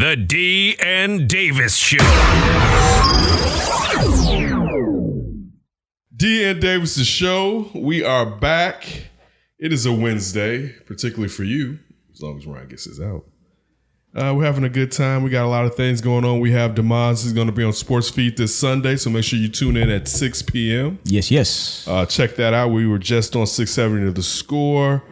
The D and Davis Show. D and Davis' show. We are back. It is a Wednesday, particularly for you, as long as Ryan gets this out. We're having a good time. We got a lot of things going on. We have Demons is going to be on Sports Feed this Sunday, so make sure you tune in at 6 p.m. Yes. Check that out. We were just on 670 to The Score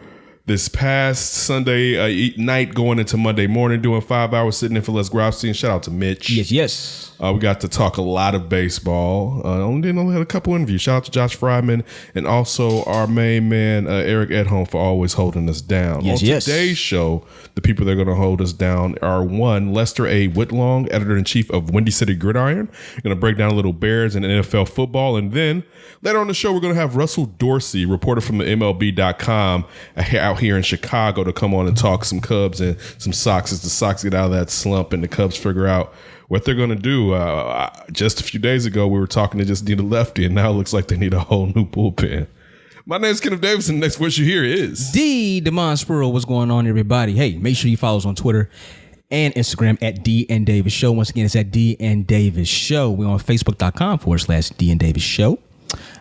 this past Sunday night going into Monday morning, doing 5 hours sitting in for Les Grobstein. Shout out to Mitch. Yes. We got to talk a lot of baseball. Only had a couple interviews. Shout out to Josh Fryman and also our main man, Eric Edholm, for always holding us down. On today's show, the people that are going to hold us down are one, Lester A. Whitlong, editor-in-chief of Windy City Gridiron. We're going to break down a little Bears and NFL football. And then later on the show, we're going to have Russell Dorsey, reporter from the MLB.com, out here in Chicago to come on and talk some Cubs and some Sox as the Sox get out of that slump and the Cubs figure out what they're going to do. Just a few days ago, we were talking to just need a lefty, and now it looks like they need a whole new bullpen. My name is Kenneth Davis, and the next voice you hear is D. Demond Spurl. What's going on, everybody? Hey, make sure you follow us on Twitter and Instagram at D and Davis Show. Once again, it's at D and Davis Show. We're on Facebook.com/D and Davis Show.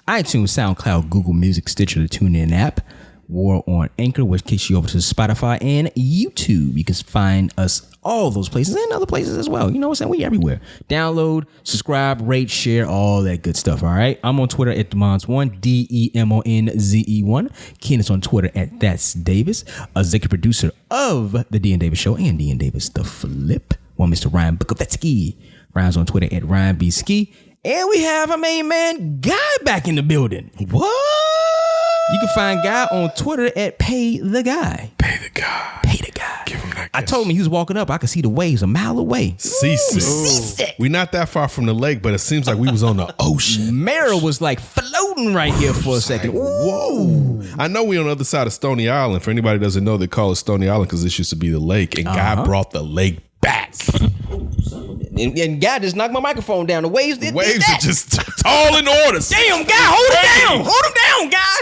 iTunes, SoundCloud, Google Music, Stitcher, the TuneIn app. We're on Anchor, which kicks you over to Spotify and YouTube. You can find us all those places and other places as well. You know what I'm saying? We everywhere. Download, subscribe, rate, share, all that good stuff. All right. I'm on Twitter at Demons1, DEMONZE1. Ken is on Twitter at That's Davis, executive producer of the D and Davis Show and D and Davis The Flip. One Mr. Ryan Bukovetsky. Ryan's on Twitter at Ryan B. Ski. And we have our main man, Guy, back in the building. what? You can find Guy on Twitter at Pay the Guy. Pay the guy. Pay the Guy. Give him that. I told him he was walking up. I could see the waves a mile away. Seasick. We're not that far from the lake, but it seems like we was on the ocean. Mara was like floating right here for a second. Whoa. I know we on the other side of Stony Island. For anybody who doesn't know, they call it Stony Island because this used to be the lake, and Guy brought the lake back. And Guy just knocked my microphone down. The waves did Waves that. are just tall in order. Damn, Guy, hold it down. Hold him down, Guy.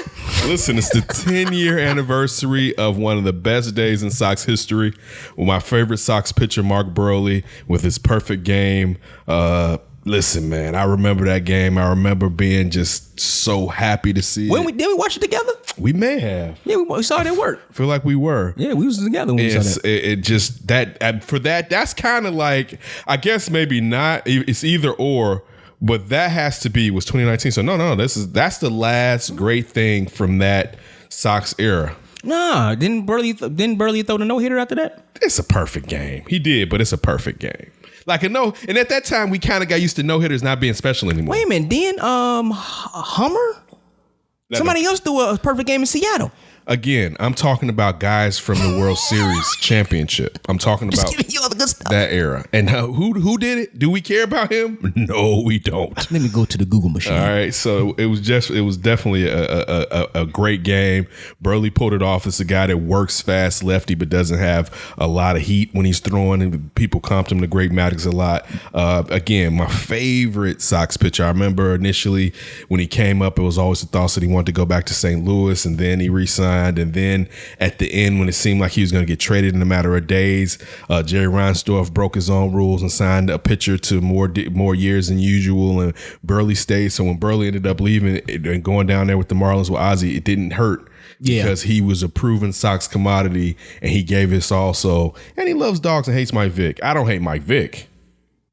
Listen, it's the 10-year anniversary of one of the best days in Sox history with my favorite Sox pitcher, Mark Buehrle, with his perfect game. Listen, man, I remember that game. I remember being just so happy to see it. Did we watch it together? We may have. Yeah, we saw it at work. Feel like we were. Yeah, we was together when we saw that. It just, that's kind of like, I guess maybe not. It's either or. But that has to be, was 2019. So no, that's the last great thing from that Sox era. Nah, didn't Burley throw the no-hitter after that? It's a perfect game. He did, but it's a perfect game. Like and at that time we kind of got used to no-hitters not being special anymore. Wait a minute, then Hummer? Somebody else threw a perfect game in Seattle. Again, I'm talking about guys from the World Series championship. I'm talking about you all the good stuff. That era. And who did it? Do we care about him? No, we don't. Let me go to the Google machine. All right, so it was definitely a great game. Buehrle pulled it off. It's a guy that works fast, lefty, but doesn't have a lot of heat when he's throwing. And people comped him to Greg Maddux a lot. Again, my favorite Sox pitcher. I remember initially when he came up, it was always the thought that he wanted to go back to St. Louis, and then he re-signed. And then at the end, when it seemed like he was going to get traded in a matter of days, Jerry Reinsdorf broke his own rules and signed a pitcher to more years than usual, and Buehrle stayed. So when Buehrle ended up leaving and going down there with the Marlins with Ozzie, it didn't hurt. Yeah. Because he was a proven Sox commodity, and he gave us also. And he loves dogs and hates Mike Vick. I don't hate Mike Vick.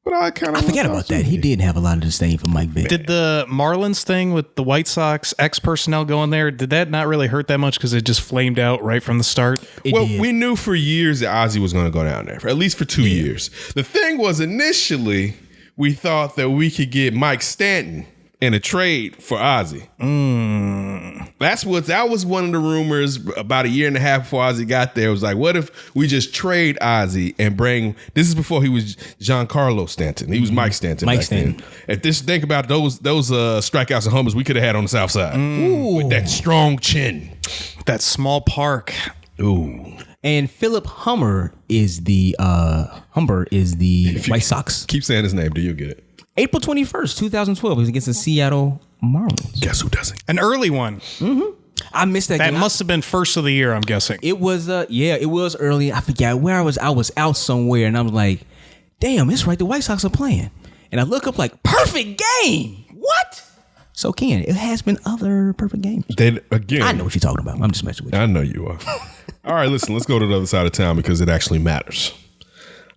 But I forget about that. He did have a lot of disdain for Mike Vick. Did the Marlins thing with the White Sox ex-personnel going there, did that not really hurt that much because it just flamed out right from the start? We knew for years that Ozzie was going to go down there, at least for 2 years. The thing was, initially, we thought that we could get Mike Stanton in a trade for Ozzie. That was one of the rumors about a year and a half before Ozzie got there. It was like, what if we just trade Ozzie and bring? This is before he was Giancarlo Stanton. He was Mike Stanton. Then. If this, think about those strikeouts and homers we could have had on the South Side with that strong chin, that small park. Ooh. And Philip Humber is the White Sox. Keep saying his name, you'll get it. April 21st, 2012, he was against the Seattle Marlins. Guess who doesn't? An early one. Mm-hmm. I missed that game. That must have been first of the year, I'm guessing. It was, it was early. I forget where I was. I was out somewhere, and I was like, damn, it's right. The White Sox are playing. And I look up like, perfect game. What? So, Ken, it has been other perfect games. I know what you're talking about. I'm just messing with you. I know you are. All right, listen, let's go to the other side of town because it actually matters.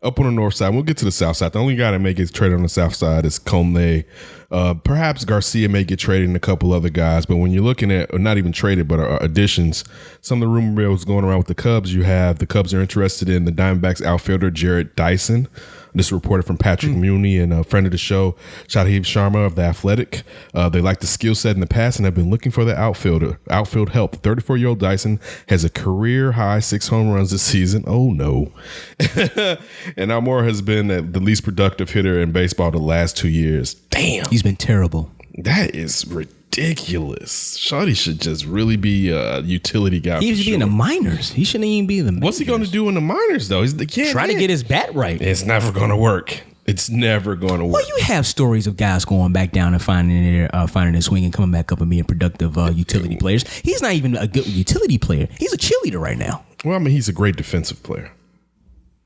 Up on the north side, we'll get to the south side. The only guy that may get traded on the south side is Conley. Perhaps Garcia may get traded and a couple other guys. But when you're looking at, or not even traded, but additions, some of the rumor mills going around with the Cubs, you have the Cubs are interested in the Diamondbacks outfielder Jarrett Dyson. This is reported from Patrick Muni and a friend of the show, Shahid Sharma of The Athletic. They like the skill set in the past and have been looking for the outfield help. 34-year-old Dyson has a career-high 6 home runs this season. Oh, no. And Almora has been the least productive hitter in baseball the last 2 years. Damn. He's been terrible. That is ridiculous. Shawty should just really be a utility guy. He should be in the minors. He shouldn't even be in the majors. What's he going to do in the minors, though? He's trying to get his bat right. It's never going to work. It's never going to work. Well, you have stories of guys going back down and finding their swing and coming back up and being productive utility players. He's not even a good utility player. He's a cheerleader right now. Well, I mean, he's a great defensive player.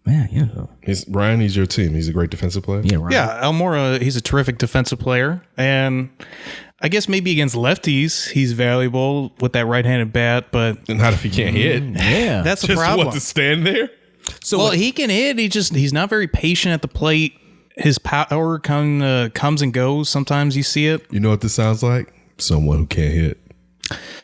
Man, yeah. Ryan, he's your team. He's a great defensive player. Yeah, Ryan. Yeah, Almora, he's a terrific defensive player. And I guess maybe against lefties, he's valuable with that right-handed bat. But not if he can't hit. Yeah. That's a Just problem. want to stand there? So he can hit. He's not very patient at the plate. His power comes and goes. Sometimes you see it. You know what this sounds like? Someone who can't hit.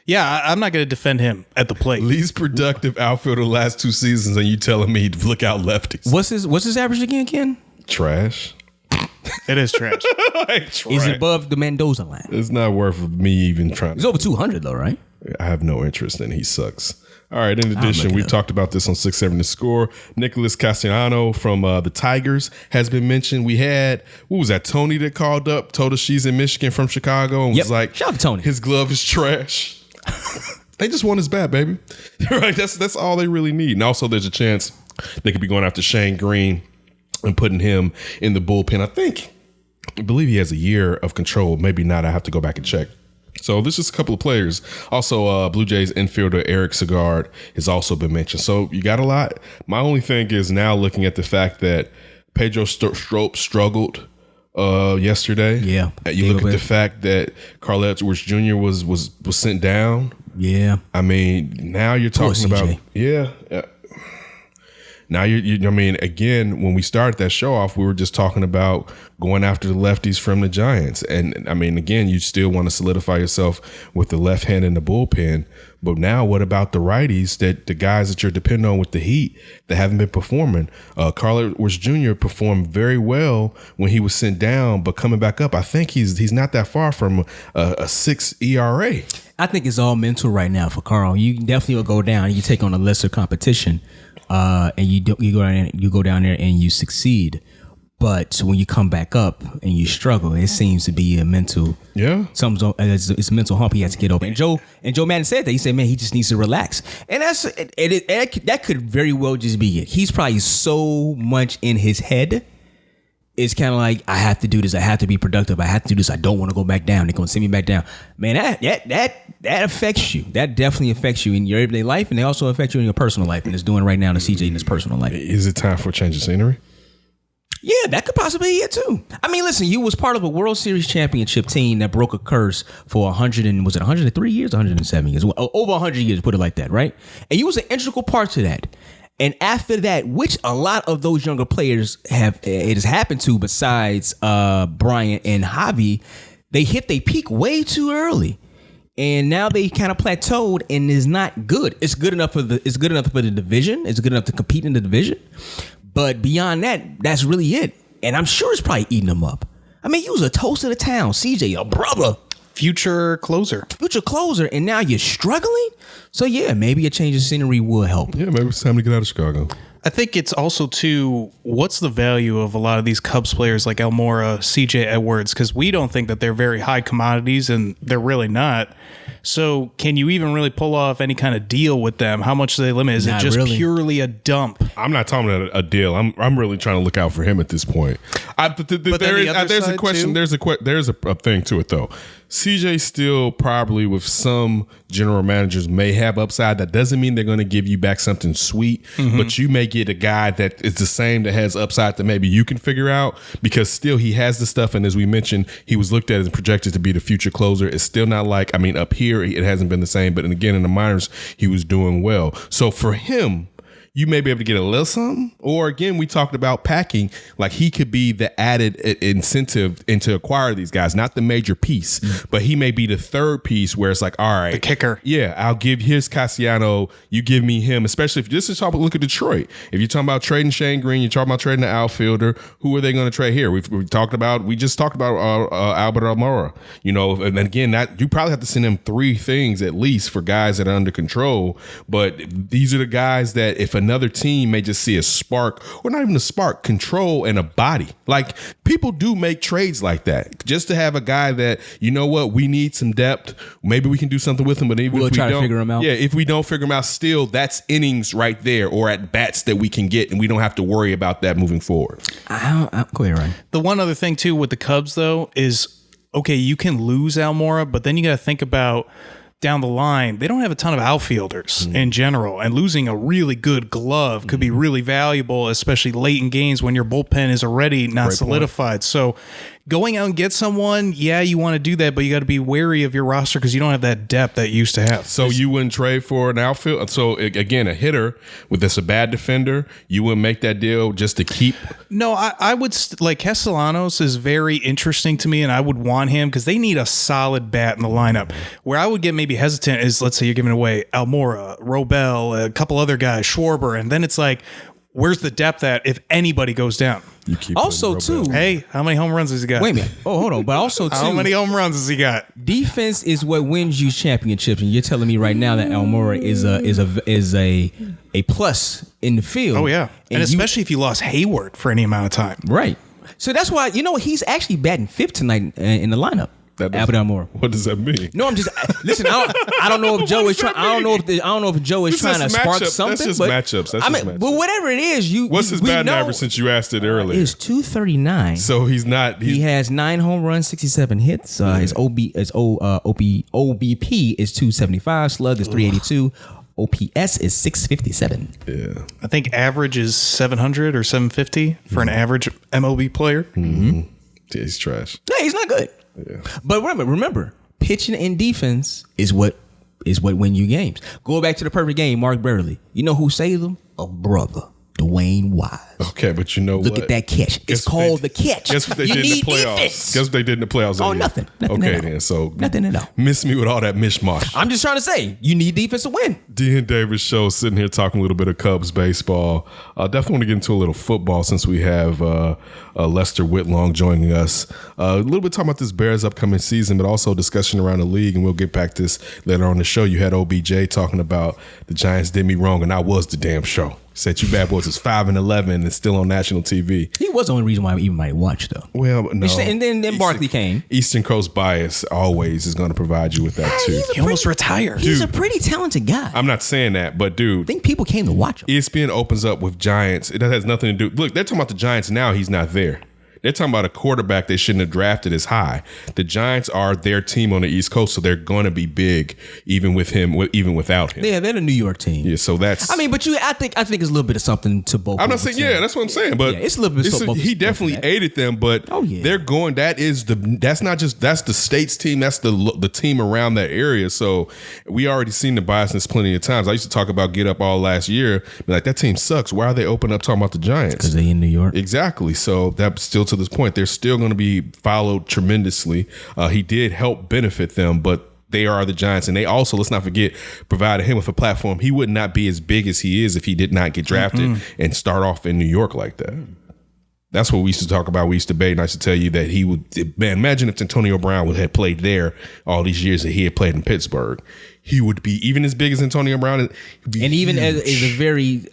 Yeah, I'm not going to defend him at the plate. Least productive outfielder the last 2 seasons, and you telling me to look out lefties. What's his average again, Ken? Trash. It is trash. He's above the Mendoza line. It's not worth me even trying. He's over 200 though, right? I have no interest in. He sucks. All right. In addition, we've talked about this on 6-7 The Score. Nicholas Castellano from the Tigers has been mentioned. We had, what was that? Tony that called up, told us she's in Michigan from Chicago, and was like, shout out to Tony. His glove is trash. They just want his bat, baby. Right? That's all they really need. And also, there's a chance they could be going after Shane Green and putting him in the bullpen. I believe he has a year of control. Maybe not. I have to go back and check. So this is a couple of players. Also, Blue Jays infielder Eric Segard has also been mentioned. So you got a lot. My only thing is now looking at the fact that Pedro Strop struggled yesterday. Yeah. You look at the fact that Carl Edwards Jr. was sent down. Yeah. I mean, now you're talking about Now I mean, again, when we started that show off, we were just talking about going after the lefties from the Giants. And I mean, again, you still want to solidify yourself with the left hand in the bullpen. But now what about the righties, that the guys that you're depending on with the heat that haven't been performing? Carl Edwards Jr. performed very well when he was sent down, but coming back up, I think he's not that far from a 6 ERA. I think it's all mental right now for Carl. You definitely will go down and you take on a lesser competition. And you go down there and you succeed, but when you come back up and you struggle, it seems to be a mental. Yeah, it's a mental hump he has to get over. And Joe Madden said that. He said, "Man, he just needs to relax," and that could very well just be it. He's probably so much in his head. It's kind of like, I have to do this. I have to be productive. I have to do this. I don't want to go back down. They're going to send me back down. Man, that affects you. That definitely affects you in your everyday life, and they also affect you in your personal life, and it's doing right now to CJ in his personal life. Is it time for a change of scenery? Yeah, that could possibly be it too. I mean, listen, you was part of a World Series championship team that broke a curse for 103 years, 107 years, over 100 years, put it like that, right? And you was an integral part to that. And after that, which a lot of those younger players it has happened to, besides Bryant and Javi, they hit their peak way too early, and now they kind of plateaued and is not good. It's good enough for the division. It's good enough to compete in the division, but beyond that, that's really it. And I'm sure it's probably eating them up. I mean, you was a toast of the town, CJ, a brother. Future closer, and now you're struggling. So yeah, maybe a change of scenery will help. Yeah, maybe it's time to get out of Chicago. I think it's also too, what's the value of a lot of these Cubs players like Almora, CJ Edwards? Because we don't think that they're very high commodities, and they're really not. So can you even really pull off any kind of deal with them? How much do they limit? Is it just purely a dump? I'm not talking about a deal. I'm really trying to look out for him at this point. There's a question. There's a thing to it though. CJ still probably with some general managers may have upside. That doesn't mean they're going to give you back something sweet, but you may get a guy that is the same that has upside that maybe you can figure out, because still he has the stuff. And as we mentioned, he was looked at and projected to be the future closer. It's still not like, I mean, up here, it hasn't been the same, but again, in the minors, he was doing well. So for him, you may be able to get a little something. Or again, we talked about packing. Like he could be the added incentive to acquire these guys, not the major piece, but he may be the third piece where it's like, all right, the kicker. Yeah, I'll give his Cassiano. You give me him, especially if this is talking. Look at Detroit. If you're talking about trading Shane Green, you're talking about trading the outfielder. Who are they going to trade here? We just talked about Albert Almora. You know, and again, that you probably have to send him 3 things at least for guys that are under control. But these are the guys that if another team may just see a spark, or not even a spark, control and a body. Like people do make trades like that just to have a guy that, you know what, we need some depth. Maybe we can do something with him, but even we'll if we try don't to figure him out. Yeah, if we don't figure him out, still that's innings right there, or at bats that we can get, and we don't have to worry about that moving forward. Go ahead, Ryan. The one other thing too with the Cubs though is, okay, you can lose Almora, but then you got to think about down the line, they don't have a ton of outfielders in general, and losing a really good glove could be really valuable, especially late in games when your bullpen is already not solidified. So going out and get someone, yeah, you want to do that, but you got to be wary of your roster because you don't have that depth that you used to have. So you wouldn't trade for an outfield? So again, a hitter with this a bad defender, you wouldn't make that deal just to keep? No, I would like Castellanos is very interesting to me, and I would want him because they need a solid bat in the lineup. Where I would get maybe hesitant is, let's say you're giving away Almora, Robel, a couple other guys, Schwarber, and then it's like, where's the depth at if anybody goes down? You keep Also, too, Hey, how many home runs has he got? wait a minute. Oh, hold on. But also, too, How many home runs has he got? defense is what wins you championships, and you're telling me right now that Almora is a plus in the field. Oh yeah, and especially if you lost Hayward for any amount of time. Right. So that's why, you know, he's actually batting 5th tonight in the lineup. Albert Almora. What does that mean? No, I'm just listen. I don't know if Joe is trying. I don't know if Joe is trying to spark something. That's just but, matchups. But whatever it is, what's his batting average since you asked it earlier? It's 239. So he's not. He has 9 home runs, 67 his OBP is 275. Slug is 382. OPS is 657. Yeah, I think average is 700 or 750 for an average MLB player. Yeah, he's trash. No, he's not good. Yeah. But remember, pitching and defense is what win you games. Go back to the perfect game, Mark Beverly. You know who saved him? A brother, Dwayne Wise. Okay, but you know Look at that catch. It's called the catch. Guess what they You did in the need playoffs? defense. Guess what they did in the playoffs? Oh, nothing. Nothing Okay, at all. then. So Nothing at all. Miss me with all that mishmash. I'm just trying to say, you need defense to win. D and Davis show, sitting here talking a little bit of Cubs baseball. Definitely want to get into a little football since we have Lester Whitlong joining us. A little bit talking about this Bears upcoming season, but also discussion around the league, and we'll get back to this later on the show. You had OBJ talking about the Giants did me wrong, and I was the damn show. Said you bad boys is 5-11 and still on national TV. He was the only reason why even might watch, though. Well, no. And then Barkley came. Eastern Coast bias always is going to provide you with that too. He almost retired. He's a pretty talented guy. I'm not saying that, but dude, I think people came to watch him. ESPN opens up with Giants. It has nothing to do. Look, they're talking about the Giants now. He's not there. They're talking about a quarterback they shouldn't have drafted as high. The Giants are their team on the East Coast, so they're going to be big even with him, even without him. Yeah, they're the New York team. Yeah, so that's. I mean, but I think it's a little bit of something to both. I'm not saying, yeah, that's what I'm saying, but yeah, it's a little bit. Of he definitely aided them, but they're going. That's not just that's the state's team. That's the team around that area. So we already seen the biasness plenty of times. I used to talk about Get Up all last year, be like that team sucks. Why are they open up talking about the Giants? Because they in New York. Exactly. So that's still to this point. They're still going to be followed tremendously. He did help benefit them, but they are the Giants, and they also, let's not forget, provided him with a platform. He would not be as big as he is if he did not get drafted and start off in New York like that. That's what we used to talk about. We used to debate, and I used to tell you that he would, man, imagine if Antonio Brown had played there all these years that he had played in Pittsburgh. He would be even as big as Antonio Brown. And even as a very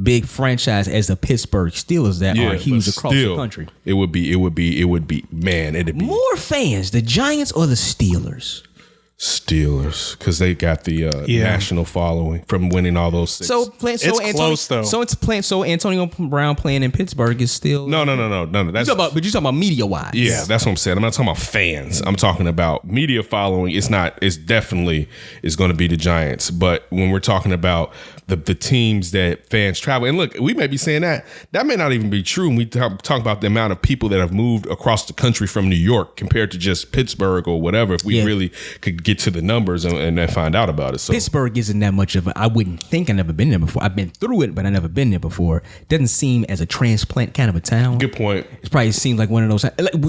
big franchise as the Pittsburgh Steelers that are huge across the country. It would be, man, it'd be more fans, the Giants or the Steelers? Steelers, because they got the national following from winning all those 6. Close though. So Antonio Brown playing in Pittsburgh is still No. That's you're talking about media wise. Yeah, that's what I'm saying. I'm not talking about fans. I'm talking about media following. It's definitely is going to be the Giants. But when we're talking about the teams that fans travel, and look, we may be saying that may not even be true when we talk about the amount of people that have moved across the country from New York compared to just Pittsburgh or whatever. If we really could get to the numbers and then find out about it. So Pittsburgh isn't that much of I wouldn't think. I've never been there before. I've been through it, but I've never been there before. Doesn't seem as a transplant kind of a town. Good point. It probably seems like one of those.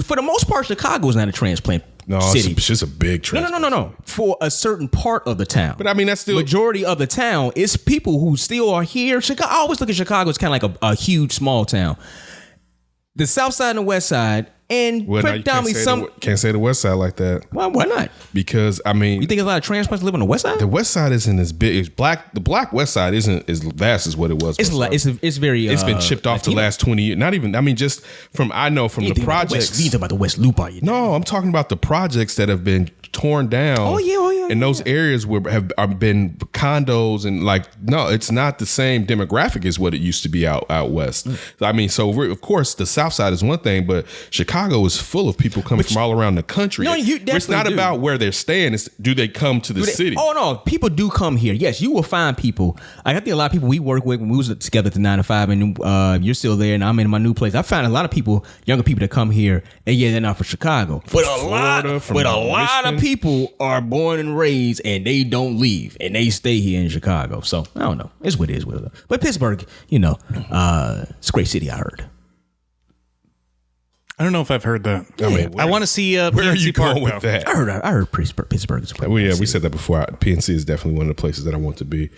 For the most part, Chicago is not a transplant city. It's just a big transplant. No. For a certain part of the town. But I mean, that's still majority of the town is people who still are here. Chicago. I always look at Chicago as kind of like a huge small town. The South Side and the West Side. And predominantly can't say the West Side like that. Well, why not? Because I mean, you think a lot of transplants live on the West Side? The West Side isn't as big. It's black. The Black West Side isn't as vast as what it was. It's very. It's been chipped off the last 20 years. Not even. I mean, just from the projects. You talk about the West Loop, are you? No, I'm talking about the projects that have been torn down. Oh yeah. And those areas have been condos and no, it's not the same demographic as what it used to be out west. I mean, of course the South Side is one thing, but Chicago is full of people coming from all around the country. No, you definitely It's not about where they're staying. It's do they come to the city? Oh no, people do come here. Yes, you will find people. I think a lot of people we work with when we was together at the 9 to 5, and you're still there, and I'm in my new place. I find a lot of people, younger people that come here, and they're not from Chicago. But a lot of people are born and raised, and they don't leave, and they stay here in Chicago. So I don't know. It's what it is. But Pittsburgh, it's a great city. I heard. I don't know if I've heard that. I want to see where PNC are you Park, going with that? I heard Pittsburgh is a great we city. said that before. PNC is definitely one of the places that I want to be.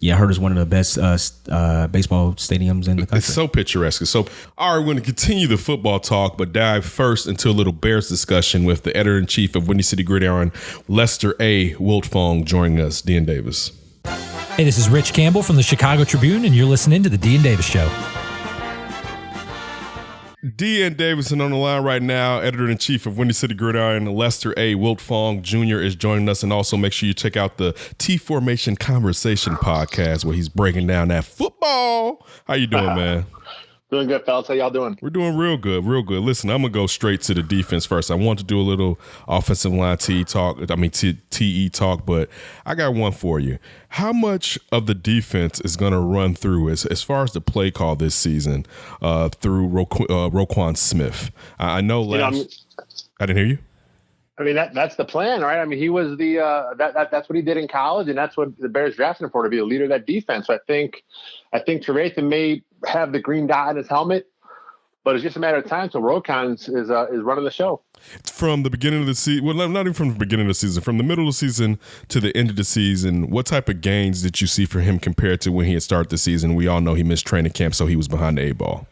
Yeah, I heard it's one of the best baseball stadiums in the country. It's so picturesque. So, all right, we're going to continue the football talk, but dive first into a little Bears discussion with the editor-in-chief of Windy City Gridiron, Lester A. Wiltfong, joining us. Dean Davis. Hey, this is Rich Campbell from the Chicago Tribune, and you're listening to the Dean Davis Show. Dean Davidson on the line right now, editor-in-chief of Windy City Gridiron. Lester A. Wiltfong Jr. is joining us, and also make sure you check out the T-Formation Conversation podcast where he's breaking down that football. How you doing, man? Doing good, fellas. How y'all doing? We're doing real good. Listen, I'm going to go straight to the defense first. I want to do a little offensive line TE talk, but I got one for you. How much of the defense is going to run through as far as the play call this season through Roquan Smith? I know I didn't hear you. I mean, that's the plan, right? I mean, he was that's what he did in college, and that's what the Bears drafted him for, to be the leader of that defense. So I think Trevathan may have the green dot in his helmet, but it's just a matter of time. So Roquan is running the show. From the beginning of the season, well, not even from the beginning of the season, from the middle of the season to the end of the season, what type of gains did you see for him compared to when he had started the season? We all know he missed training camp, so he was behind the eight ball.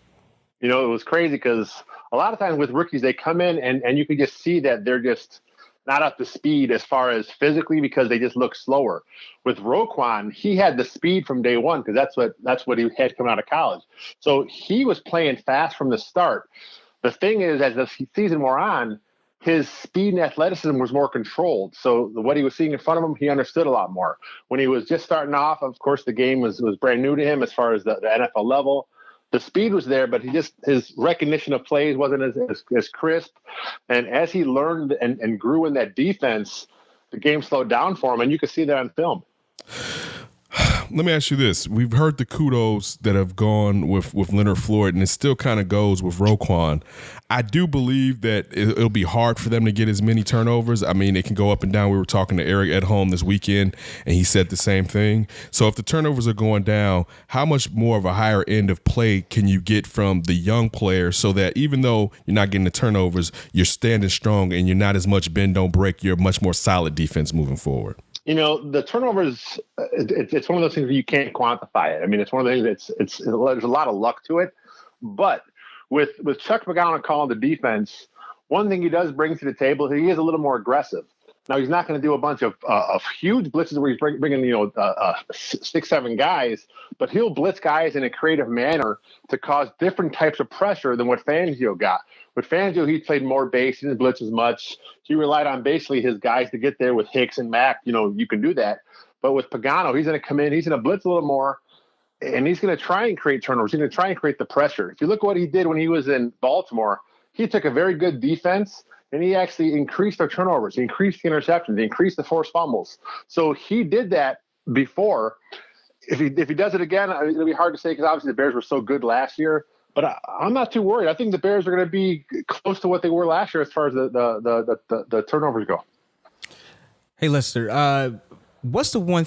It was crazy because a lot of times with rookies, they come in and you can just see that they're just not up to speed as far as physically because they just look slower. With Roquan, he had the speed from day one because that's what he had coming out of college. So he was playing fast from the start. The thing is, as the season wore on, his speed and athleticism was more controlled. So what he was seeing in front of him, he understood a lot more. When he was just starting off, of course, the game was brand new to him as far as the NFL level. The speed was there, but his recognition of plays wasn't as crisp. And as he learned and grew in that defense, the game slowed down for him, and you could see that on film. Let me ask you this. We've heard the kudos that have gone with Leonard Floyd, and it still kind of goes with Roquan. I do believe that it'll be hard for them to get as many turnovers. I mean, it can go up and down. We were talking to Eric at home this weekend, and he said the same thing. So if the turnovers are going down, how much more of a higher end of play can you get from the young players so that even though you're not getting the turnovers, you're standing strong and you're not as much bend, don't break, you're a much more solid defense moving forward? The turnovers, it's one of those things where you can't quantify it. I mean, it's one of the things there's a lot of luck to it. But with Chuck McGowan calling the defense, one thing he does bring to the table, he is a little more aggressive. Now he's not going to do a bunch of huge blitzes where he's bringing 6-7 guys, but he'll blitz guys in a creative manner to cause different types of pressure than what Fangio got. With Fangio, he played more base, he didn't blitz as much. He relied on basically his guys to get there with Hicks and Mack. You can do that, but with Pagano, he's going to come in, he's going to blitz a little more, and he's going to try and create turnovers. He's going to try and create the pressure. If you look at what he did when he was in Baltimore, he took a very good defense. And he actually increased their turnovers. He increased the interceptions. He increased the forced fumbles. So he did that before. If he does it again, it'll be hard to say because obviously the Bears were so good last year. But I'm not too worried. I think the Bears are going to be close to what they were last year as far as the turnovers go. Hey, Lester, what's the one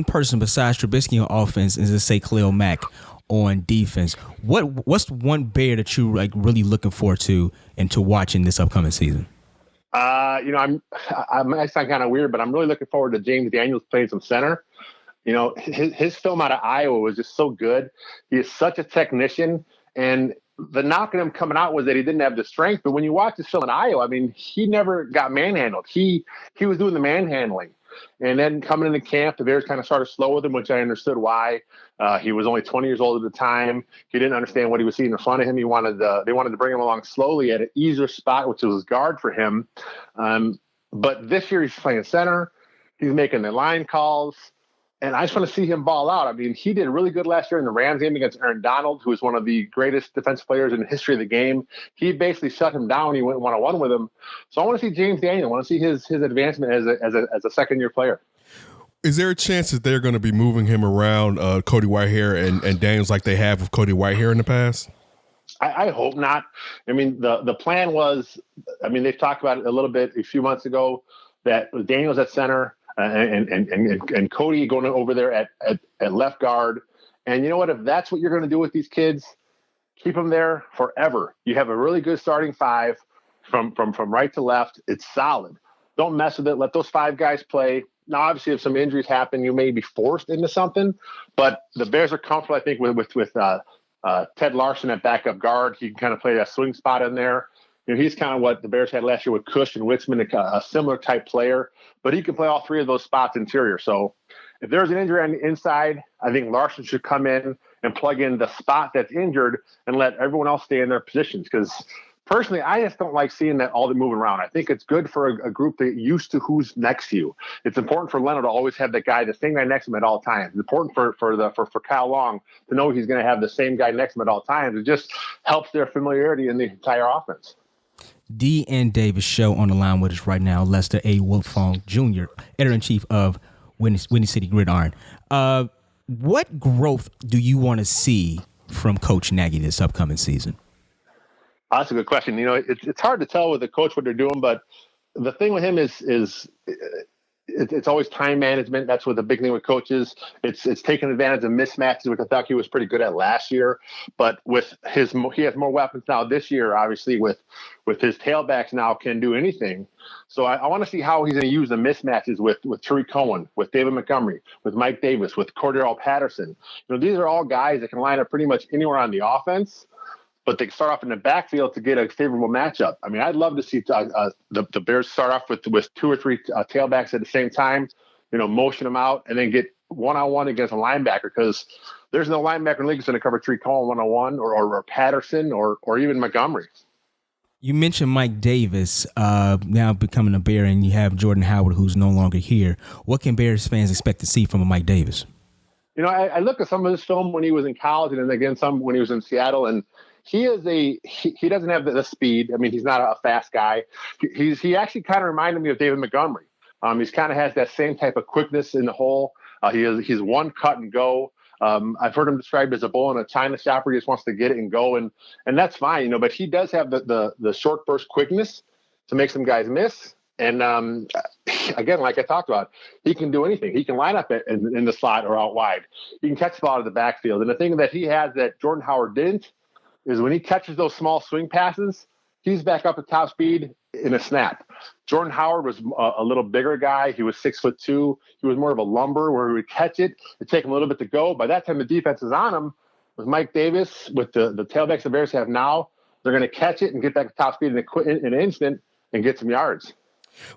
person besides Trubisky on offense is to say Khalil Mack on defense? What's one Bear that you really looking forward to and to watching this upcoming season? I sound kind of weird, but I'm really looking forward to James Daniels playing some center. His film out of Iowa was just so good. He is such a technician, and the knock on him coming out was that he didn't have the strength. But when you watch his film in Iowa, I mean, he never got manhandled. He was doing the manhandling. And then coming into camp, the Bears kind of started slow with him, which I understood why. He was only 20 years old at the time. He didn't understand what he was seeing in front of him. They wanted to bring him along slowly at an easier spot, which was guard for him. But this year he's playing center. He's making the line calls. And I just want to see him ball out. I mean, he did really good last year in the Rams game against Aaron Donald, who is one of the greatest defensive players in the history of the game. He basically shut him down. He went one-on-one with him. So I want to see James Daniels. I want to see his advancement as a second-year player. Is there a chance that they're going to be moving him around Cody Whitehair and Daniels like they have with Cody Whitehair in the past? I hope not. I mean, the plan was, they've talked about it a little bit a few months ago that Daniels at center, and Cody going over there at left guard. And you know what? If that's what you're going to do with these kids, keep them there forever. You have a really good starting five from right to left. It's solid. Don't mess with it. Let those five guys play. Now, obviously, if some injuries happen, you may be forced into something. But the Bears are comfortable, I think, with Ted Larson at backup guard. He can kind of play that swing spot in there. He's kind of what the Bears had last year with Cush and Witzman, a similar type player, but he can play all three of those spots interior. So if there's an injury on the inside, I think Larson should come in and plug in the spot that's injured and let everyone else stay in their positions. Because personally, I just don't like seeing that all the moving around. I think it's good for a group that used to who's next to you. It's important for Leonard to always have the guy, the same guy next to him at all times. It's important for Kyle Long to know he's going to have the same guy next to him at all times. It just helps their familiarity in the entire offense. D. N. Davis Show on the line with us right now. Lester A. Wiltfong Jr., editor-in-chief of Windy City Gridiron. What growth do you want to see from Coach Nagy this upcoming season? That's a good question. It's hard to tell with the coach what they're doing, but the thing with him is it's always time management. That's what the big thing with coaches. It's taking advantage of mismatches, which I thought he was pretty good at last year. But with he has more weapons now this year, obviously with his tailbacks now can do anything. So I want to see how he's going to use the mismatches with Tariq Cohen, with David Montgomery, with Mike Davis, with Cordero Patterson. These are all guys that can line up pretty much anywhere on the offense. But they start off in the backfield to get a favorable matchup. I'd love to see the Bears start off with two or three tailbacks at the same time, motion them out and then get one-on-one against a linebacker, because there's no linebacker in the league that's going to cover Tariq Cohen one-on-one or Patterson or even Montgomery. You mentioned Mike Davis now becoming a Bear, and you have Jordan Howard, who's no longer here. What can Bears fans expect to see from a Mike Davis? I look at some of his film when he was in college and then again some when he was in Seattle, and he doesn't have the speed. He's not a fast guy. He actually kind of reminded me of David Montgomery. He's kind of has that same type of quickness in the hole. He's one cut and go. I've heard him described as a bull in a china shop where he just wants to get it and go, and that's fine, but he does have the short burst quickness to make some guys miss. And again, like I talked about, he can do anything. He can line up in the slot or out wide. He can catch the ball out of the backfield. And the thing that he has that Jordan Howard didn't is when he catches those small swing passes, he's back up at top speed in a snap. Jordan Howard was a little bigger guy. He was 6'2". He was more of a lumber where he would catch it. It'd take him a little bit to go. By that time, the defense is on him. With Mike Davis, with the tailbacks the Bears have now, they're going to catch it and get back to top speed in an instant and get some yards.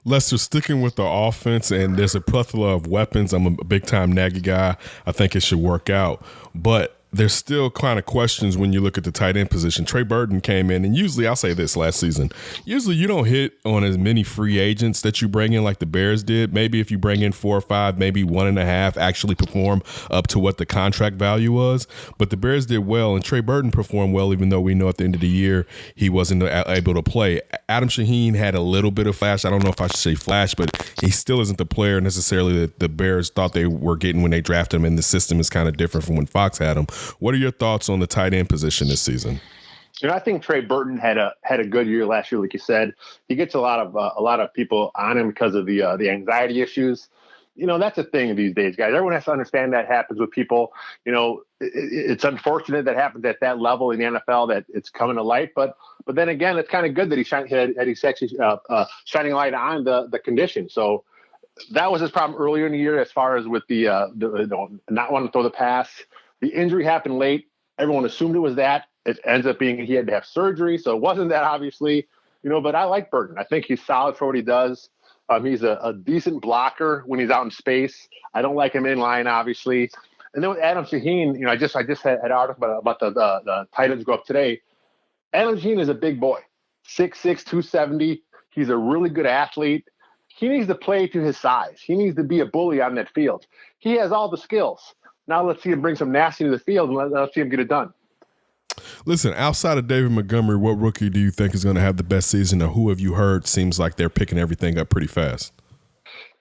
Lester, sticking with the offense, and there's a plethora of weapons. I'm a big-time Nagy guy. I think it should work out. But there's still kind of questions when you look at the tight end position. Trey Burton came in, and usually, I'll say this last season, usually you don't hit on as many free agents that you bring in like the Bears did. Maybe if you bring in 4 or 5, maybe 1.5 actually perform up to what the contract value was. But the Bears did well, and Trey Burton performed well, even though we know at the end of the year he wasn't able to play. Adam Shaheen had a little bit of flash. I don't know if I should say flash, but he still isn't the player necessarily that the Bears thought they were getting when they drafted him, and the system is kind of different from when Fox had him. What are your thoughts on the tight end position this season? I think Trey Burton had a good year last year, like you said. He gets a lot of people on him because of the anxiety issues. That's a thing these days, guys. Everyone has to understand that happens with people. It's unfortunate that happens at that level in the NFL, that it's coming to light. But then again, it's kind of good that he's actually shining light on the condition. So that was his problem earlier in the year, as far as with the not wanting to throw the pass. The injury happened late. Everyone assumed it was that. It ends up being he had to have surgery, so it wasn't that, obviously. But I like Burton. I think he's solid for what he does. He's a decent blocker when he's out in space. I don't like him in line, obviously. And then with Adam Shaheen, I just had an article about the tight ends go up today. Adam Shaheen is a big boy, 6'6", 270. He's a really good athlete. He needs to play to his size. He needs to be a bully on that field. He has all the skills. Now let's see him bring some nasty to the field, and let's see him get it done. Listen, outside of David Montgomery, what rookie do you think is going to have the best season, or who have you heard seems like they're picking everything up pretty fast?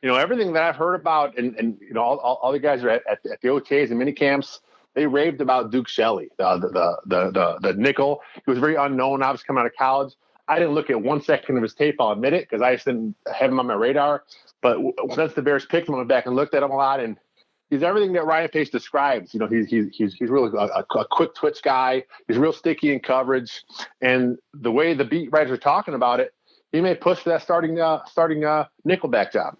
Everything that I've heard about, and all the guys are at the OTAs and mini camps, they raved about Duke Shelley, the nickel. He was very unknown, obviously, coming out of college. I didn't look at 1 second of his tape, I'll admit it, because I just didn't have him on my radar. But since the Bears picked him, I went back and looked at him a lot, and he's everything that Ryan Pace describes. He's really a quick twitch guy. He's real sticky in coverage, and the way the beat writers are talking about it, he may push for that starting nickelback job.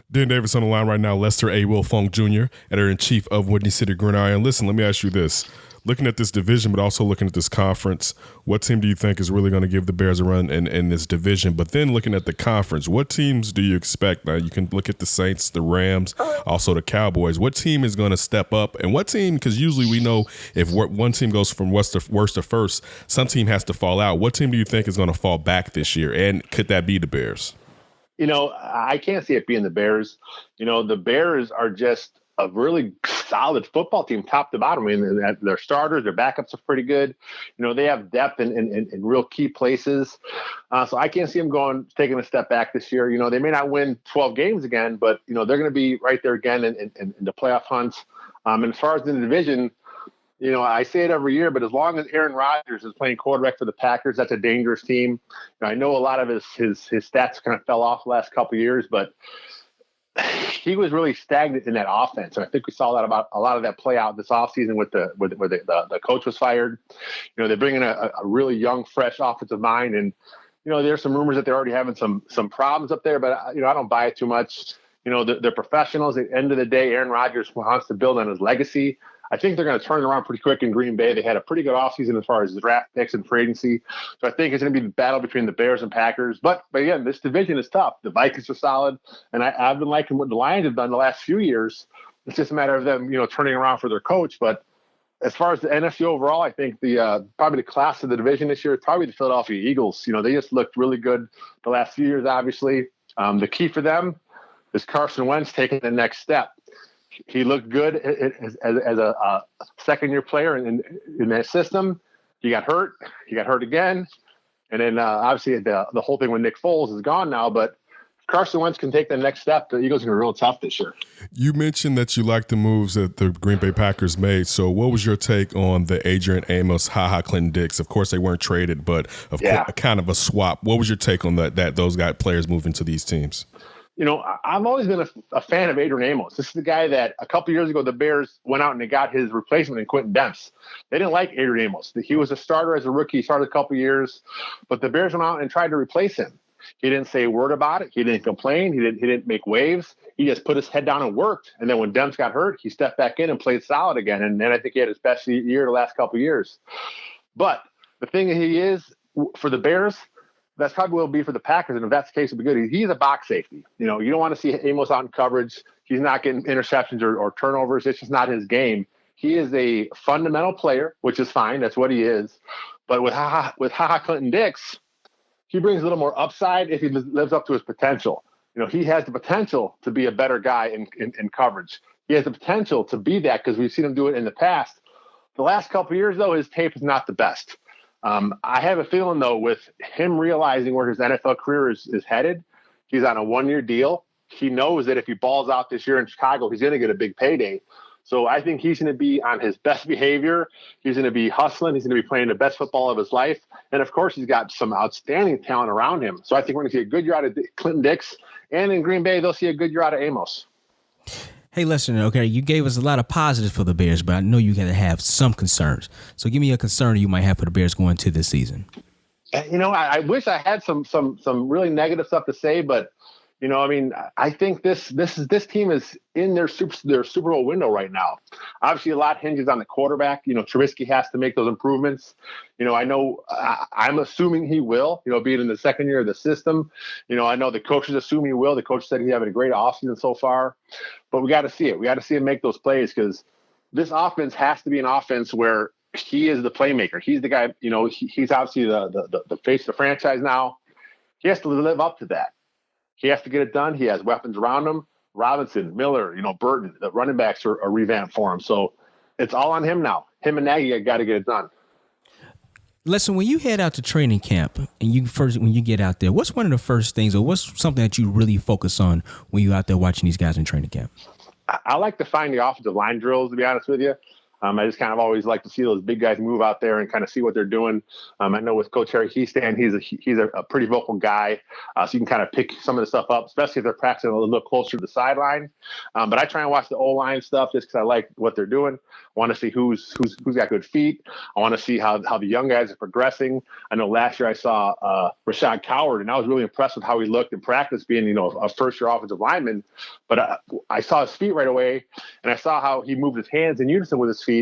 Dan Davis on the line right now. Lester A. Wiltfong Jr., editor-in-chief of Whitney City Gridiron. Listen, let me ask you this. Looking at this division, but also looking at this conference, what team do you think is really going to give the Bears a run in this division? But then looking at the conference, what teams do you expect? Now, you can look at the Saints, the Rams, also the Cowboys. What team is going to step up? And what team, because usually we know if one team goes from worst to first, some team has to fall out. What team do you think is going to fall back this year? And could that be the Bears? I can't see it being the Bears. The Bears are just a really solid football team, top to bottom. I mean, their starters, their backups are pretty good. They have depth in real key places. So I can't see them taking a step back this year. They may not win 12 games again, but, they're going to be right there again in the playoff hunts. And as far as in the division, I say it every year, but as long as Aaron Rodgers is playing quarterback for the Packers, that's a dangerous team. I know a lot of his stats kind of fell off the last couple of years, but he was really stagnant in that offense. And I think we saw that about a lot of that play out this offseason where the coach was fired. They bring in a really young, fresh offensive mind. And, there's some rumors that they're already having some problems up there, but, I don't buy it too much. They're professionals. At the end of the day, Aaron Rodgers wants to build on his legacy. I think they're going to turn it around pretty quick in Green Bay. They had a pretty good offseason as far as the draft picks and free agency. So I think it's going to be the battle between the Bears and Packers. But again, this division is tough. The Vikings are solid, and I've been liking what the Lions have done the last few years. It's just a matter of them, turning around for their coach. But as far as the NFC overall, I think probably the class of the division this year is probably the Philadelphia Eagles. They just looked really good the last few years, obviously. The key for them is Carson Wentz taking the next step. He looked good as a second-year player in that system. He got hurt. He got hurt again. And then obviously the whole thing with Nick Foles is gone now. But if Carson Wentz can take the next step, the Eagles are going to be real tough this year. You mentioned that you liked the moves that the Green Bay Packers made. So what was your take on the Adrian Amos, Clinton Dix? Of course, they weren't traded, but kind of a swap. What was your take on that those players moving to these teams? I've always been a fan of Adrian Amos. This is the guy that a couple years ago, the Bears went out and they got his replacement in Quentin Demps. They didn't like Adrian Amos. He was a starter as a rookie. He started a couple years, but the Bears went out and tried to replace him. He didn't say a word about it. He didn't complain. He didn't make waves. He just put his head down and worked. And then when Demps got hurt, he stepped back in and played solid again. And then I think he had his best year the last couple of years. But the thing is, for the Bears, that's probably what will be for the Packers. And if that's the case, it'll be good. He's a box safety. You know, you don't want to see Amos out in coverage. He's not getting interceptions or turnovers. It's just not his game. He is a fundamental player, which is fine. That's what he is. But with Ha Clinton-Dix, he brings a little more upside if he lives up to his potential. You know, he has the potential to be a better guy in coverage. He has the potential to be that because we've seen him do it in the past. The last couple of years, though, his tape is not the best. I have a feeling, though, with him realizing where his NFL career is headed, he's on a one-year deal. He knows that if he balls out this year in Chicago, he's going to get a big payday. So I think he's going to be on his best behavior. He's going to be hustling. He's going to be playing the best football of his life. And, of course, he's got some outstanding talent around him. So I think we're going to see a good year out of Clinton-Dix. And in Green Bay, they'll see a good year out of Amos. Hey, listen, okay, you gave us a lot of positives for the Bears, but I know you got to have some concerns. So give me a concern you might have for the Bears going into this season. You know, I wish I had some really negative stuff to say, but you know, I mean, I think this team is in their Super Bowl window right now. Obviously, a lot hinges on the quarterback. You know, Trubisky has to make those improvements. You know, I'm assuming he will. You know, being in the second year of the system. You know, I know the coaches assume he will. The coach said he's having a great offseason so far, but we got to see it. We got to see him make those plays because this offense has to be an offense where he is the playmaker. He's the guy. You know, he's obviously the face of the franchise now. He has to live up to that. He has to get it done. He has weapons around him. Robinson, Miller, you know, Burton, the running backs are revamped for him. So it's all on him now. Him and Nagy got to get it done. Listen, when you head out to training camp and when you get out there, what's one of the first things or what's something that you really focus on when you're out there watching these guys in training camp? I like to find the offensive line drills, to be honest with you. I just kind of always like to see those big guys move out there and kind of see what they're doing. I know with Coach Harry Heastand, he's a pretty vocal guy, so you can kind of pick some of the stuff up, especially if they're practicing a little closer to the sideline. But I try and watch the O-line stuff just because I like what they're doing. I want to see who's got good feet. I want to see how the young guys are progressing. I know last year I saw Rashad Coward, and I was really impressed with how he looked in practice, being a first-year offensive lineman. But I saw his feet right away, and I saw how he moved his hands in unison with his feet.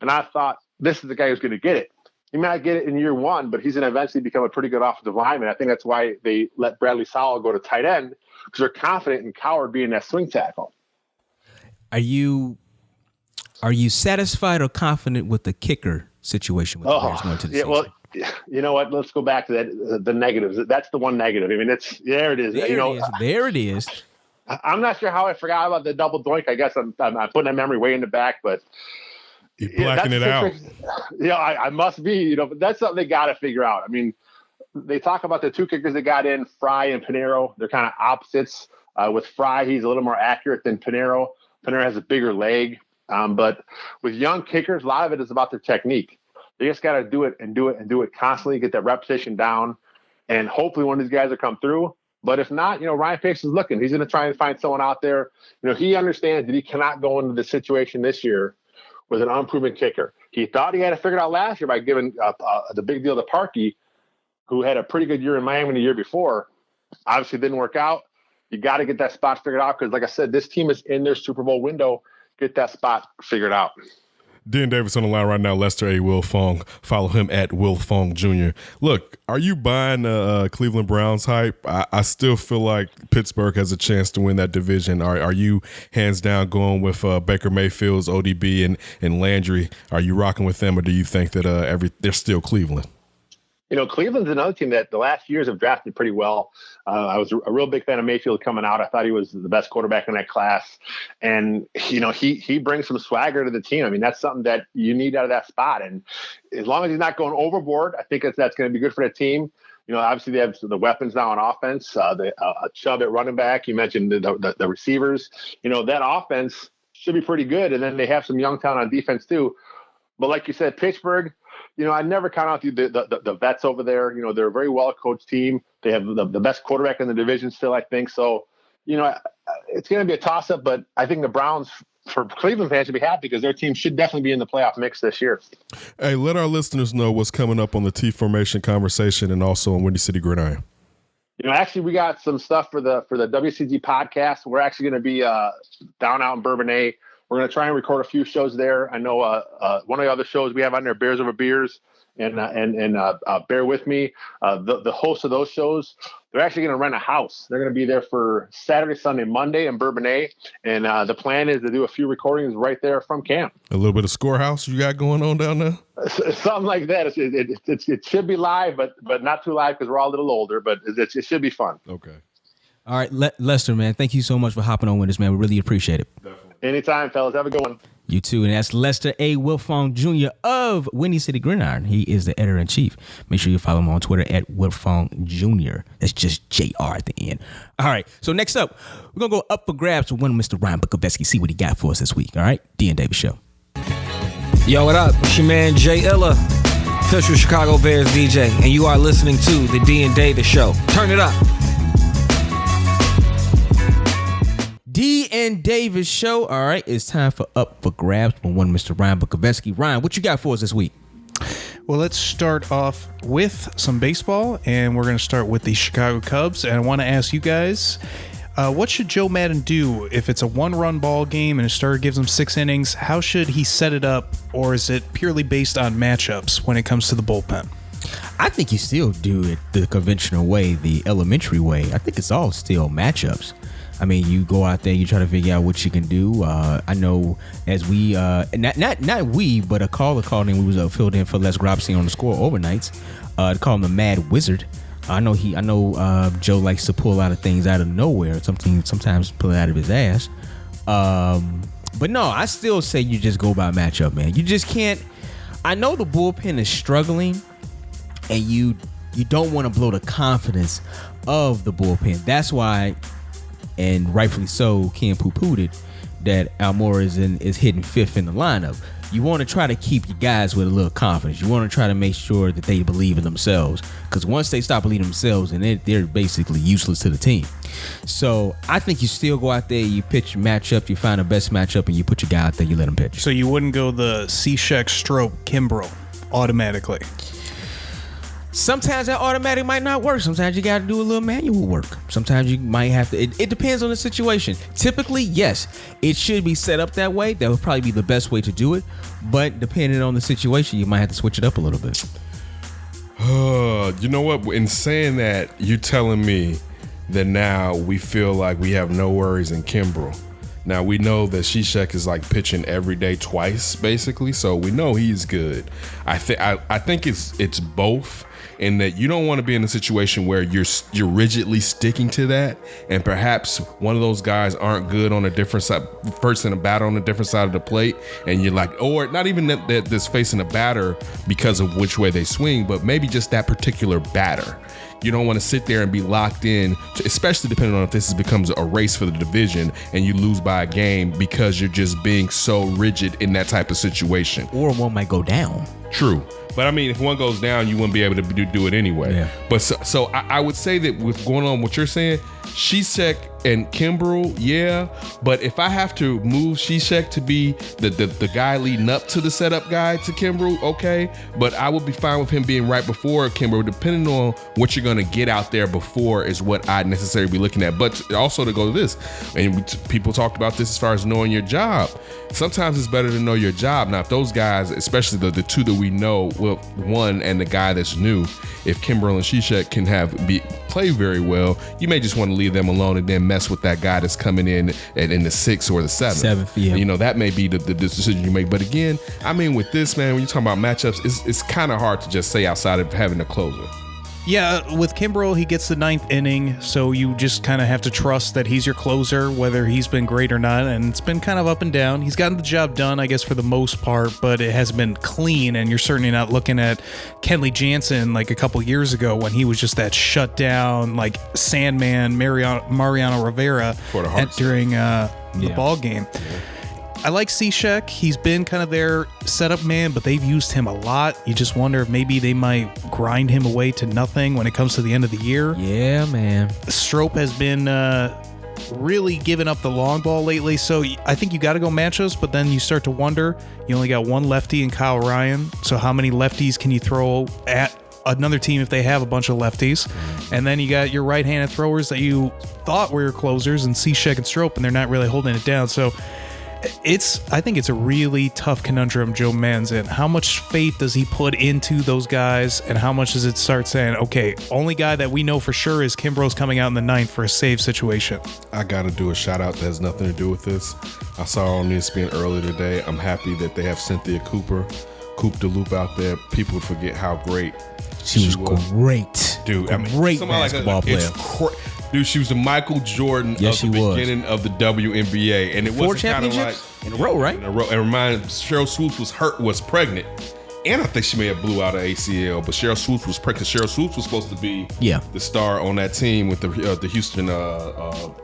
And I thought, this is the guy who's going to get it. He might not get it in year one, but he's going to eventually become a pretty good offensive lineman. I think that's why they let Bradley Sowell go to tight end, because they're confident in Coward being that swing tackle. Are you satisfied or confident with the kicker situation with the Bears going to the season? Well, you know what? Let's go back to that. The negatives. That's the one negative. I mean, there it is. There it is. I'm not sure how I forgot about the double doink. I guess I'm putting that memory way in the back, but you're blacking it out. Yeah, I must be. But that's something they got to figure out. I mean, they talk about the two kickers they got in, Fry and Pinheiro. They're kind of opposites. With Fry, he's a little more accurate than Pinheiro. Pinheiro has a bigger leg. But with young kickers, a lot of it is about their technique. They just got to do it and do it and do it constantly, get that repetition down, and hopefully one of these guys will come through. But if not, Ryan Pace is looking. He's going to try and find someone out there. He understands that he cannot go into the situation this year with an unproven kicker. He thought he had to figure it out last year by giving the big deal to Parkey, who had a pretty good year in Miami the year before. Obviously, it didn't work out. You got to get that spot figured out because, like I said, this team is in their Super Bowl window. Get that spot figured out. Dan Davis on the line right now. Lester A. Wiltfong. Follow him at Wiltfong Jr. Look, are you buying Cleveland Browns hype? I still feel like Pittsburgh has a chance to win that division. Are you hands down going with Baker Mayfield's ODB and Landry? Are you rocking with them, or do you think that they're still Cleveland? Cleveland's another team that the last years have drafted pretty well. I was a real big fan of Mayfield coming out. I thought he was the best quarterback in that class. And, he brings some swagger to the team. I mean, that's something that you need out of that spot. And as long as he's not going overboard, I think that's going to be good for the team. Obviously they have the weapons now on offense, Chubb at running back. You mentioned the receivers. That offense should be pretty good. And then they have some young talent on defense too. But like you said, Pittsburgh, I never count out the vets over there. They're a very well-coached team. They have the best quarterback in the division still, I think. So, it's going to be a toss-up, but I think the Browns, for Cleveland fans, should be happy because their team should definitely be in the playoff mix this year. Hey, let our listeners know what's coming up on the T-Formation conversation and also on Windy City Gridiron. Actually, we got some stuff for the WCG podcast. We're actually going to be down out in Bourbonnais We're going to try and record a few shows there. I know one of the other shows we have on there, Bears Over Beers, and Bear With Me. The hosts of those shows, they're actually going to rent a house. They're going to be there for Saturday, Sunday, Monday in Bourbonnais. And the plan is to do a few recordings right there from camp. A little bit of Scorehouse you got going on down there? Something like that. It should be live, but not too live because we're all a little older, but it should be fun. Okay. All right, Lester, man, thank you so much for hopping on with us, man. We really appreciate it. Definitely. Anytime, fellas. Have a good one. You too. And that's Lester A. Wiltfong Jr. of Windy City Gridiron. He is the editor-in-chief. Make sure you follow him on Twitter at Wiltfong Jr. That's just JR at the end. All right. So next up, we're going to go up for grabs with one of Mr. Ryan Bukoveski, see what he got for us this week. All right? D&. Davis Show. Yo, what up? It's your man Jay Illa, official Chicago Bears DJ, and you are listening to the D&. Davis Show. Turn it up. D&. Davis Show. All right, it's time for Up for Grabs from one Mr. Ryan Bukoveski. Ryan, what you got for us this week? Well, let's start off with some baseball, and we're going to start with the Chicago Cubs. And I want to ask you guys, what should Joe Madden do if it's a one-run ball game and a starter gives him 6 innings? How should he set it up, or is it purely based on matchups when it comes to the bullpen? I think you still do it the conventional way, the elementary way. I think it's all still matchups. I mean, you go out there, you try to figure out what you can do. I know as we, not we, but a caller called in. We was filled in for Les Grobstein on the Score overnights. To call him the Mad Wizard. I know Joe likes to pull a lot of things out of nowhere. Sometimes pull it out of his ass. But no, I still say you just go by matchup, man. You just can't. I know the bullpen is struggling, and you don't want to blow the confidence of the bullpen. That's why. And rightfully so, Ken poo-pooed it, that Almora is hitting 5th in the lineup. You want to try to keep your guys with a little confidence. You want to try to make sure that they believe in themselves. Because once they stop believing in themselves, and they're basically useless to the team. So I think you still go out there, you pitch your matchup, you find the best matchup, and you put your guy out there, you let him pitch. So you wouldn't go the Cishek stroke Kimbrel automatically? Sometimes that automatic might not work. Sometimes you got to do a little manual work. Sometimes you might have to. It depends on the situation. Typically, yes, it should be set up that way. That would probably be the best way to do it. But depending on the situation, you might have to switch it up a little bit. You know what? In saying that, you're telling me that now we feel like we have no worries in Kimbrel. Now, we know that Cishek is like pitching every day twice, basically. So we know he's good. I think it's both. In that you don't want to be in a situation where you're rigidly sticking to that, and perhaps one of those guys aren't good on a different side, first in a batter on a different side of the plate, and you're like, or not even that's facing a batter because of which way they swing, but maybe just that particular batter. You don't want to sit there and be locked in, especially depending on if this becomes a race for the division and you lose by a game because you're just being so rigid in that type of situation. Or one might go down. True. But I mean, if one goes down, you wouldn't be able to do it anyway. Yeah. But so I would say that with going on what you're saying, Cishek and Kimbrel, yeah. But if I have to move Cishek to be the guy leading up to the setup guy to Kimbrel, okay. But I would be fine with him being right before Kimbrel, depending on what you're going to get out there before is what I'd necessarily be looking at. But also to go to this, and people talked about this as far as knowing your job. Sometimes it's better to know your job. Now, if those guys, especially the two that we know, well, one and the guy that's new, if Kimbrel and Cishek can play very well, you may just want to leave them alone and then mess with that guy that's coming in in the 6th or the 7th. Yeah. You know, that may be the decision you make. But again, I mean, with this, man, when you're talking about matchups, it's kind of hard to just say outside of having a closer. Yeah, with Kimbrel, he gets the 9th inning, so you just kind of have to trust that he's your closer, whether he's been great or not, and it's been kind of up and down. He's gotten the job done, I guess, for the most part, but it has been clean, and you're certainly not looking at Kenley Jansen like a couple years ago when he was just that shutdown, like Sandman, Mariano Rivera during the ball game. Yeah. I like Cishek. He's been kind of their setup man, but they've used him a lot. You just wonder if maybe they might grind him away to nothing when it comes to the end of the year. Yeah, man. Strop has been really giving up the long ball lately, so I think you got to go matchups, but then you start to wonder, you only got one lefty in Kyle Ryan, so how many lefties can you throw at another team if they have a bunch of lefties? And then you got your right-handed throwers that you thought were your closers, and Cishek and Strop, and they're not really holding it down. So I think it's a really tough conundrum Joe Mann's in. How much faith does he put into those guys, and how much does it start saying, okay, only guy that we know for sure is Kimbrough's coming out in the 9th for a save situation? I got to do a shout out that has nothing to do with this. I saw on ESPN earlier today. I'm happy that they have Cynthia Coop the Loop out there. People would forget how great She was great. Dude, great basketball player. Dude, she was the Michael Jordan of the beginning of the WNBA. And it 4 wasn't kind of like championships in a row, right? in a row. And reminded Cheryl Swoops was pregnant. And I think she may have blew out an ACL, but Cheryl Swoops was pregnant. Cheryl Swoops was supposed to be the star on that team with the Houston.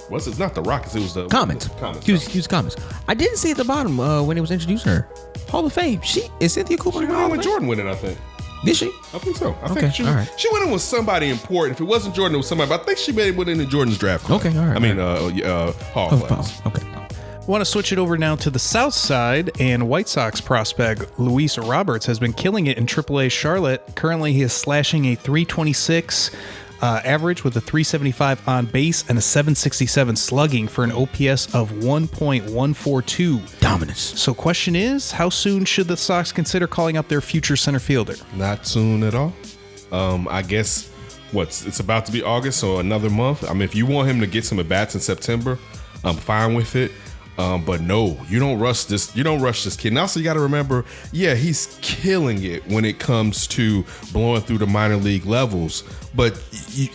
What's it? Not the Rockets. It was the Comets. Houston Comets. I didn't see at the bottom when it was introduced to her. Hall of Fame. Is Cynthia Cooper? Jordan winning, I think. Did she? I think so. I Okay, think she all right. she went in with somebody important. If it wasn't Jordan, it was somebody. But I think she made it within the Jordan's draft class. Okay, all right. I mean, Hall class. Okay. Want to switch it over now to the South Side, and White Sox prospect Luis Roberts has been killing it in AAA Charlotte. Currently, he is slashing a 326 average with a 375 on base and a 767 slugging for an OPS of 1.142. Dominance. So question is, how soon should the Sox consider calling up their future center fielder? Not soon at all. I guess it's about to be August, so another month. I mean, if you want him to get some at bats in September, I'm fine with it. But no, you don't rush this. You don't rush this kid. And also, you got to remember, he's killing it when it comes to blowing through the minor league levels. But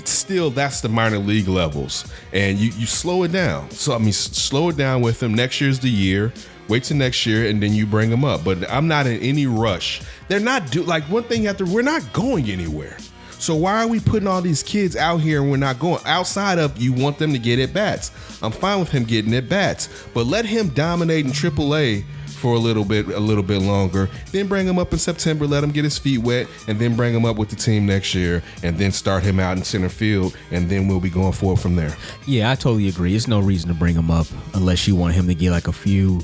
still, that's the minor league levels, and you slow it down. So I mean, slow it down with him. Next year's the year. Wait till next year, and then you bring him up. But I'm not in any rush. They're not one thing you have to. We're not going anywhere. So why are we putting all these kids out here and we're not going? Outside of you want them to get at bats. I'm fine with him getting at bats, but let him dominate in AAA for a little bit longer. Then bring him up in September, let him get his feet wet, and then bring him up with the team next year, and then start him out in center field, and then we'll be going forward from there. Yeah, I totally agree. There's no reason to bring him up unless you want him to get like a few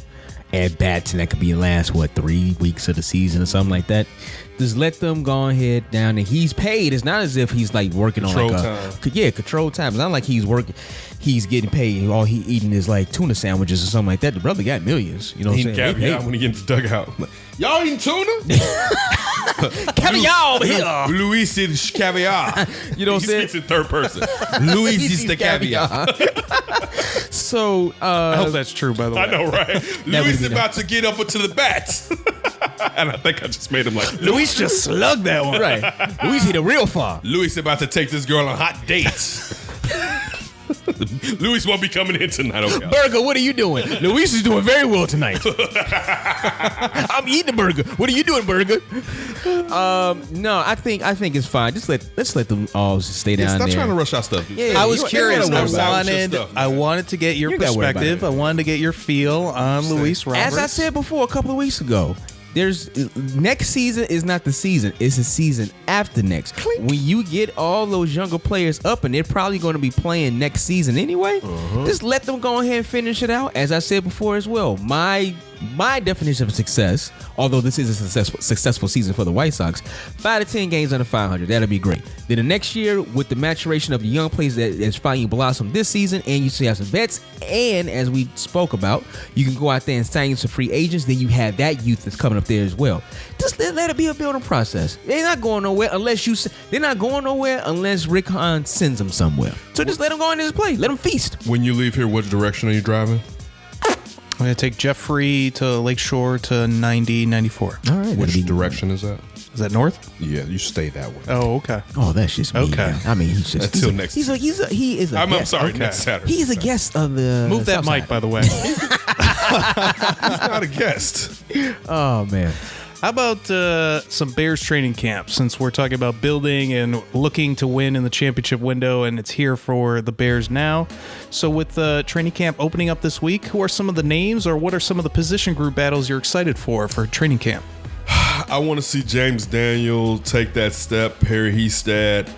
at bats, and that could be the last 3 weeks of the season or something like that. Just let them go ahead down, and he's paid. It's not as if he's like working control on control time. It's not like he's working. He's getting paid. All he eating is like tuna sandwiches or something like that. The brother got millions. You know what I'm saying? Caviar when he get in the dugout. Y'all eating tuna? Caviar over here. Luis is caviar. You know what I'm saying? He speaks in third person. Luis is the caviar. So I hope that's true, by the way. I know, right? Luis is about to get up into the bats. And I think I just made him like, Luis just slugged that one. right. Luis hit it real far. Luis about to take this girl on hot dates. Luis won't be coming in tonight. Okay. Burger, what are you doing? Luis is doing very well tonight. I'm eating the burger. What are you doing, Burger? No, I think it's fine. Let's let them all stay down Stop there. trying to rush our stuff. Yeah, I was curious. Stuff, I wanted to get your perspective. I wanted to get your feel on Luis Roberts. As I said before a couple of weeks ago, next season is not the season. It's the season after next. When you get all those younger players up, and they're probably going to be playing next season anyway, just let them go ahead and finish it out. As I said before as well, my definition of success, although this is a successful season for the White Sox, 5 to 10 games under 500. That'll be great. Then the next year, with the maturation of the young players that's finally blossomed this season, and you still have some vets, and as we spoke about, you can go out there and sign some free agents. Then you have that youth that's coming up there as well. Just let it be a building process. They're not going nowhere unless Rick Hahn sends them somewhere. So just let them go in and play. Let them feast. When you leave here, what direction are you driving? I'm going to take Jeffrey to Lakeshore to 90, 94. All right. Which direction is that? Is that north? Yeah, you stay that way. Oh, okay. Oh, that's just me. Okay. Man. I mean, he's just Until next. He is a I'm guest. sorry. Okay. Next Saturday. He's a guest of the. Move that South mic, Side. by the way. He's not a guest. Oh man. How about some Bears training camp, since we're talking about building and looking to win in the championship window, and it's here for the Bears now. So with training camp opening up this week, who are some of the names, or what are some of the position group battles you're excited for training camp? I want to see James Daniel take that step. Perry Hestad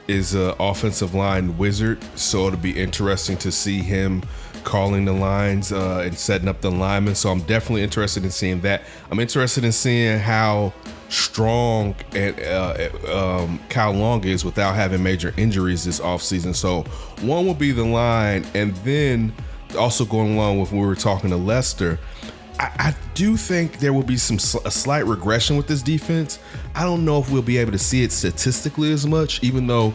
is an offensive line wizard, so it'll be interesting to see him calling the lines and setting up the linemen. So I'm definitely interested in seeing that. I'm interested in seeing how strong and Kyle Long is without having major injuries this offseason. So one will be the line, and then also going along with when we were talking to Lester, I do think there will be a slight regression with this defense. I don't know if we'll be able to see it statistically as much, even though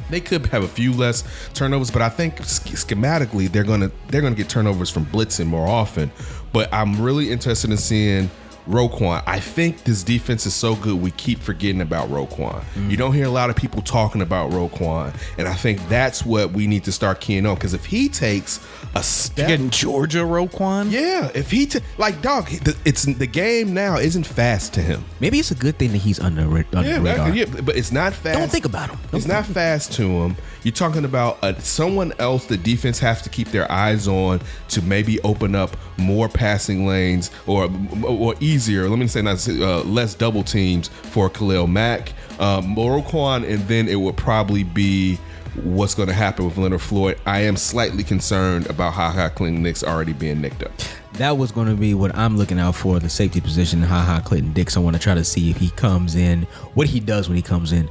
they could have a few less turnovers. But I think schematically they're gonna get turnovers from blitzing more often. But I'm really interested in seeing Roquan. I think this defense is so good we keep forgetting about Roquan. You don't hear a lot of people talking about Roquan, and I think that's what we need to start keying on, because if he takes a step, Getting Georgia Roquan? yeah, if he it's the game now isn't fast to him. Maybe it's a good thing that he's under the radar. Yeah, but it's not fast. Don't think about him. It's not fast to him. You're talking about someone else the defense has to keep their eyes on to maybe open up more passing lanes or easier. Let me say less double teams for Khalil Mack, Roquan, and then it would probably be what's going to happen with Leonard Floyd. I am slightly concerned about Ha Clinton Dix already being nicked up. That was going to be what I'm looking out for, the safety position, Clinton Dix. I want to try to see if he comes in, what he does when he comes in.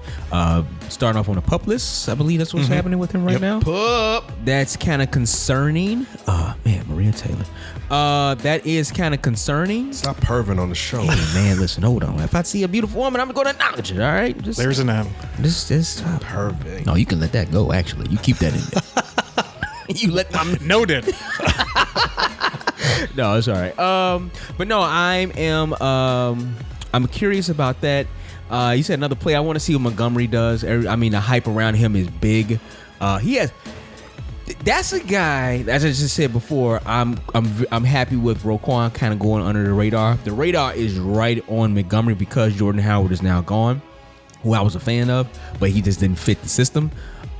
Starting off on a pup list, I believe that's what's happening with him right now. Pup. That's kind of concerning. Man, Maria Taylor. That is kind of concerning. Stop perving on the show. Hey, man, listen, hold on. If I see a beautiful woman, I'm going to acknowledge it, all right? There's an M. Just stop. Perving. No, you can let that go, actually. You keep that in there. You let my... Noted. No, it's all right. But no, I'm curious about that. You said another play. I want to see what Montgomery does. The hype around him is big. That's a guy, as I just said before, I'm happy with Roquan kind of going under the radar. The radar is right on Montgomery because Jordan Howard is now gone, who I was a fan of, but he just didn't fit the system.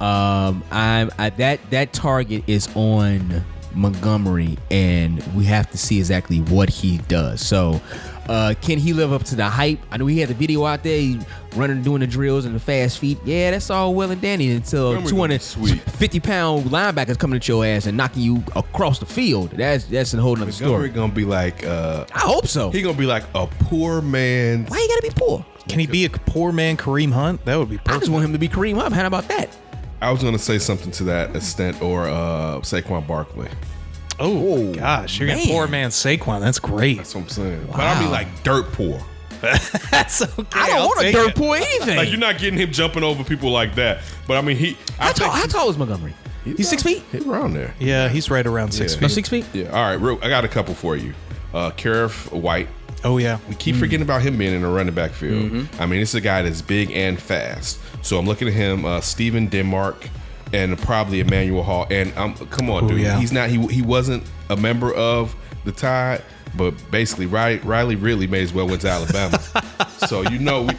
That target is on Montgomery, and we have to see exactly what he does. So can he live up to the hype? I know he had the video out there, he running, doing the drills and the fast feet. Yeah, that's all well and dandy until 250-pound linebackers coming at your ass and knocking you across the field. That's a whole nother story. Montgomery gonna be like I hope so. He gonna be like a poor man. Why you gotta be poor? Can he be a poor man Kareem Hunt? That would be perfect. I just want him to be Kareem Hunt. How about that? I was gonna say something to that extent, or Saquon Barkley. Oh gosh, you're gonna poor man Saquon. That's great. That's what I'm saying. Wow. But I'll be like dirt poor. That's okay. I don't want a dirt poor anything. Like, you're not getting him jumping over people like that. But I mean, How tall is Montgomery? He's 6 feet? He's around there. Yeah, he's right around 6 feet. Oh, 6 feet? Yeah. All right, I got a couple for you. Karif White. Oh yeah. We keep forgetting about him being in the running back field. I mean, it's a guy that's big and fast. So I'm looking at him. Steven Denmark and probably Emmanuel Hall. And come on, dude. Yeah. He's not. He wasn't a member of the Tide, but basically Riley really may as well went to Alabama. So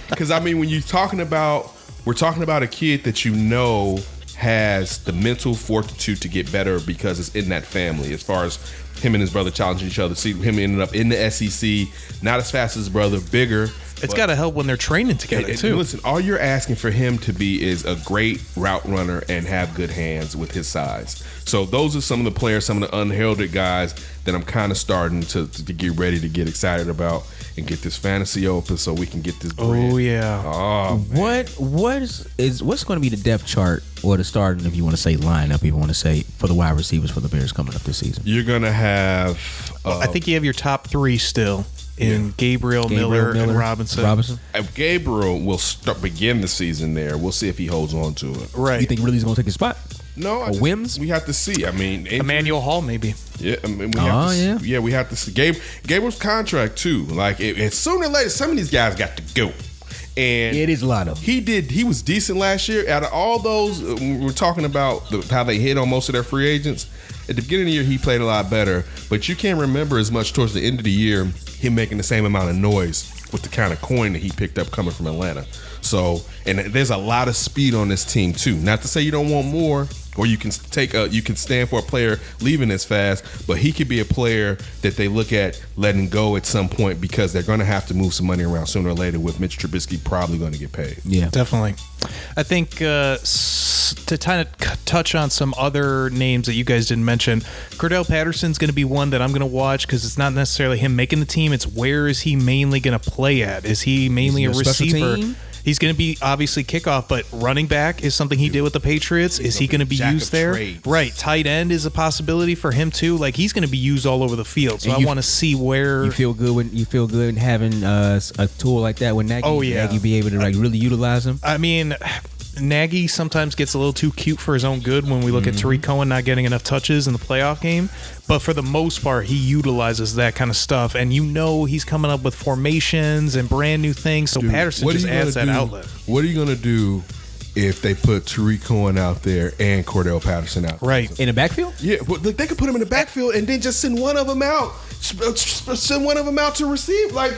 because I mean, when we're talking about a kid that has the mental fortitude to get better because it's in that family. As far as him and his brother challenging each other, see him ended up in the SEC, not as fast as his brother, bigger. It's got to help when they're training together too. Listen, all you're asking for him to be is a great route runner and have good hands with his size. So those are some of the players, some of the unheralded guys that I'm kind of starting to get ready to get excited about and get this fantasy open so we can get this bread. Oh yeah. Oh, man. What's going to be the depth chart or the starting, if you want to say lineup, if you want to say, for the wide receivers for the Bears coming up this season? You're gonna have. I think you have your top three still in Gabriel, Miller, and Robinson. Gabriel will begin the season there. We'll see if he holds on to it. Right. You think Ridley's going to take his spot? No, Wims? We have to see. I mean, Emmanuel Hall maybe. Yeah, I mean, we have to see. Gabriel's contract too. Like, sooner or later, some of these guys got to go. And it is a lot of them. He was decent last year. Out of all those, we're talking about how they hit on most of their free agents. At the beginning of the year, he played a lot better, but you can't remember as much towards the end of the year him making the same amount of noise with the kind of coin that he picked up coming from Atlanta. So, and there's a lot of speed on this team too. Not to say you don't want more, or you can stand for a player leaving as fast, but he could be a player that they look at letting go at some point because they're going to have to move some money around sooner or later. With Mitch Trubisky probably going to get paid. Yeah, definitely. I think to kind of touch on some other names that you guys didn't mention, Cordell Patterson's going to be one that I'm going to watch because it's not necessarily him making the team. It's where is he mainly going to play at? Is he mainly a receiver? He's going to be obviously kickoff, but running back is something he did with the Patriots. Is he going to be used there? Right. Tight end is a possibility for him too. Like he's going to be used all over the field. So I want to see where you feel good having a tool like that with Nagy. Oh yeah, Nagy be able to like really utilize him. I mean, Nagy sometimes gets a little too cute for his own good when we look at Tariq Cohen not getting enough touches in the playoff game. But for the most part, he utilizes that kind of stuff. And he's coming up with formations and brand new things. So Patterson just adds that outlet. What are you going to do if they put Tariq Cohen out there and Cordell Patterson out there? Right. In the backfield? Yeah, well, they could put him in the backfield and then just send one of them out. Send one of them out to receive. Like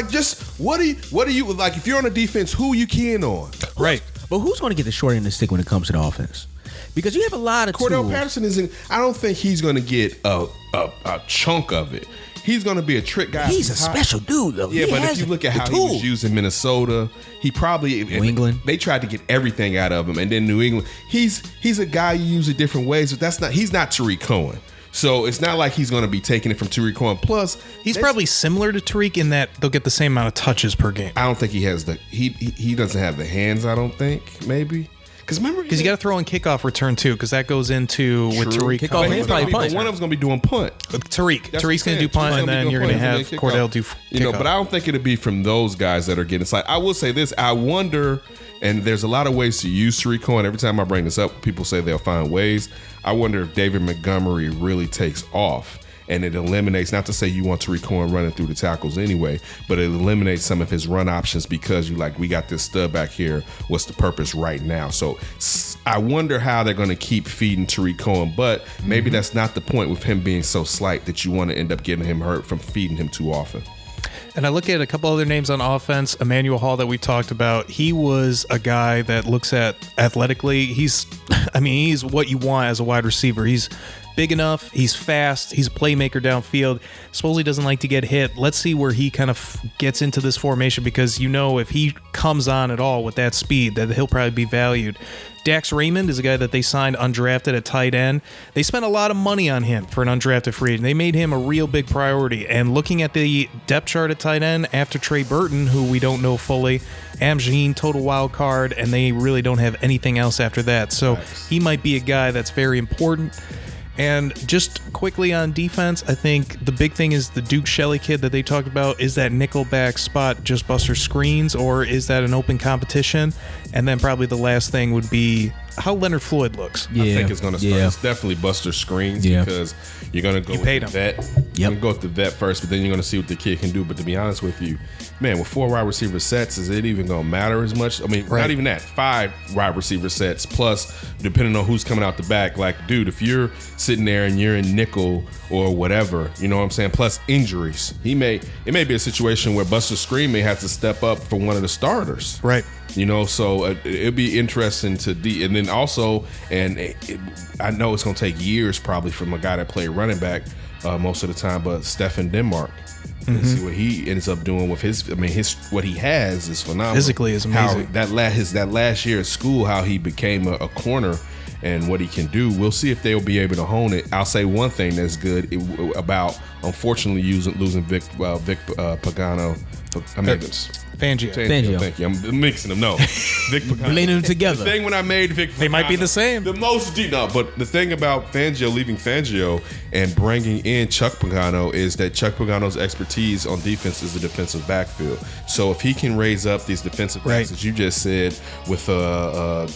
just what do you like? If you're on a defense, who you keying on? Right. But who's going to get the short end of the stick when it comes to the offense? Because you have a lot of Cordell tools. Patterson isn't. I don't think he's going to get a chunk of it. He's going to be a trick guy. He's a special dude, though. Yeah, but if you look at how he was used in Minnesota, he probably New England. They tried to get everything out of him, and then New England. He's a guy you use in different ways, but he's not Tariq Cohen. So it's not like he's going to be taking it from Tariq Cohen. Plus, he's probably similar to Tariq in that they'll get the same amount of touches per game. I don't think he has he doesn't have the hands. I don't think maybe. Because you got to throw in kickoff return too, because that goes into with Tariq. Kickoff and probably punt. One of them's going to be doing punt. Tariq's going to do punt, and then you're going to have Cordell do kickoff. But I don't think it'll be from those guys that are getting. It's like I will say this. I wonder, and there's a lot of ways to use Tariq Cohen. Every time I bring this up, people say they'll find ways. I wonder if David Montgomery really takes off. And it eliminates, not to say you want Tariq Cohen running through the tackles anyway, but it eliminates some of his run options because we got this stud back here. What's the purpose right now? So I wonder how they're going to keep feeding Tariq Cohen, but maybe that's not the point with him being so slight that you want to end up getting him hurt from feeding him too often. And I look at a couple other names on offense. Emmanuel Hall that we talked about. He was a guy that looks at athletically. He's what you want as a wide receiver. He's big enough. He's fast. He's a playmaker downfield. Supposedly doesn't like to get hit. Let's see where he kind of gets into this formation because if he comes on at all with that speed, that he'll probably be valued. Dax Raymond is a guy that they signed undrafted at tight end. They spent a lot of money on him for an undrafted free agent. They made him a real big priority. And looking at the depth chart at tight end, after Trey Burton, who we don't know fully, Amjeen, total wild card, and they really don't have anything else after that. So he might be a guy that's very important. And just quickly on defense, I think the big thing is the Duke Shelley kid that they talked about. Is that nickelback spot just Buster Screens, or is that an open competition? And then probably the last thing would be how Leonard Floyd looks. I think it's going to start. It's definitely Buster Screens because you're going to go with the vet. You're going to go with the vet first, but then you're going to see what the kid can do. But to be honest with you, man, with 4 wide receiver sets, is it even going to matter as much? I mean, not even that. 5 wide receiver sets plus, depending on who's coming out the back. Like, dude, if you're sitting there and you're in nickel or whatever, you know what I'm saying? Plus injuries, it may be a situation where Buster Screen may have to step up for one of the starters. Right. So it'd be interesting to and then also, I know it's going to take years probably from a guy that played running back most of the time, but Stephen Denmark. And see what he ends up doing with his what he has is phenomenal. Physically is amazing. That last year at school, how he became a corner and what he can do. We'll see if they'll be able to hone it. I'll say one thing that's good about unfortunately losing Vic Pagano. Fangio. Thank you. I'm mixing them. No, Vic Pagano. Blending them together. The thing when I made Vic Pagano, they might be the same. But the thing about leaving Fangio and bringing in Chuck Pagano is that Chuck Pagano's expertise on defense is the defensive backfield. So if he can raise up these defensive backs, as you just said, with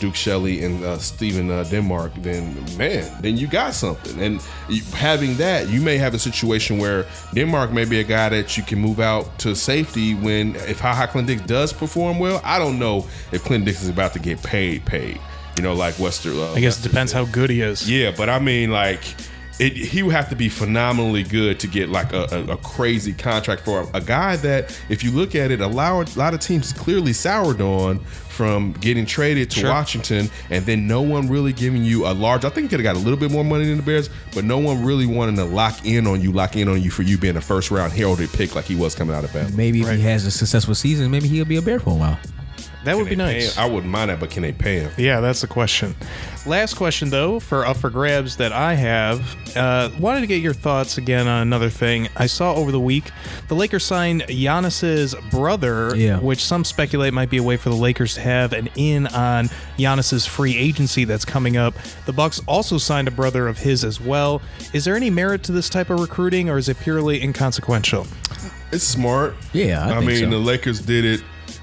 Duke Shelley and Stephen Denmark, then you got something. And having that, you may have a situation where Denmark may be a guy that you can move out to safety if Clint Dix does perform well. I don't know if Clint Dix is about to get paid. Like Wester. I guess it depends how good he is. Yeah, but I mean, he would have to be phenomenally good to get like a crazy contract for a guy that, if you look at it, a lot of teams clearly soured on from getting traded to Washington, and then no one really giving you a large. I think he could have got a little bit more money than the Bears, but no one really wanting to lock in on you for you being a first round heralded pick like he was coming out of Bama. Maybe if he has a successful season, maybe he'll be a Bear for a while. That would be nice. I wouldn't mind that, but can they pay him? Yeah, that's the question. Last question, though, for up for grabs that I have. Wanted to get your thoughts again on another thing. I saw over the week the Lakers signed Giannis's brother, which some speculate might be a way for the Lakers to have an in on Giannis's free agency that's coming up. The Bucks also signed a brother of his as well. Is there any merit to this type of recruiting, or is it purely inconsequential? It's smart. Yeah, I think so. The Lakers did it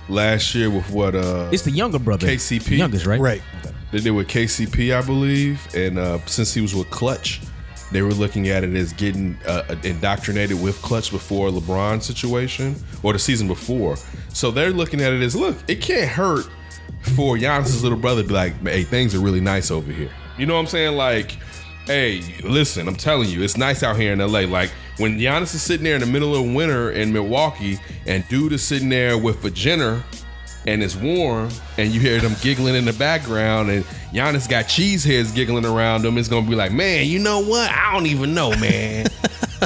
last year with what? It's the younger brother. KCP. Youngest, right? Right. They did with KCP, I believe. And since he was with Clutch, they were looking at it as getting indoctrinated with Clutch before LeBron's situation or the season before. So they're looking at it as, look, it can't hurt for Giannis's little brother to be like, hey, things are really nice over here. You know what I'm saying? Like, hey, listen, I'm telling you, it's nice out here in LA. Like, when Giannis is sitting there in the middle of winter in Milwaukee and dude is sitting there with a Jenner and it's warm and you hear them giggling in the background and Giannis got cheese heads giggling around him, it's gonna be like, man, you know what? I don't even know, man.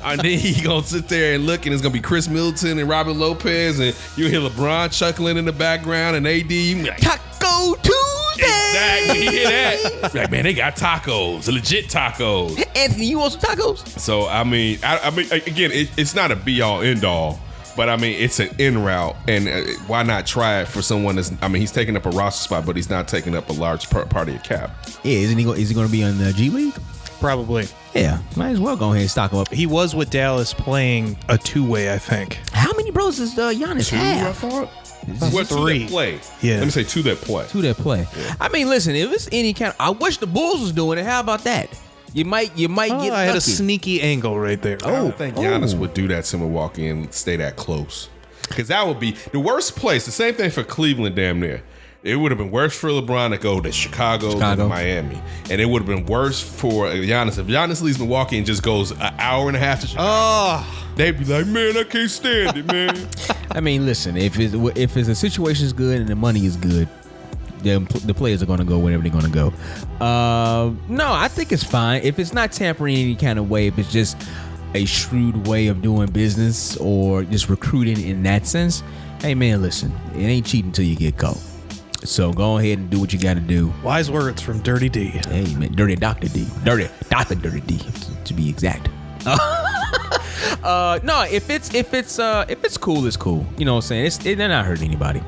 And then he gonna sit there and look and it's gonna be Chris Middleton and Robert Lopez and you hear LeBron chuckling in the background and AD, you be like, Taco Tuesday. exactly, you hear that? Like, man, they got tacos, legit tacos. Anthony, you want some tacos? So I mean, again, it's not a be all end all, but I mean, it's an in route, and why not try it for someone that's? I mean, he's taking up a roster spot, but he's not taking up a large part of your cap. Yeah, is he going to be on the G League? Probably. Yeah, might as well go ahead and stock him up. He was with Dallas playing a two-way, I think. How many brothers does Giannis have? I thought. Well, two that play. Yeah. Let me say two that play. Two that play. Yeah. I mean, listen, if it's any kind, I wish the Bulls was doing it. How about that? You might get I had lucky. a sneaky angle right there. I don't think Giannis would do that to Milwaukee and stay that close, because that would be the worst place. The same thing for Cleveland, damn near. It would have been worse for LeBron to go to Chicago than to Miami. And it would have been worse for Giannis. If Giannis leaves Milwaukee and just goes an hour and a half to Chicago, they'd be like, man, I can't stand it, man. I mean, listen, if the situation is good and the money is good, the players are going to go wherever they're going to go. No, I think it's fine. If it's not tampering in any kind of way, if it's just a shrewd way of doing business or just recruiting in that sense, hey, man, listen, it ain't cheating until you get caught. So go ahead and do what you got to do. Wise words from Dirty D. Hey, man, Dirty Dr. D. Dirty D, to be exact. No, if it's cool, it's cool. You know what I'm saying? They're not hurting anybody.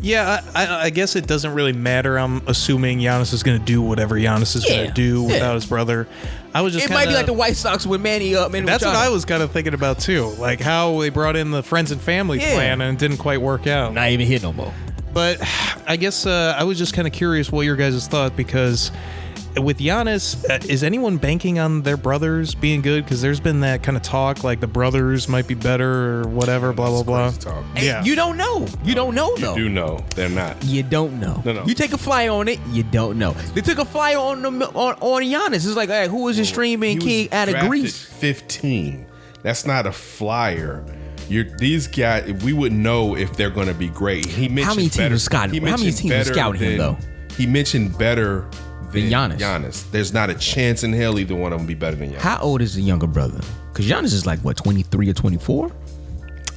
Yeah, I guess it doesn't really matter. I'm assuming Giannis is going to do whatever Giannis is going to do without his brother. I was just might be like the White Sox with Manny up. That's what I was kind of thinking about too. Like how they brought in the friends and family plan and it didn't quite work out. Not even hit no more. But I guess I was just kind of curious what your guys' thought, because with Giannis, is anyone banking on their brothers being good? Because there's been that kind of talk like the brothers might be better or whatever, blah, blah, blah. Talk. Yeah. You don't know. You don't know, though. You do know. They're not. You don't know. No. You take a flyer on it, you don't know. They took a flyer on Giannis. It's like, hey, who was your streaming king out of Greece? 15. That's not a flyer. These guys, we wouldn't know if they're going to be great. He mentioned how many teams are scouting? How many teams are scouting him though? He mentioned better than Giannis. There's not a chance in hell either one of them be better than Giannis. How old is the younger brother? Because Giannis is like what, 23 or 24?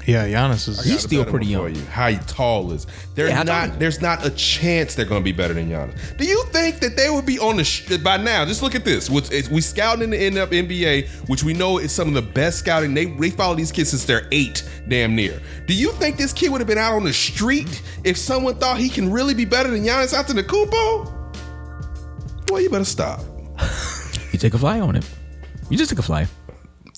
Yeah, Giannis is. He's still pretty young. How tall is? There's not a chance they're going to be better than Giannis. Do you think that they would be on the by now? Just look at this. We scouting in the NBA, which we know is some of the best scouting. They follow these kids since they're 8, damn near. Do you think this kid would have been out on the street if someone thought he can really be better than Giannis Antetokounmpo? Boy, you better stop. You take a fly on him. You just took a fly.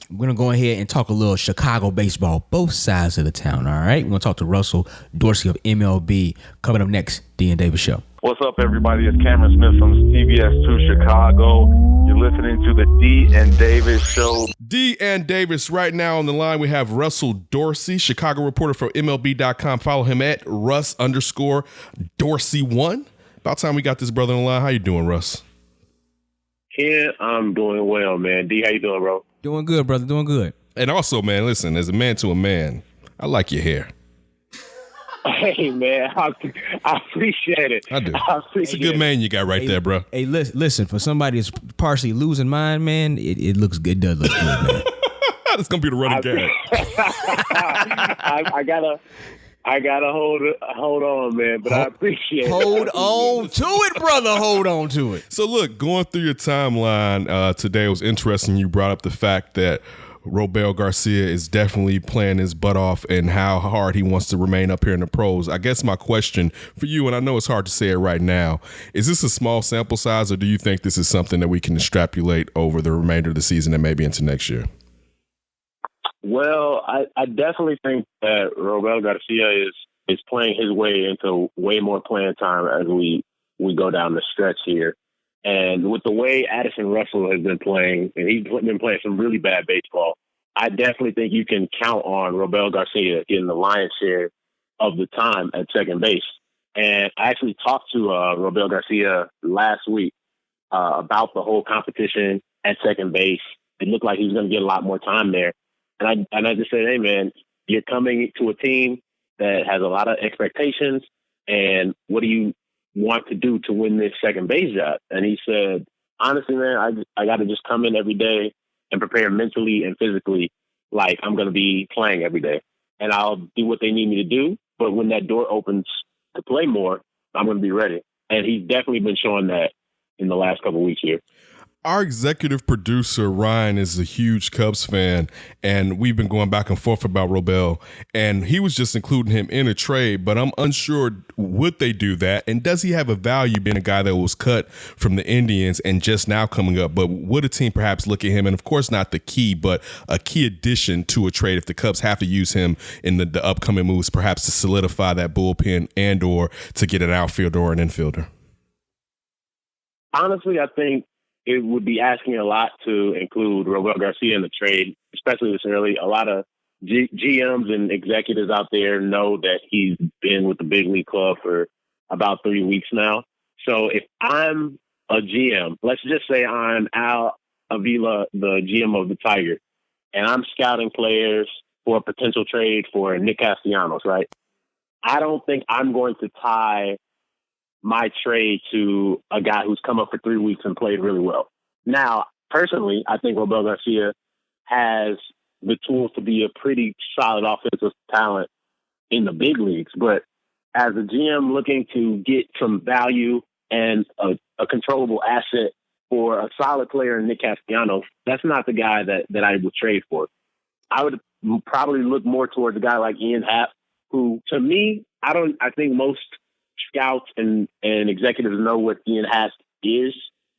We're going to go ahead and talk a little Chicago baseball, both sides of the town, all right? We're going to talk to Russell Dorsey of MLB. Coming up next, D and Davis Show. What's up, everybody? It's Cameron Smith from CBS 2 Chicago. You're listening to the D and Davis Show. D and Davis, right now on the line, we have Russell Dorsey, Chicago reporter for MLB.com. Follow him at Russ_Dorsey1. About time we got this brother on the line. How you doing, Russ? Ken, I'm doing well, man. D, how you doing, bro? Doing good, brother. Doing good. And also, man, listen, as a man to a man, I like your hair. Hey, man, I appreciate it. I do. It's a It's good man you got right there, bro. Hey, listen, for somebody that's partially losing mine, man, it looks good. It does look good, man. That's going to be the running gag. I gotta hold on, man. But I appreciate it. Hold on to it, brother. Hold on to it. So look, going through your timeline today was interesting. You brought up the fact that Robel Garcia is definitely playing his butt off and how hard he wants to remain up here in the pros. I guess my question for you, and I know it's hard to say it right now, is this a small sample size, or do you think this is something that we can extrapolate over the remainder of the season and maybe into next year? Well, I definitely think that Robel Garcia is playing his way into way more playing time as we go down the stretch here. And with the way Addison Russell has been playing, and he's been playing some really bad baseball, I definitely think you can count on Robel Garcia getting the lion's share of the time at second base. And I actually talked to Robel Garcia last week about the whole competition at second base. It looked like he was going to get a lot more time there. And I just said, hey, man, you're coming to a team that has a lot of expectations, and what do you want to do to win this second base job? And he said, honestly, man, I got to just come in every day and prepare mentally and physically like I'm going to be playing every day. And I'll do what they need me to do. But when that door opens to play more, I'm going to be ready. And he's definitely been showing that in the last couple of weeks here. Our executive producer, Ryan, is a huge Cubs fan, and we've been going back and forth about Robel, and he was just including him in a trade, but I'm unsure, would they do that, and does he have a value being a guy that was cut from the Indians and just now coming up, but would a team perhaps look at him, and of course not the key, but a key addition to a trade if the Cubs have to use him in the upcoming moves, perhaps to solidify that bullpen and or to get an outfielder or an infielder? Honestly, I think it would be asking a lot to include Robel Garcia in the trade, especially this early. A lot of GMs and executives out there know that he's been with the big league club for about 3 weeks now. So if I'm a GM, let's just say I'm Al Avila, the GM of the Tigers, and I'm scouting players for a potential trade for Nick Castellanos, right? I don't think I'm going to tie my trade to a guy who's come up for 3 weeks and played really well. Now, personally, I think Robel Garcia has the tools to be a pretty solid offensive talent in the big leagues. But as a GM looking to get some value and a controllable asset for a solid player in Nick Castellanos, that's not the guy that I would trade for. I would probably look more towards a guy like Ian Happ, who, to me, I think most scouts and executives know what Ian Happ is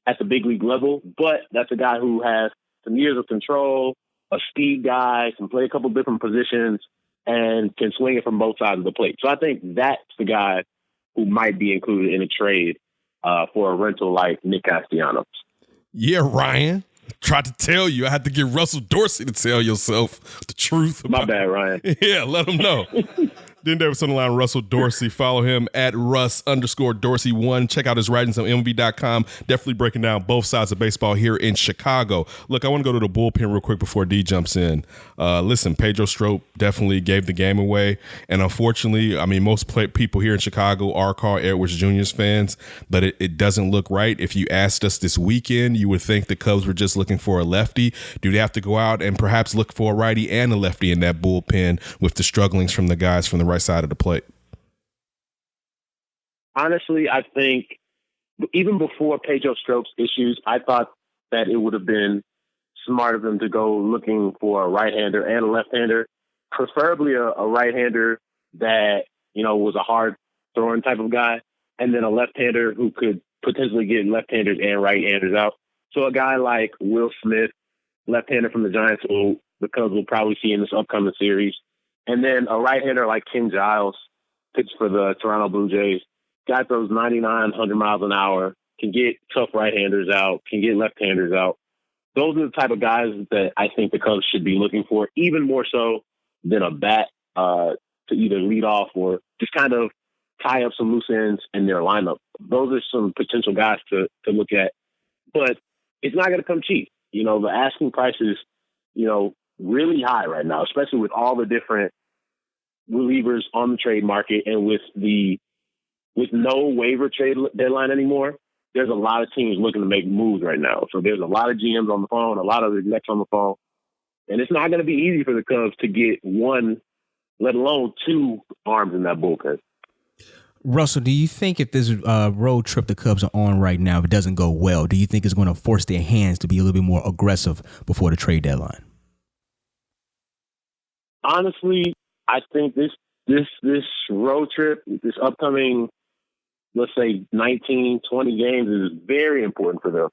at the big league level, but that's a guy who has some years of control, a speed guy, can play a couple different positions, and can swing it from both sides of the plate. So I think that's the guy who might be included in a trade for a rental like Nick Castellanos. Yeah, Ryan. Tried to tell you. I had to get Russell Dorsey to tell yourself the truth. My bad, Ryan. Yeah, let him know. Then Davis on the line, Russell Dorsey. Follow him at Russ_Dorsey1. Check out his writings on MLB.com. Definitely breaking down both sides of baseball here in Chicago. Look, I want to go to the bullpen real quick before D jumps in. Listen, Pedro Strop definitely gave the game away. And unfortunately, I mean, most people here in Chicago are Carl Edwards Jr.'s fans, but it doesn't look right. If you asked us this weekend, you would think the Cubs were just looking for a lefty. Do they have to go out and perhaps look for a righty and a lefty in that bullpen with the strugglings from the guys from the right side of the plate? Honestly, I think even before Pedro Strop's issues, I thought that it would have been smart of them to go looking for a right-hander and a left-hander, preferably a right-hander that, was a hard throwing type of guy, and then a left-hander who could potentially get left-handers and right-handers out. So a guy like Will Smith, left-hander from the Giants, who the Cubs will probably see in this upcoming series. And then a right-hander like Ken Giles, pitched for the Toronto Blue Jays, got those 99, 100 miles an hour, can get tough right-handers out, can get left-handers out. Those are the type of guys that I think the Cubs should be looking for, even more so than a bat to either lead off or just kind of tie up some loose ends in their lineup. Those are some potential guys to look at. But it's not going to come cheap. The asking price is, really high right now, especially with all the different relievers on the trade market and with no waiver trade deadline anymore. There's a lot of teams looking to make moves right now. So there's a lot of GMs on the phone, a lot of execs on the phone, and it's not going to be easy for the Cubs to get one let alone 2 arms in that bullpen. Russell, do you think if this road trip the Cubs are on right now, if it doesn't go well, do you think it's going to force their hands to be a little bit more aggressive before the trade deadline? Honestly, I think this road trip, this upcoming, let's say 19, 20 games is very important for them.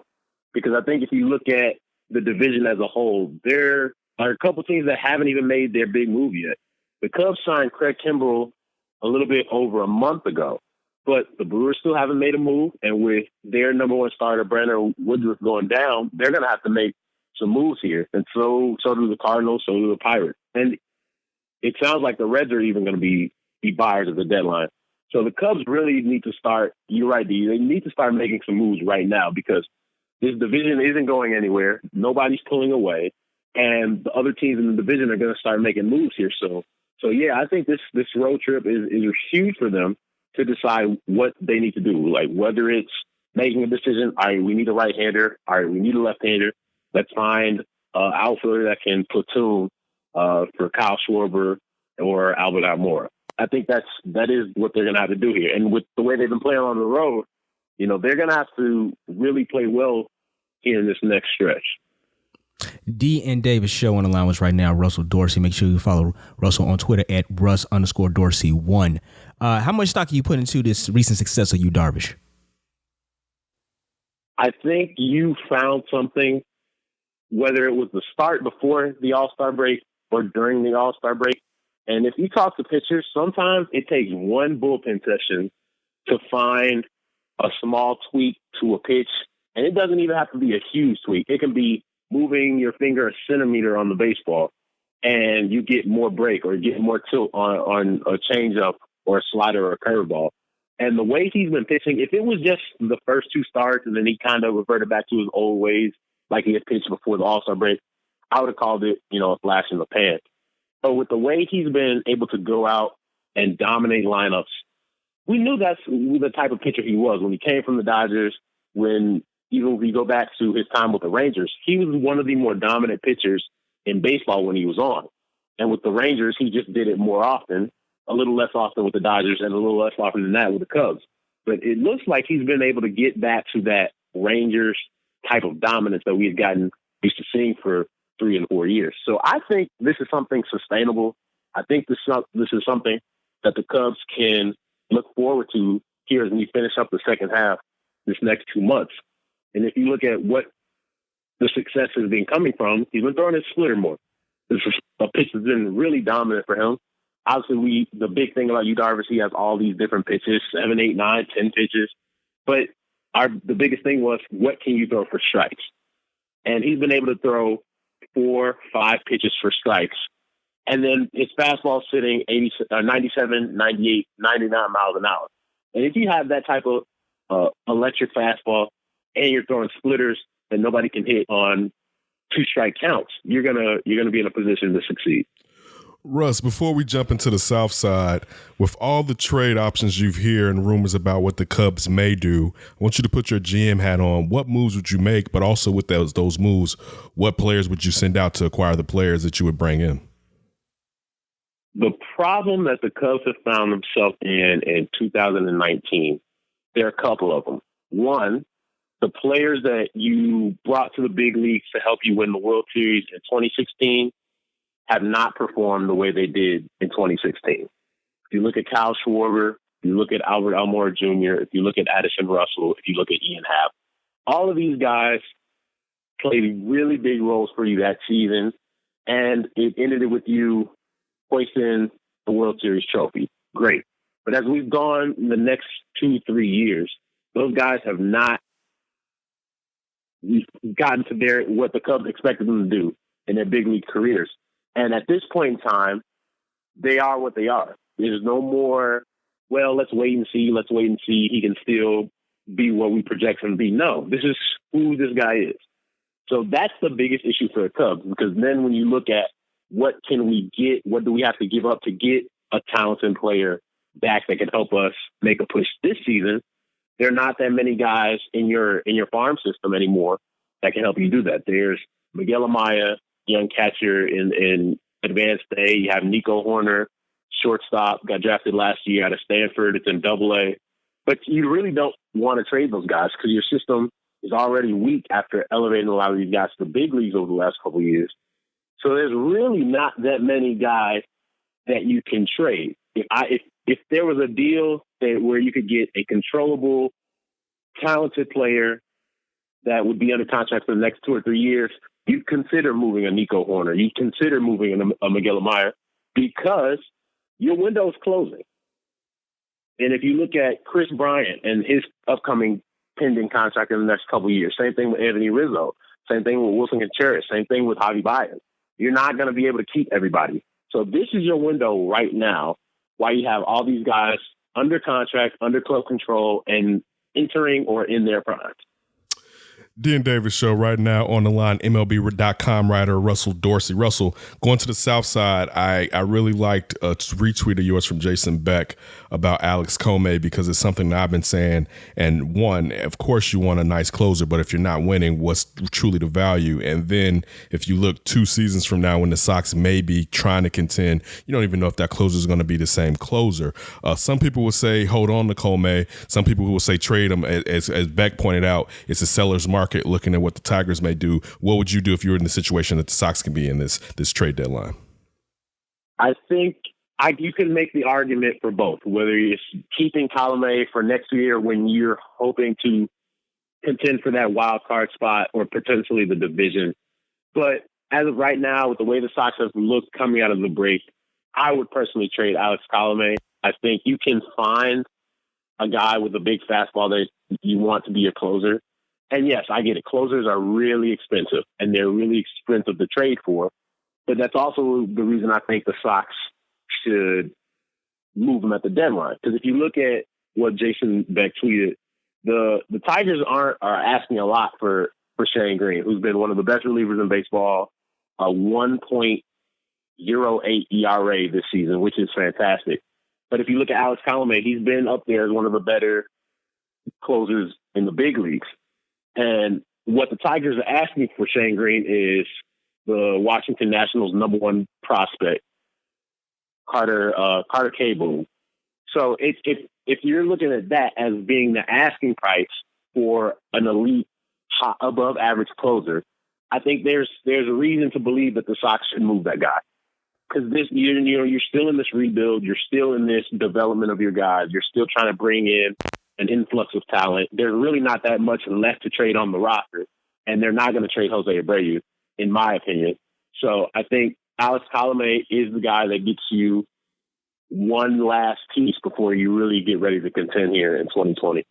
Because I think if you look at the division as a whole, there are a couple teams that haven't even made their big move yet. The Cubs signed Craig Kimbrell a little bit over a month ago, but the Brewers still haven't made a move. And with their number one starter, Brandon Woodruff, going down, they're going to have to make some moves here. And so do the Cardinals, so do the Pirates. And it sounds like the Reds are even going to be buyers at the deadline. So the Cubs really need to start, you're right, D, they need to start making some moves right now because this division isn't going anywhere. Nobody's pulling away. And the other teams in the division are going to start making moves here soon. So, yeah, I think this road trip is huge for them to decide what they need to do, like whether it's making a decision, all right, we need a right-hander, all right, we need a left-hander, let's find an outfielder that can platoon for Kyle Schwarber or Albert Almora. I think that is what they're going to have to do here. And with the way they've been playing on the road, they're going to have to really play well here in this next stretch. D and Davis show on the line was right now Russell Dorsey. Make sure you follow Russell on Twitter at Russ_Dorsey1. How much stock are you putting into this recent success of Yu Darvish? I think you found something, whether it was the start before the All-Star break or during the All-Star break. And if you talk to pitchers, sometimes it takes one bullpen session to find a small tweak to a pitch. And it doesn't even have to be a huge tweak. It can be moving your finger a centimeter on the baseball and you get more break or get more tilt on a changeup or a slider or a curveball. And the way he's been pitching, if it was just the first 2 starts and then he kind of reverted back to his old ways like he had pitched before the All-Star break, I would have called it, a flash in the pan. But with the way he's been able to go out and dominate lineups, we knew that's the type of pitcher he was when he came from the Dodgers. Even if we go back to his time with the Rangers, he was one of the more dominant pitchers in baseball when he was on. And with the Rangers, he just did it more often, a little less often with the Dodgers and a little less often than that with the Cubs. But it looks like he's been able to get back to that Rangers type of dominance that we've gotten used to seeing for 3 and 4 years. So I think this is something sustainable. I think this is something that the Cubs can look forward to here as we finish up the second half this next 2 months. And if you look at what the success has been coming from, he's been throwing his splitter more. This is a pitch that's been really dominant for him. Obviously, the big thing about Yu Darvish, he has all these different pitches, 7, 8, 9, 10 pitches. But the biggest thing was, what can you throw for strikes? And he's been able to throw 4, 5 pitches for strikes. And then his fastball sitting 97, 98, 99 miles an hour. And if you have that type of electric fastball, and you're throwing splitters that nobody can hit on 2 strike counts, you're gonna be in a position to succeed. Russ, before we jump into the South Side, with all the trade options you've heard and rumors about what the Cubs may do, I want you to put your GM hat on. What moves would you make? But also with those moves, what players would you send out to acquire the players that you would bring in? The problem that the Cubs have found themselves in 2019, there are a couple of them. One, the players that you brought to the big leagues to help you win the World Series in 2016 have not performed the way they did in 2016. If you look at Kyle Schwarber, if you look at Albert Almora Jr., if you look at Addison Russell, if you look at Ian Happ, all of these guys played really big roles for you that season, and it ended with you hoisting the World Series trophy. Great. But as we've gone in the next 2-3 years, those guys have not gotten to what the Cubs expected them to do in their big league careers. And at this point in time, they are what they are. There's no more, well, let's wait and see. He can still be what we project him to be. No, this is who this guy is. So that's the biggest issue for the Cubs, because then when you look at what can we get, what do we have to give up to get a talented player back that can help us make a push this season, there are not that many guys in your farm system anymore that can help you do that. There's Miguel Amaya, young catcher in advanced A. You have Nico Horner, shortstop, got drafted last year out of Stanford. It's in Double-A. But you really don't want to trade those guys because your system is already weak after elevating a lot of these guys to the big leagues over the last couple of years. So there's really not that many guys that you can trade. If there was a deal where you could get a controllable, talented player that would be under contract for the next 2 or 3 years, you'd consider moving a Nico Horner. You'd consider moving a Miguel Amaya because your window is closing. And if you look at Chris Bryant and his upcoming pending contract in the next couple of years, same thing with Anthony Rizzo, same thing with Wilson Contreras, same thing with Javi Baez. You're not going to be able to keep everybody. So this is your window right now while you have all these guys under contract, under club control, and entering or in their primes. D and Davis Show right now on the line, MLB.com writer Russell Dorsey. Russell, going to the South Side, I really liked a retweet of yours from Jason Beck about Alex Comey because it's something that I've been saying. And one, of course you want a nice closer, but if you're not winning, what's truly the value? And then if you look 2 seasons from now when the Sox may be trying to contend, you don't even know if that closer is going to be the same closer. Some people will say hold on to Comey. Some people will say trade him. As Beck pointed out, it's a seller's market. Looking at what the Tigers may do, what would you do if you were in the situation that the Sox can be in this trade deadline? I think you can make the argument for both, whether it's keeping Colomé for next year when you're hoping to contend for that wild card spot or potentially the division. But as of right now, with the way the Sox have looked coming out of the break, I would personally trade Alex Colomé. I think you can find a guy with a big fastball that you want to be a closer. And yes, I get it. Closers are really expensive, and they're really expensive to trade for. But that's also the reason I think the Sox should move them at the deadline. Because if you look at what Jason Beck tweeted, the Tigers are asking a lot for Shane Green, who's been one of the best relievers in baseball, a 1.08 ERA this season, which is fantastic. But if you look at Alex Colomé, he's been up there as one of the better closers in the big leagues. And what the Tigers are asking for Shane Green is the Washington Nationals' number 1 prospect, Carter Cable. So if you're looking at that as being the asking price for an elite, above average closer, I think there's a reason to believe that the Sox should move that guy. Because you're still in this rebuild, you're still in this development of your guys, you're still trying to bring in an influx of talent. There's really not that much left to trade on the roster, and they're not going to trade Jose Abreu, in my opinion. So I think Alex Colomé is the guy that gets you one last piece before you really get ready to contend here in 2020.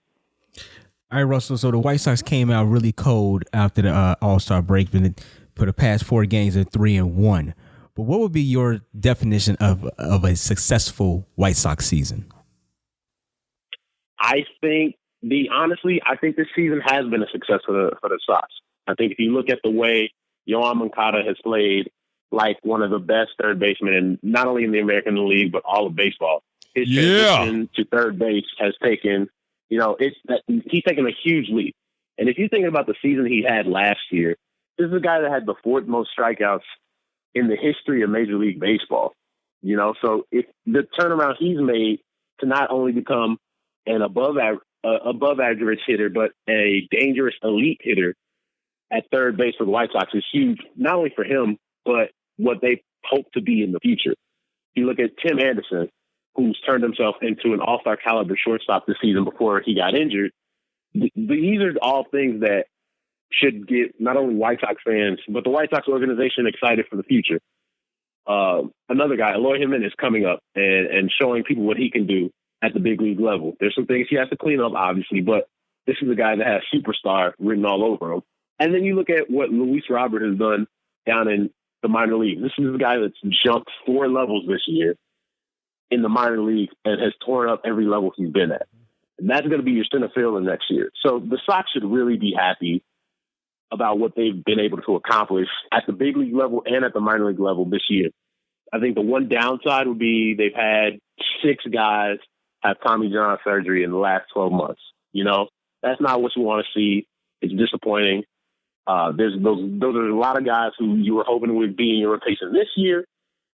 All right, Russell. So the White Sox came out really cold after the All-Star break, but for the past 4 games, they're 3-1. But what would be your definition of a successful White Sox season? I think this season has been a success for the Sox. I think if you look at the way Yoan Moncada has played like one of the best third basemen, in not only in the American League but all of baseball, his transition to third base has taken, he's taken a huge leap. And if you're thinking about the season he had last year, this is a guy that had the 4th most strikeouts in the history of Major League Baseball. So if the turnaround he's made to not only become an above average hitter, but a dangerous elite hitter at third base for the White Sox is huge, not only for him, but what they hope to be in the future. You look at Tim Anderson, who's turned himself into an all-star caliber shortstop this season before he got injured. These are all things that should get not only White Sox fans, but the White Sox organization excited for the future. Another guy, Eloy Jimenez, coming up and showing people what he can do at the big league level. There's some things he has to clean up, obviously, but this is a guy that has superstar written all over him. And then you look at what Luis Robert has done down in the minor league. This is a guy that's jumped 4 levels this year in the minor league and has torn up every level he's been at. And that's going to be your center fielder next year. So the Sox should really be happy about what they've been able to accomplish at the big league level and at the minor league level this year. I think the one downside would be they've had 6 guys have Tommy John surgery in the last 12 months. That's not what you want to see. It's disappointing. Those are a lot of guys who you were hoping would be in your rotation this year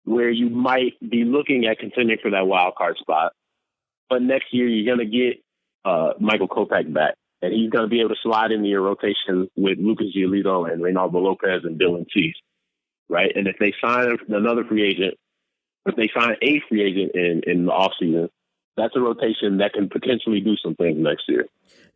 where you might be looking at contending for that wild card spot. But next year, you're going to get Michael Kopech back, and he's going to be able to slide into your rotation with Lucas Giolito and Reynaldo Lopez and Dylan Cease, right? And if they sign another free agent, if they sign a free agent in the offseason, that's a rotation that can potentially do some things next year.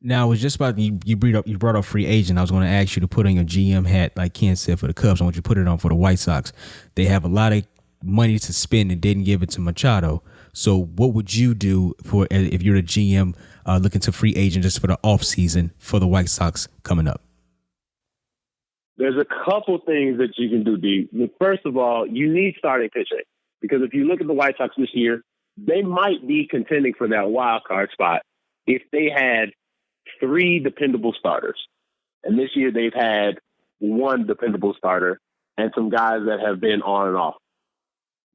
Now, I was just about you brought up free agent. I was going to ask you to put on your GM hat, like Ken said, for the Cubs. I want you to put it on for the White Sox. They have a lot of money to spend and didn't give it to Machado. So what would you do for if you're a GM looking to free agent just for the offseason for the White Sox coming up? There's a couple things that you can do, D. First of all, you need starting pitching, because if you look at the White Sox this year, they might be contending for that wild card spot if they had 3 dependable starters. And this year they've had 1 dependable starter and some guys that have been on and off,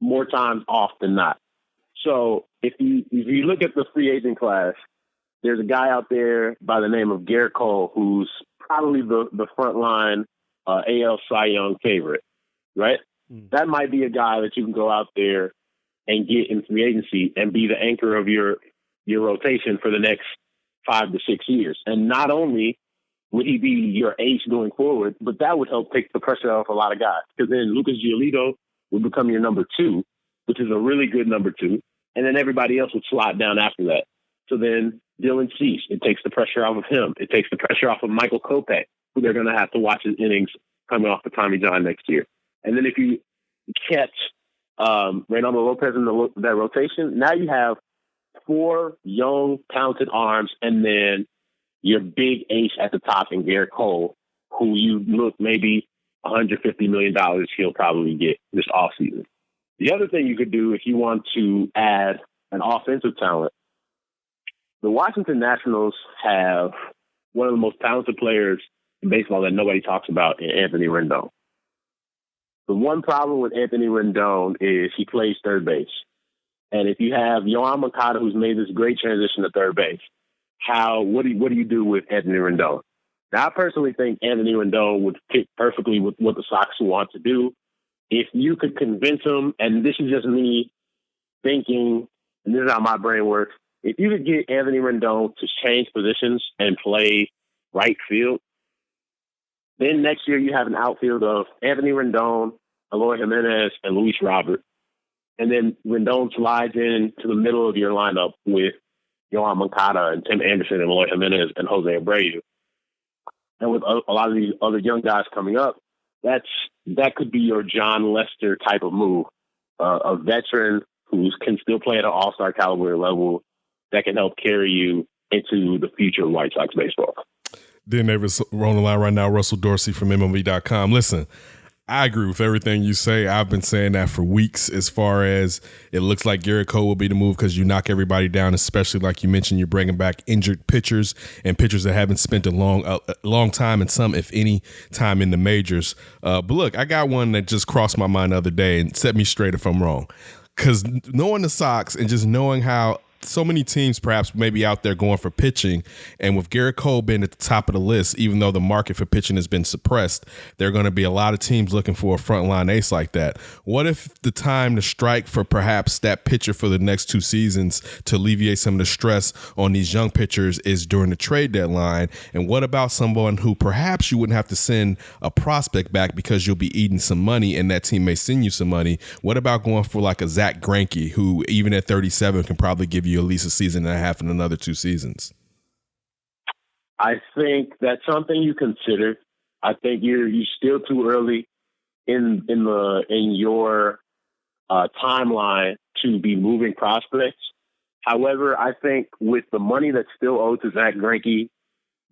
more times off than not. So if you look at the free agent class, there's a guy out there by the name of Garrett Cole, who's probably the frontline AL Cy Young favorite, right? That might be a guy that you can go out there and get in free agency and be the anchor of your rotation for the next 5 to 6 years. And not only would he be your ace going forward, but that would help take the pressure off a lot of guys, because then Lucas Giolito would become your number 2, which is a really good number 2. And then everybody else would slide down after that. So then Dylan Cease, it takes the pressure off of him. It takes the pressure off of Michael Kopech, who they're going to have to watch his innings coming off the Tommy John next year. And then if you catch Reynaldo Lopez in that rotation, now you have 4 young, talented arms, and then your big ace at the top in Garrett Cole, who you look maybe $150 million he'll probably get this offseason. The other thing you could do if you want to add an offensive talent, the Washington Nationals have one of the most talented players in baseball that nobody talks about in Anthony Rendon. The one problem with Anthony Rendon is he plays third base. And if you have Yoan Moncada, who's made this great transition to third base, what do you do with Anthony Rendon? Now, I personally think Anthony Rendon would fit perfectly with what the Sox want to do. If you could convince him, and this is just me thinking, and this is how my brain works, if you could get Anthony Rendon to change positions and play right field, then next year you have an outfield of Anthony Rendon, Eloy Jimenez, and Luis Robert. And then Rendon slides into the middle of your lineup with Yoan Moncada and Tim Anderson and Eloy Jimenez and Jose Abreu. And with a lot of these other young guys coming up, that could be your John Lester type of move, a veteran who can still play at an all-star caliber level that can help carry you into the future of White Sox baseball. Dan Davis on the line right now, Russell Dorsey from MLB.com. Listen, I agree with everything you say. I've been saying that for weeks, as far as it looks like Garrett Cole will be the move because you knock everybody down, especially like you mentioned, you're bringing back injured pitchers and pitchers that haven't spent a long time and some, if any, time in the majors. But look, I got one that just crossed my mind the other day and set me straight if I'm wrong. Because knowing the Sox and just knowing how so many teams perhaps maybe out there going for pitching, and with Garrett Cole being at the top of the list, even though the market for pitching has been suppressed, there are going to be a lot of teams looking for a frontline ace like that. What if the time to strike for perhaps that pitcher for the next 2 seasons to alleviate some of the stress on these young pitchers is during the trade deadline? And what about someone who perhaps you wouldn't have to send a prospect back because you'll be eating some money and that team may send you some money? What about going for like a Zach Greinke, who even at 37 can probably give you at least a season and a half and another 2 seasons? I think that's something you consider. I think you're still too early in your timeline to be moving prospects. However, I think with the money that's still owed to Zach Greinke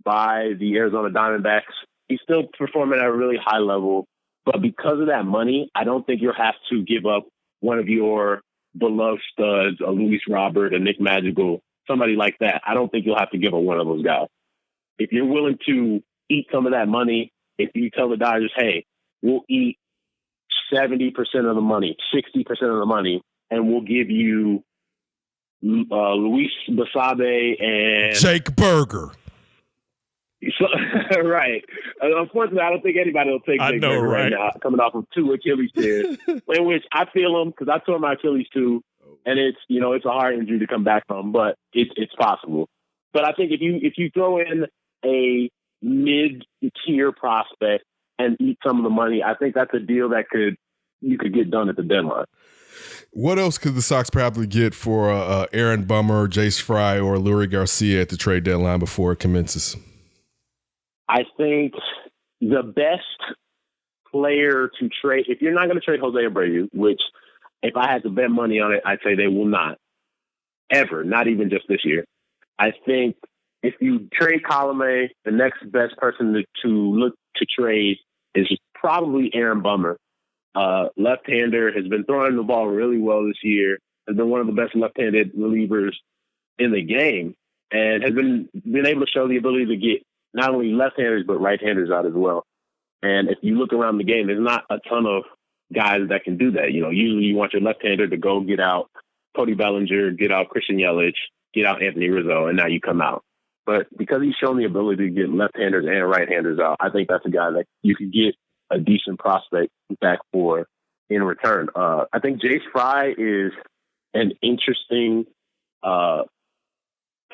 by the Arizona Diamondbacks, he's still performing at a really high level. But because of that money, I don't think you'll have to give up one of your beloved studs, a Luis Robert, a Nick Madrigal, somebody like that. I don't think you'll have to give up one of those guys. If you're willing to eat some of that money, if you tell the Dodgers, hey, we'll eat 70% of the money, 60% of the money, and we'll give you Luis Basabe and Jake Berger. Right. Unfortunately, I don't think anybody will take Big Baby right now, coming off of 2 Achilles tears, in which I feel them because I tore my Achilles too, and it's a hard injury to come back from, but it's possible. But I think if you throw in a mid-tier prospect and eat some of the money, I think that's a deal that you could get done at the deadline. What else could the Sox probably get for Aaron Bummer, Jace Fry, or Lurie Garcia at the trade deadline before it commences? I think the best player to trade, if you're not going to trade Jose Abreu, which if I had to bet money on it, I'd say they will not, ever, not even just this year. I think if you trade Colomé, the next best person to look to trade is probably Aaron Bummer. Left-hander, has been throwing the ball really well this year, has been one of the best left-handed relievers in the game, and has been able to show the ability to get not only left-handers but right-handers out as well. And if you look around the game, there's not a ton of guys that can do that. Usually you want your left-hander to go get out Cody Bellinger, get out Christian Yelich, get out Anthony Rizzo, and now you come out. But because he's shown the ability to get left-handers and right-handers out, I think that's a guy that you could get a decent prospect back for in return. I think Jace Fry is an interesting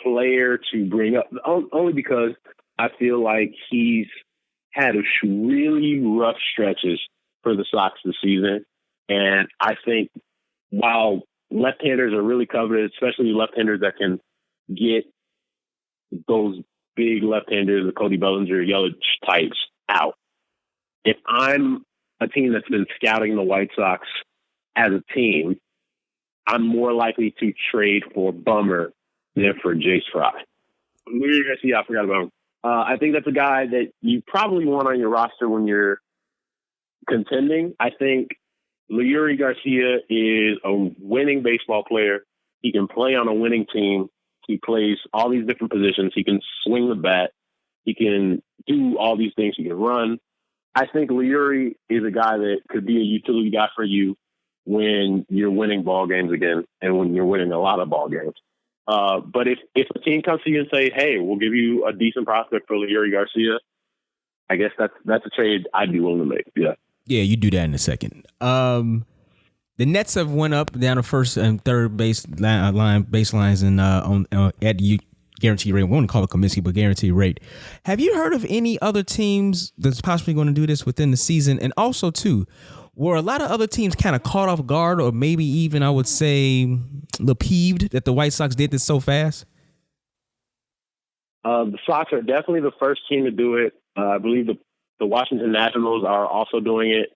player to bring up, only because I feel like he's had really rough stretches for the Sox this season. And I think while left-handers are really coveted, especially left-handers that can get those big left-handers, the Cody Bellinger, Yelich types out. If I'm a team that's been scouting the White Sox as a team, I'm more likely to trade for Bummer than for Jace Fry. Lurie Garcia, I forgot about him. I think that's a guy that you probably want on your roster when you're contending. I think Lurie Garcia is a winning baseball player. He can play on a winning team. He plays all these different positions. He can swing the bat. He can do all these things. He can run. I think Lurie is a guy that could be a utility guy for you when you're winning ball games again and when you're winning a lot of ball games. But if a team comes to you and say, hey, we'll give you a decent prospect for Lurie Garcia, I guess that's a trade I'd be willing to make. Yeah. Yeah, you do that in a second. The Nets have went up down to first and third baselines and at guarantee rate. We won't call it Comiskey, but guarantee rate. Have you heard of any other teams that's possibly going to do this within the season? And also, too, were a lot of other teams kind of caught off guard, or maybe even, I would say, a little peeved that the White Sox did this so fast? The Sox are definitely the first team to do it. I believe the Washington Nationals are also doing it.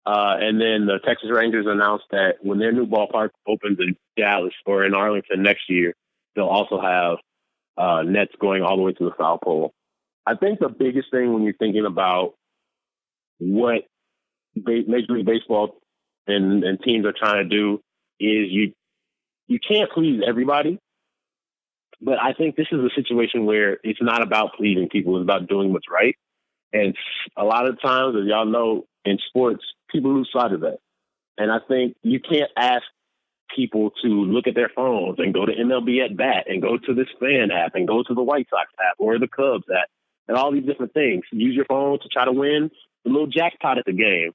And then the Texas Rangers announced that when their new ballpark opens in Dallas or in Arlington next year, they'll also have nets going all the way to the South Pole. I think the biggest thing when you're thinking about what Major League Baseball and teams are trying to do is you can't please everybody. But I think this is a situation where it's not about pleasing people. It's about doing what's right. And a lot of times, as y'all know, in sports, people lose sight of that. And I think you can't ask people to look at their phones and go to MLB at Bat and go to this fan app and go to the White Sox app or the Cubs app and all these different things. Use your phone to try to win a little jackpot at the game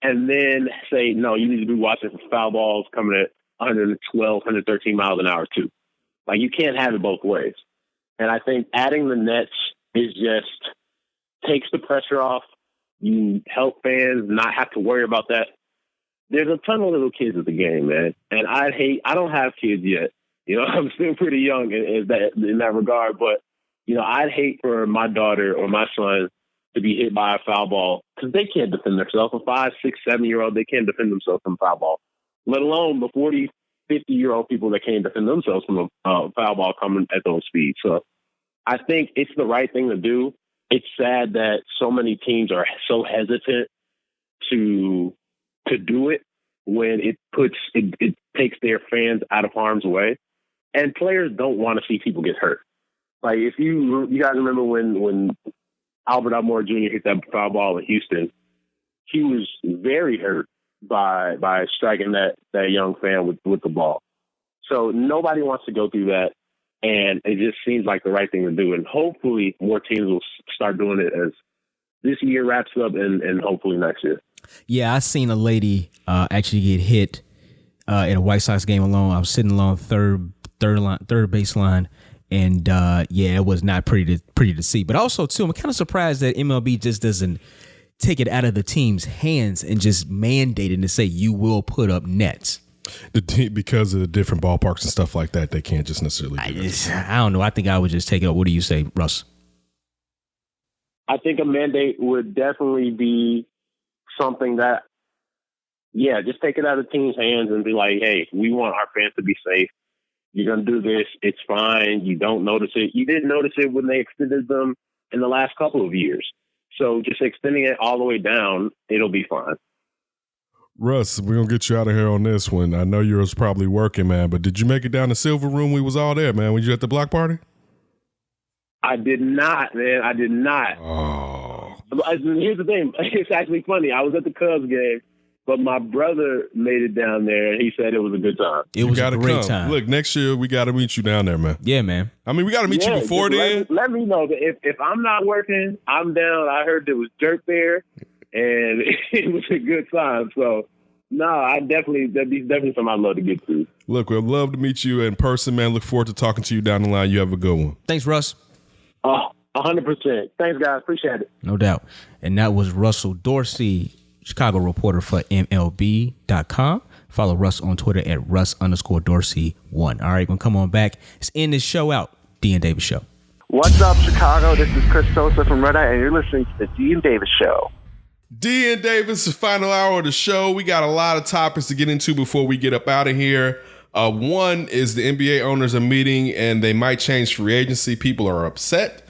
and then say, no, you need to be watching for foul balls coming at 112, 113 miles an hour too. Like, you can't have it both ways. And I think adding the nets is just takes the pressure off. You help fans not have to worry about that. There's a ton of little kids at the game, man. And I don't have kids yet. You know, I'm still pretty young in that regard. But, you know, I'd hate for my daughter or my son to be hit by a foul ball because they can't defend themselves. A 5, 6, 7-year-old, they can't defend themselves from a foul ball, let alone the 40, 50-year-old people that can't defend themselves from a foul ball coming at those speeds. So I think it's the right thing to do. It's sad that so many teams are so hesitant to do it when it takes their fans out of harm's way. And players don't want to see people get hurt. Like, if you guys remember when Albert Almora Jr. hit that foul ball in Houston, he was very hurt by striking that young fan with the ball. So nobody wants to go through that. And it just seems like the right thing to do. And hopefully more teams will start doing it as this year wraps up and hopefully next year. Yeah, I seen a lady actually get hit in a White Sox game alone. I was sitting along third baseline, and it was not pretty to see. But also too, I'm kind of surprised that MLB just doesn't take it out of the team's hands and just mandate it and say you will put up nets. Because of the different ballparks and stuff like that, they can't just necessarily do that. I don't know. I think I would just take it up. What do you say, Russ? I think a mandate would definitely be something that, just take it out of the team's hands and be like, hey, we want our fans to be safe. You're going to do this. It's fine. You don't notice it. You didn't notice it when they extended them in the last couple of years. So just extending it all the way down, it'll be fine. Russ, we're going to get you out of here on this one. I know you was probably working, man, but did you make it down to Silver Room? We was all there, man. Were you at the block party? I did not, man. I did not. Oh. Here's the thing. It's actually funny. I was at the Cubs game, but my brother made it down there, and he said it was a good time. It was a great time. Look, next year, we got to meet you down there, man. Yeah, man. I mean, we got to meet you before then. Let me know. If I'm not working, I'm down. I heard there was dirt there. And it was a good time. So, that'd be definitely something I'd love to get to. Look, we'd love to meet you in person, man. Look forward to talking to you down the line. You have a good one. Thanks, Russ. 100%. Thanks, guys. Appreciate it. No doubt. And that was Russell Dorsey, Chicago reporter for MLB.com. Follow Russ on Twitter at Russ_Dorsey1. All right, gonna come on back. Let's end this show out. D and Davis Show. What's up, Chicago? This is Chris Sosa from Red Eye, and you're listening to the D and Davis Show. D and Davis, the final hour of the show. We got a lot of topics to get into before we get up out of here. One is the NBA owners are meeting, and they might change free agency. People are upset.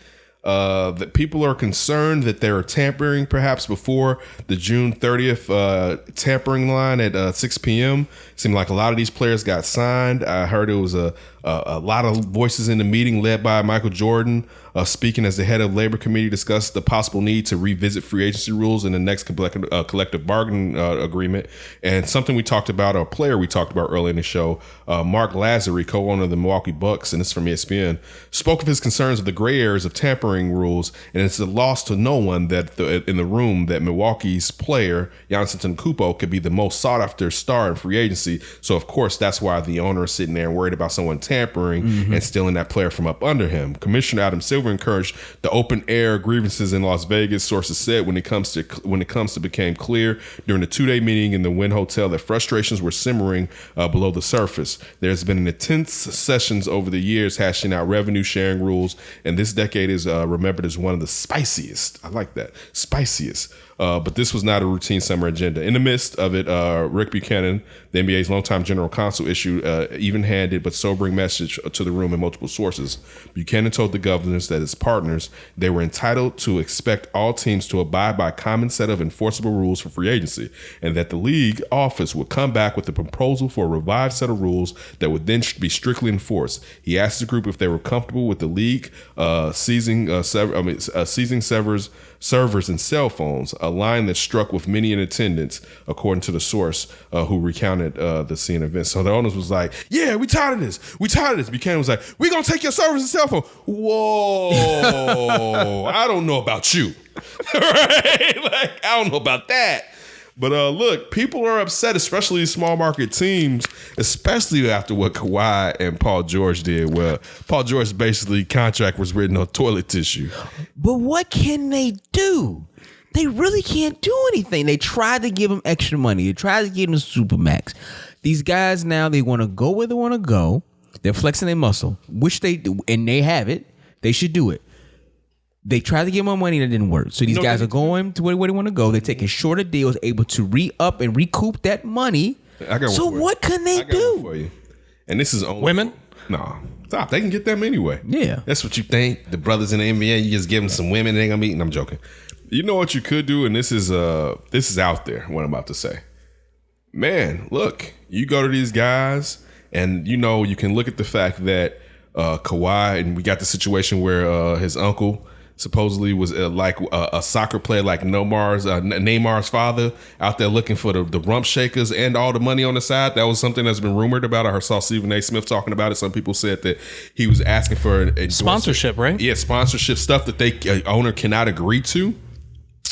That people are concerned that there are tampering perhaps before the June 30th tampering line at 6 p.m. Seemed like a lot of these players got signed. I heard it was a lot of voices in the meeting led by Michael Jordan, speaking as the head of Labor Committee, discussed the possible need to revisit free agency rules in the next collective bargaining agreement. And something we talked about, a player we talked about earlier in the show, Mark Lazary, co-owner of the Milwaukee Bucks, and this is from ESPN, spoke of his concerns of the gray areas of tampering rules. And it's a loss to no one that in the room that Milwaukee's player, Giannis Antetokounmpo, could be the most sought after star in free agency. So, of course, that's why the owner is sitting there and worried about someone tampering and stealing that player from up under him. Commissioner Adam Silver encouraged the open air grievances in Las Vegas. Sources said when it comes to became clear during the 2-day meeting in the Wynn Hotel that frustrations were simmering below the surface. There's been an intense sessions over the years hashing out revenue sharing rules, and this decade is remembered as one of the spiciest. I like that, spiciest. But this was not a routine summer agenda. In the midst of it, Rick Buchanan, the NBA's longtime general counsel, issued even-handed but sobering message to the room in multiple sources. Buchanan told the governors that as partners, they were entitled to expect all teams to abide by a common set of enforceable rules for free agency, and that the league office would come back with a proposal for a revived set of rules that would then be strictly enforced. He asked the group if they were comfortable with the league seizing servers and cell phones, a line that struck with many in attendance, according to the source who recounted the scene event. So the owners was like, yeah, we tired of this. Buchanan was like, we're going to take your servers and cell phone. Whoa, I don't know about you. Right? Like, I don't know about that. But look, people are upset, especially these small market teams, especially after what Kawhi and Paul George did. Well, Paul George's basically contract was written on toilet tissue. But what can they do? They really can't do anything. They tried to give him extra money. They tried to give him Supermax. These guys now, they want to go where they want to go. They're flexing their muscle, which they do, and they have it. They should do it. They tried to give more money that didn't work. So these guys are going to where they want to go. They're taking shorter deals, able to re-up and recoup that money. So what can they do? For you. And this is only women? No. Stop. They can get them anyway. Yeah. That's what you think. The brothers in the NBA, you just give them some women, they ain't gonna be. I'm joking. You know what you could do, and this is out there, what I'm about to say. Man, look, you go to these guys, and you can look at the fact that Kawhi, and we got the situation where his uncle supposedly was like a soccer player like Neymar's father out there looking for the rump shakers and all the money on the side. That was something that's been rumored about. I saw Stephen A. Smith talking about it. Some people said that he was asking for sponsorship, right? Yeah, sponsorship stuff that they owner cannot agree to.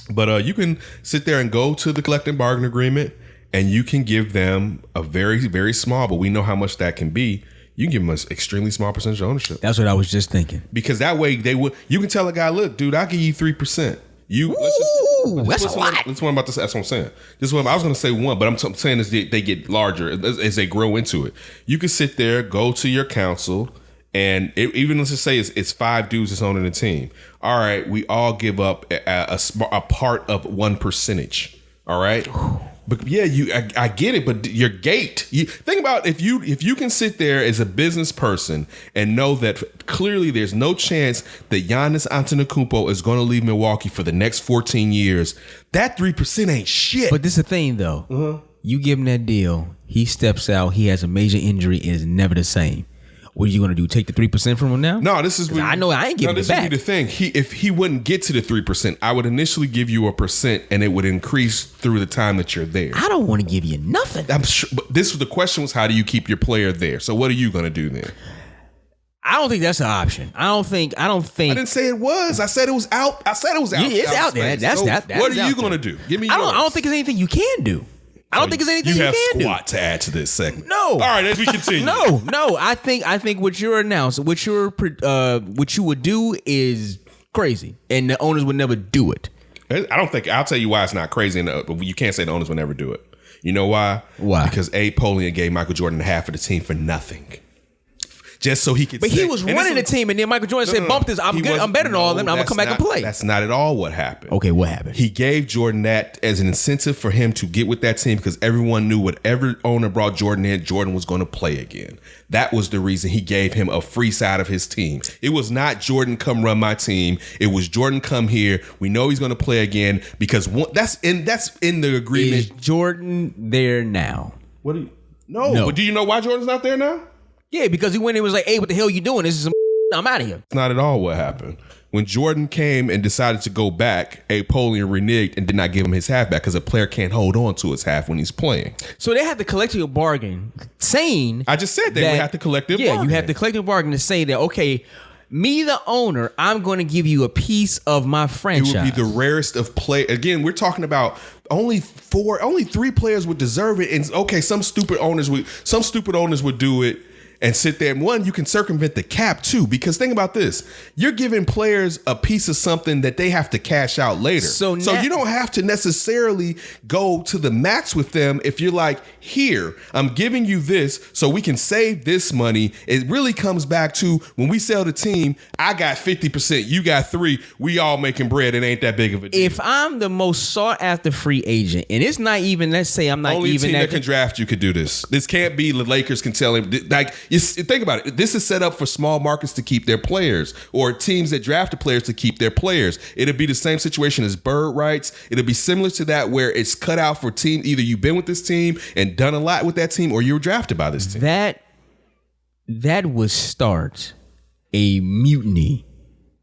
But you can sit there and go to the collective bargain agreement, and you can give them a very, very small, but we know how much that can be. You can give them an extremely small percentage of ownership. That's what I was just thinking. Because that way you can tell a guy, look, dude, I'll give you 3%. That's a lot. That's what I'm about to say. That's what I'm saying. This one I was going to say one, but I'm saying is they get larger as they grow into it. You can sit there, go to your council, and even let's just say it's 5 dudes that's owning the team. All right, we all give up a part of 1%. All right. But yeah, I get it, but your gate. You think about if you can sit there as a business person and know that clearly there's no chance that Giannis Antetokounmpo is going to leave Milwaukee for the next 14 years. That 3% ain't shit. But this is the thing, though. You give him that deal, he steps out, he has a major injury, and is never the same. What are you going to do? Take the 3% from him now? No, this is. I know I ain't giving it back. This would be the thing. If he wouldn't get to the 3%, I would initially give you 1%, and it would increase through the time that you're there. I don't want to give you nothing. I'm sure, but the question was, how do you keep your player there? So what are you going to do then? I don't think that's an option. I don't think. I didn't say it was. I said it was out. I said it was out. Yeah, it's out there. That's what are you going to do? Give me. I don't think there's anything you can do. I don't think there's anything you can do. You have squat to add to this segment. No. All right, as we continue. No. I think what you're announcing, what you would do is crazy, and the owners would never do it. I don't think. I'll tell you why it's not crazy, but you can't say the owners would never do it. You know why? Why? Because Polian gave Michael Jordan half of the team for nothing. Just so he could. But he was running the team, and then Michael Jordan said, "Bump this. I'm good. I'm better than all of them. I'm gonna come back and play." That's not at all what happened. Okay, what happened? He gave Jordan that as an incentive for him to get with that team because everyone knew whatever owner brought Jordan in, Jordan was going to play again. That was the reason he gave him a free side of his team. It was not Jordan come run my team. It was Jordan come here. We know he's going to play again because that's in the agreement. Is Jordan there now? What do you? No. But do you know why Jordan's not there now? Yeah, because he went and was like, "Hey, what the hell you doing? This is some I'm out of here." It's not at all what happened. When Jordan came and decided to go back, Polian reneged and did not give him his half back because a player can't hold on to his half when he's playing. So they had the collective bargain saying... I just said they would have the collective bargain. Yeah, you have the collective bargain to say that, okay, me, the owner, I'm going to give you a piece of my franchise. It would be the rarest of play. Again, we're talking about only 3 players would deserve it. And okay, some stupid owners would do it. And sit there. And one, you can circumvent the cap too, because think about this: you're giving players a piece of something that they have to cash out later. So you don't have to necessarily go to the max with them. If you're like, here, I'm giving you this, so we can save this money. It really comes back to when we sell the team. I got 50%, you got 3. We all making bread. It ain't that big of a deal. If I'm the most sought after free agent, and it's not even, let's say I'm not only even team that can draft you could do this. This can't be the Lakers can tell him like. Think about it. This is set up for small markets to keep their players, or teams that draft the players to keep their players. It'll be the same situation as bird rights. It'll be similar to that, where it's cut out for team. Either you've been with this team and done a lot with that team, or you were drafted by this team. That would start a mutiny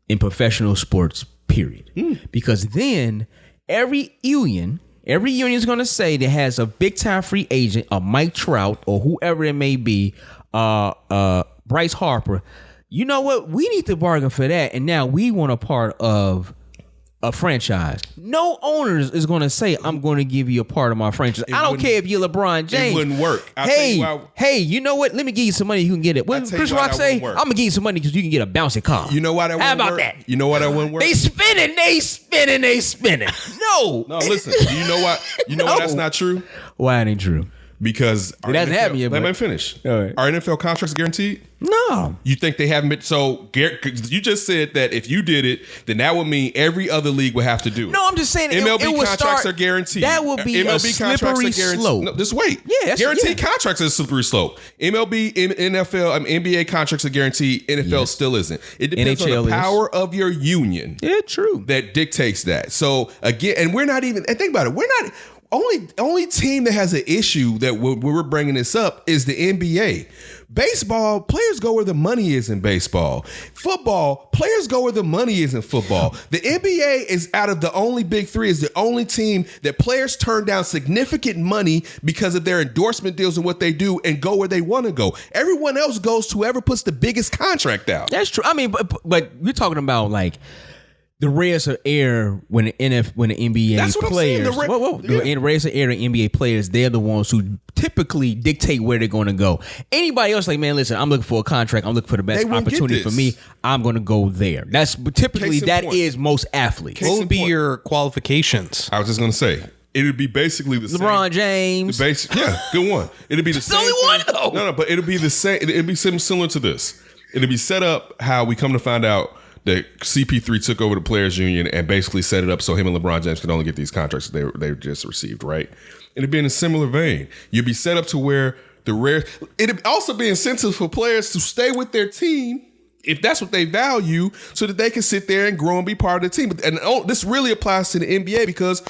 in professional sports, period. Because then every union is going to say that has a big time free agent, a Mike Trout or whoever it may be, Bryce Harper. You know what? We need to bargain for that, and now we want a part of a franchise. No owners is going to say, "I'm going to give you a part of my franchise." I don't care if you're LeBron James. It wouldn't work. Hey, you know what? Let me give you some money. You can get it. What did Chris Rock say? I'm going to give you some money because you can get a bouncy car. You know why that wouldn't work? How about that? You know why that wouldn't work? They spinning. No, listen. Do you know why? You know why that's not true? Why it ain't true? Because it hasn't happened yet. Let me finish. All right. Are NFL contracts guaranteed? No. You think they haven't been? So you just said that if you did it, then that would mean every other league would have to do it. No, I'm just saying MLB contracts are guaranteed. That would be MLB a slippery slope. No, just wait. Yeah, guaranteed contracts is a slippery slope. MLB, NFL, NBA contracts are guaranteed. NFL still isn't. It depends on the power of your union. Yeah, true. That dictates that. So again, and we're not even. And think about it. We're not. only team that has an issue that we're bringing this up is the NBA. Baseball, players go where the money is in baseball. Football, players go where the money is in football. The NBA is out of the only big three, is the only team that players turn down significant money because of their endorsement deals and what they do and go where they want to go. Everyone else goes to whoever puts the biggest contract out. That's true. I mean, but you're talking about like the rares of air when the NBA That's what players. I'm saying. The rares of air, the NBA players, they're the ones who typically dictate where they're going to go. Anybody else, like, man, listen, I'm looking for a contract. I'm looking for the best opportunity for me. I'm going to go there. That's typically that is most athletes. What would be your qualifications? I was just going to say. It would be basically the LeBron James. Yeah, good one. It'd be the same. Only one though. No, but it'll be the same. It'd be similar to this. It'll be set up how we come to find out that CP3 took over the Players Union and basically set it up so him and LeBron James could only get these contracts that they just received, right? It'd be in a similar vein. You'd be set up to where it'd also be incentives for players to stay with their team if that's what they value, so that they can sit there and grow and be part of the team. And this really applies to the NBA because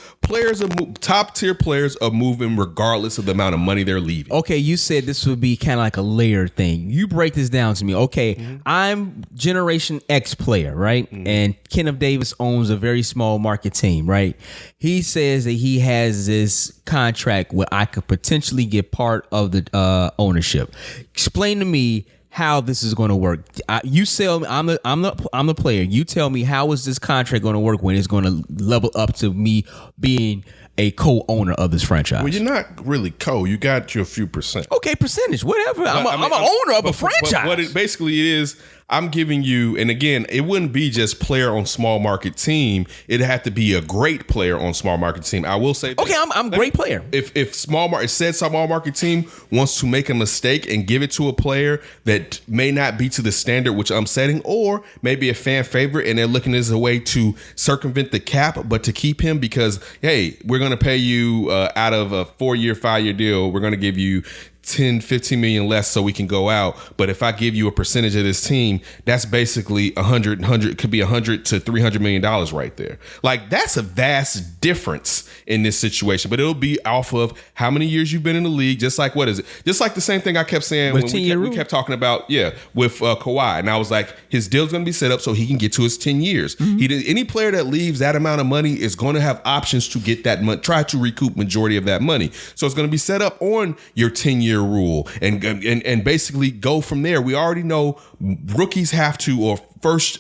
top tier players are moving regardless of the amount of money they're leaving. Okay, you said this would be kind of like a layered thing. You break this down to me. Okay, I'm Generation X player, right? And Kenneth Davis owns a very small market team, right? He says that he has this contract where I could potentially get part of the ownership. Explain to me how this is going to work. You sell me. I'm the player. You tell me, how is this contract going to work when it's going to level up to me being a co-owner of this franchise? Well, you're not really co. You got your few percent. Okay, percentage, whatever. I'm an owner of a franchise. But what it basically is, I'm giving you, and again, it wouldn't be just player on small market team. It'd have to be a great player on small market team. I will say, okay, I'm great player. If small market team wants to make a mistake and give it to a player that may not be to the standard which I'm setting, or maybe a fan favorite, and they're looking as a way to circumvent the cap, but to keep him because, hey, we're going to pay you out of a 4-year, 5-year deal, we're going to give you 10, 15 million less so we can go out. But if I give you a percentage of this team, that's basically 100 could be $100 to $300 million right there. Like, that's a vast difference in this situation. But it'll be off of how many years you've been in the league. Just like, what is it? Just like the same thing I kept saying when we kept talking about, with Kawhi. And I was like, his deal's going to be set up so he can get to his 10 years. Any player that leaves that amount of money is going to have options to get that money, try to recoup majority of that money. So it's going to be set up on your 10-year rule and basically go from there. We already know rookies have to, or first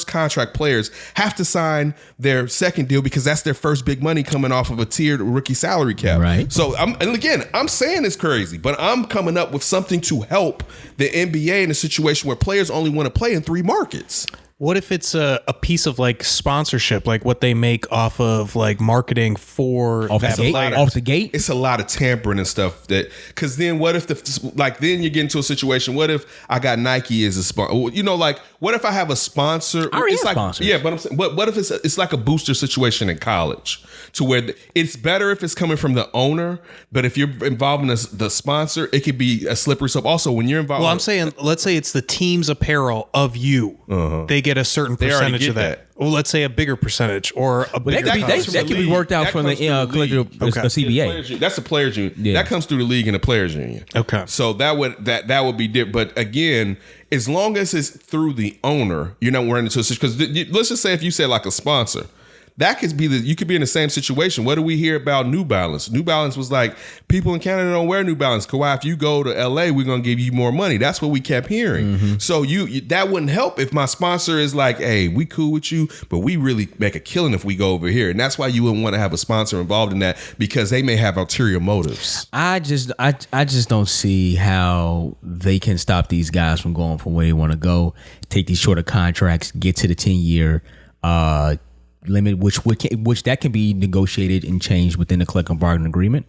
contract players have to sign their second deal because that's their first big money coming off of a tiered rookie salary cap. Right. So I'm saying it's crazy, but I'm coming up with something to help the NBA in a situation where players only want to play in 3 markets. What if it's a piece of like sponsorship, like what they make off of like marketing for off the gate? It's a lot of tampering and stuff because then what if then you get into a situation, what if I got Nike as a sponsor? What if I have a sponsor? It's like sponsors. Yeah, but I'm saying, what if it's like a booster situation in college to where it's better if it's coming from the owner, but if you're involved in the sponsor, it could be a slippery slope. Also, when you're involved, I'm saying, let's say it's the team's apparel of you. They get a certain percentage of that. Well, let's say a bigger percentage or a bigger. That can be worked out from the collective CBA. That's the players union. Yeah. That comes through the league and the players union. Okay. So that would be different. But again, as long as it's through the owner, you're not running into a situation. Because let's just say if you said like a sponsor, that could be you could be in the same situation. What do we hear about New Balance? New Balance was like, people in Canada don't wear New Balance. Kawhi, if you go to LA, we're gonna give you more money. That's what we kept hearing. So that wouldn't help if my sponsor is like, hey, we cool with you, but we really make a killing if we go over here. And that's why you wouldn't want to have a sponsor involved in that, because they may have ulterior motives. I just don't see how they can stop these guys from going from where they want to go, take these shorter contracts, get to the 10-year limit, which that can be negotiated and changed within the collective bargaining agreement.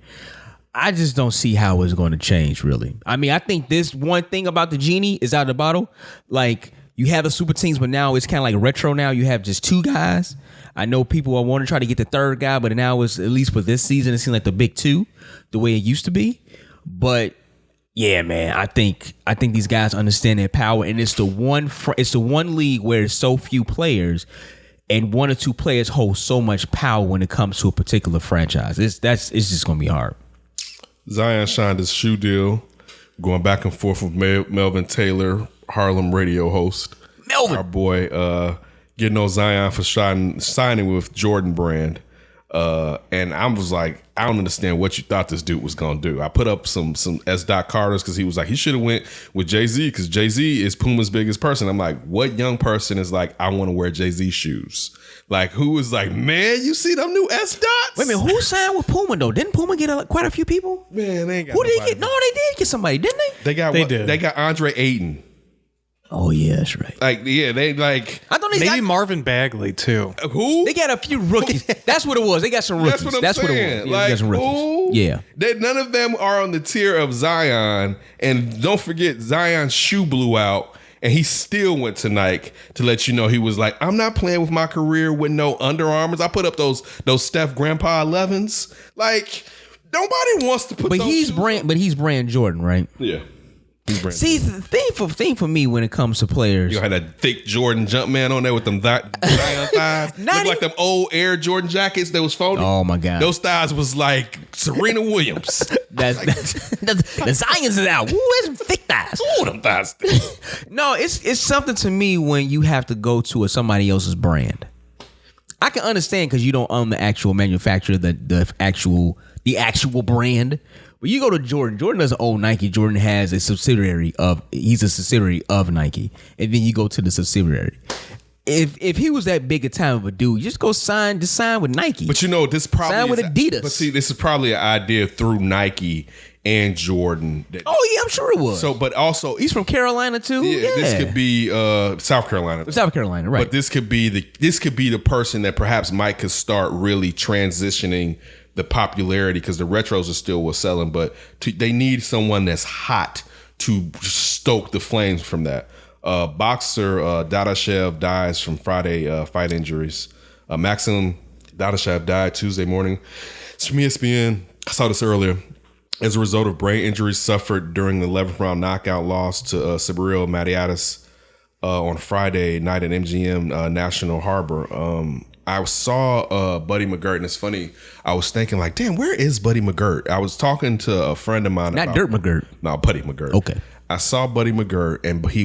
I just don't see how it's going to change, really. I mean, I think this one thing about the genie is out of the bottle. Like, you have the super teams, but now it's kind of like retro now. You have just 2 guys. I know people are wanting to try to get the 3rd guy, but now it's, at least for this season, it seems like the big 2, the way it used to be. But yeah, man, I think these guys understand their power, and it's the one league where there's so few players. and one or two players hold so much power when it comes to a particular franchise. It's just going to be hard. Zion signed his shoe deal, going back and forth with Melvin Taylor, Harlem radio host. Melvin, our boy, getting on Zion for signing with Jordan Brand. And I was like, I don't understand what you thought this dude was gonna do. I put up some S. Carters because he was like, he should have went with Jay-Z because Jay-Z is Puma's biggest person. I'm like, what young person is like, I want to wear Jay-Z shoes? Like, who is like, man, you see them new S. Wait a minute, who signed with Puma though? Didn't Puma get quite a few people? Man, they ain't got. Who did they get? No, they did get somebody, didn't they? They got Andre Ayton. Oh yeah, that's right. Like, yeah, they like. I thought maybe Marvin Bagley too. Who? They got a few rookies. That's what it was. They got some rookies. That's what I'm saying. It was. Yeah, they got some rookies. Yeah. None of them are on the tier of Zion. And don't forget, Zion's shoe blew out, and he still went to Nike to let you know he was like, I'm not playing with my career with no Under Armours. I put up those Steph Grandpa 11s. Like, nobody wants to put. But those he's shoes brand. on. But he's brand Jordan, right? Yeah. See, the thing for me when it comes to players, you had a thick Jordan Jumpman on there with them Zion thighs. Looked like them old Air Jordan jackets that was folded. Oh my God, those thighs was like Serena Williams. The Zions is out. Who is thick thighs? Ooh, them thighs. No, it's something to me when you have to go to somebody else's brand. I can understand because you don't own the actual manufacturer, the actual brand. When you go to Jordan, Jordan doesn't own Nike. Jordan has he's a subsidiary of Nike. And then you go to the subsidiary. If he was that big a time of a dude, just sign with Nike. But you know, this probably sign with Adidas. But see, this is probably an idea through Nike and Jordan. Oh yeah, I'm sure it was. So, but also he's from Carolina too. Yeah. This could be South Carolina. South Carolina, right? But this could be the person that perhaps Mike could start really transitioning the popularity, because the retros are still what's selling, but they need someone that's hot to stoke the flames from that. Boxer Dadashev dies from Friday fight injuries. Maxim Dadashev died Tuesday morning. It's from ESPN. I saw this earlier. As a result of brain injuries suffered during the 11th round knockout loss to Cyril Matiadis on Friday night at MGM National Harbor. I saw Buddy McGirt, and it's funny. I was thinking like, damn, where is Buddy McGirt? I was talking to a friend of mine. Not Dirt McGirt. No, Buddy McGirt. Okay. I saw Buddy McGirt, and he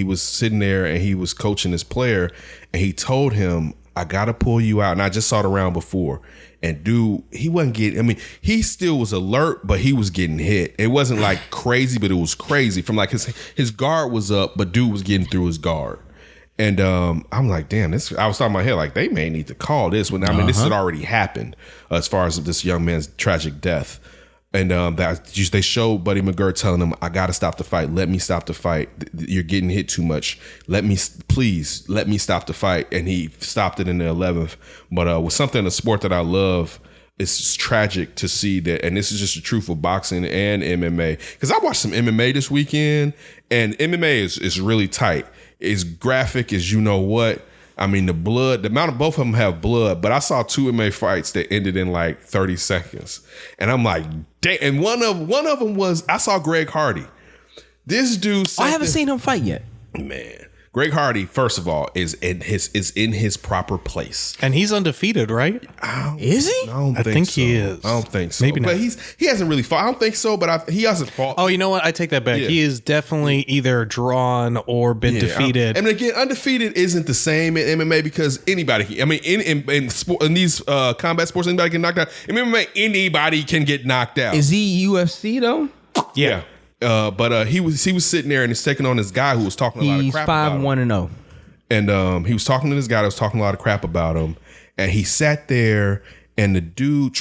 was sitting there, and he was coaching his player, and he told him, I got to pull you out. And I just saw the round before. And dude, he wasn't getting, I mean, he still was alert, but he was getting hit. It wasn't like crazy, but it was crazy. From like his guard was up, but dude was getting through his guard. And I'm like, damn, I was talking in my head, like, they may need to call this when, I mean, this had already happened as far as this young man's tragic death. And they showed Buddy McGirt telling him, I got to stop the fight. Let me stop the fight. You're getting hit too much. Please let me stop the fight. And he stopped it in the 11th. But with something in the sport that I love, it's just tragic to see that. And this is just the truth of boxing and MMA. Because I watched some MMA this weekend, and MMA is really tight. It's graphic as you know what. I mean, the amount of both of them have blood, but I saw two MMA fights that ended in like 30 seconds. And I'm like, damn. And one of them was, I saw Greg Hardy. This dude I haven't seen him fight yet. Man. Greg Hardy, first of all, is in his proper place, and he's undefeated, right? Is he? I think so. He is. I don't think so. Maybe not. But he hasn't really fought. I don't think so. But he hasn't fought. Oh, you know what? I take that back. Yeah. He is definitely either drawn or been defeated. And again, undefeated isn't the same in MMA because anybody. I mean, in these combat sports, anybody can knock out. In MMA, anybody can get knocked out. Is he UFC though? Yeah. But he was sitting there and he's taking on this guy who was talking a lot of crap about him. He's 5-1-0. And he was talking to this guy that was talking a lot of crap about him. And he sat there and the dude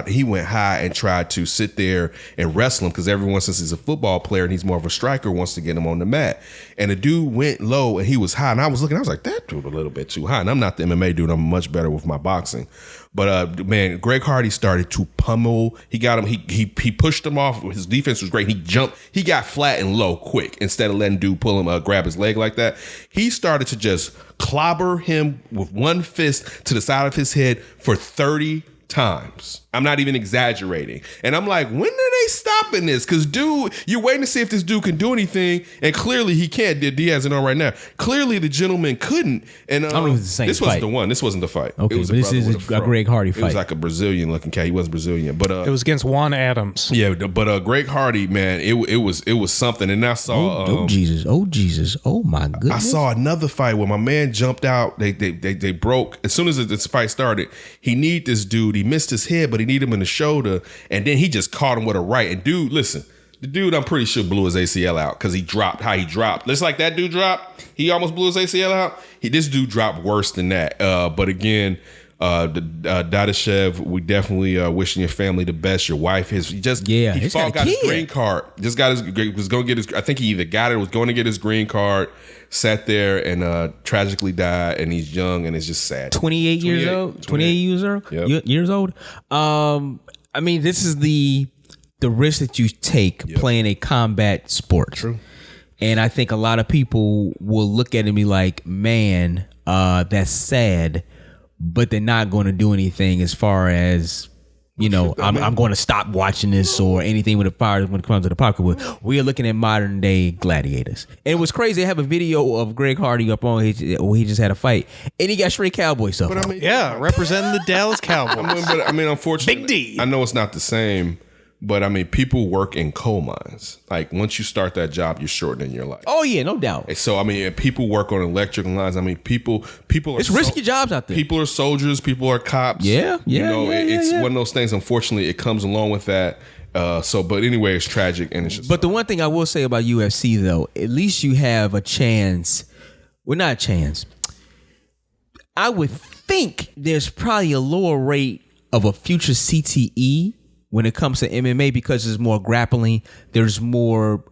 he went high and tried to sit there and wrestle him because everyone, since he's a football player and he's more of a striker, wants to get him on the mat. And the dude went low and he was high. And I was like, that dude a little bit too high. And I'm not the MMA dude. I'm much better with my boxing. But man, Greg Hardy started to pummel. He got him. He pushed him off. His defense was great. He jumped. He got flat and low quick instead of letting dude pull him, grab his leg like that. He started to just clobber him with one fist to the side of his head for 30 times. I'm not even exaggerating. And I'm like, when do they stop stopping this? Because dude, you're waiting to see if this dude can do anything, and clearly he can't. Diaz isn't on right now. Clearly the gentleman couldn't. And I don't know if it's the same this fight. wasn't the one. This wasn't the fight. Okay, it was but this is a Greg Hardy It fight. was like a Brazilian looking cat. He wasn't Brazilian, but It was against Juan Adams. yeah, but Greg Hardy, man, it was something. And I saw oh Jesus, oh my goodness. I saw another fight where my man jumped out. They broke as soon as this fight started. He need this dude. He missed his head, but he need him in the shoulder, and then he just caught him with a right. And dude, listen, the dude I'm pretty sure blew his ACL out because he dropped how he dropped. Just like that dude dropped, he almost blew his ACL out. This dude dropped worse than that. But again, Dadashev, we definitely wishing your family the best. Your wife, he got his green card. Was going to get his. I think he either got it or was going to get his green card. Sat there and tragically died, and he's young, and it's just sad. 28 years old. 28 years old. Yep. Years old. I mean, this is the risk that you take playing a combat sport. True. And I think a lot of people will look at it and be like, "Man, that's sad," but they're not going to do anything as far as, you know, I'm going to stop watching this or anything with the fire when it comes to the pocketbook. We are looking at modern day gladiators. And it was crazy. I have a video of Greg Hardy up on where he just had a fight, and he got straight cowboy stuff. But I mean, representing the Dallas Cowboys. I mean, unfortunately, Big D. I know it's not the same. But I mean, people work in coal mines. Like once you start that job, you're shortening your life. Oh yeah, no doubt. And so I mean, people work on electric lines. I mean, people are. It's risky jobs out there. People are soldiers. People are cops. It's one of those things. Unfortunately, it comes along with that. But anyway, it's tragic and it's just. But the one thing I will say about UFC though, at least you have a chance. Well, not a chance. I would think there's probably a lower rate of a future CTE when it comes to MMA because there's more grappling, there's more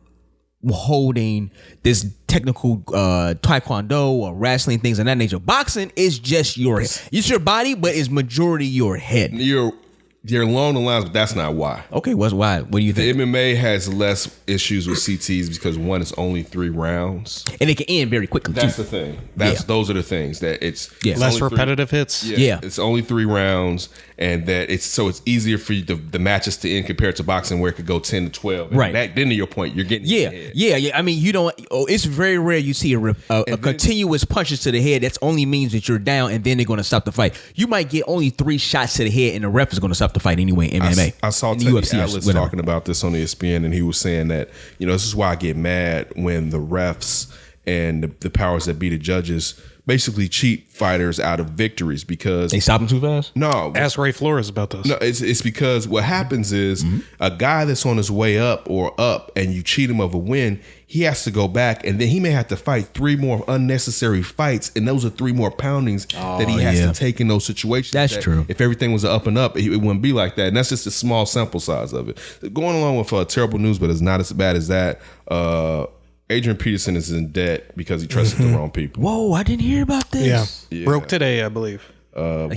holding, this technical taekwondo or wrestling, things of that nature. Boxing is just it's your body, but it's majority your head. You're along the lines, but that's not why. Okay, what's why? What do you think? The MMA has less issues with CTs because one, it's only 3 rounds, and it can end very quickly. That's the thing. Those are the things that it's less repetitive hits. Yeah, it's only 3 rounds, and that it's easier for you the matches to end compared to boxing where it could go 10 to 12. Right. Then to your point, you're getting yeah. I mean, you don't. It's very rare you see a continuous punches to the head. That only means that you're down, and then they're going to stop the fight. You might get only 3 shots to the head, and the ref is going to stop the fight anyway in MMA. I saw Teddy Atlas talking about this on ESPN, and he was saying that, you know, this is why I get mad when the refs and the powers that be, the judges, basically cheat fighters out of victories because they stop them too fast. No, ask Ray Flores about this. No, it's because what happens is a guy that's on his way up and you cheat him of a win, he has to go back and then he may have to fight 3 more unnecessary fights, and those are 3 more poundings that he has to take in those situations. That's true. If everything was up and up, it wouldn't be like that, and that's just a small sample size of it. Going along with terrible news, but it's not as bad as that. Adrian Peterson is in debt because he trusted the wrong people. Whoa, I didn't hear about this. Yeah. Broke today, I believe.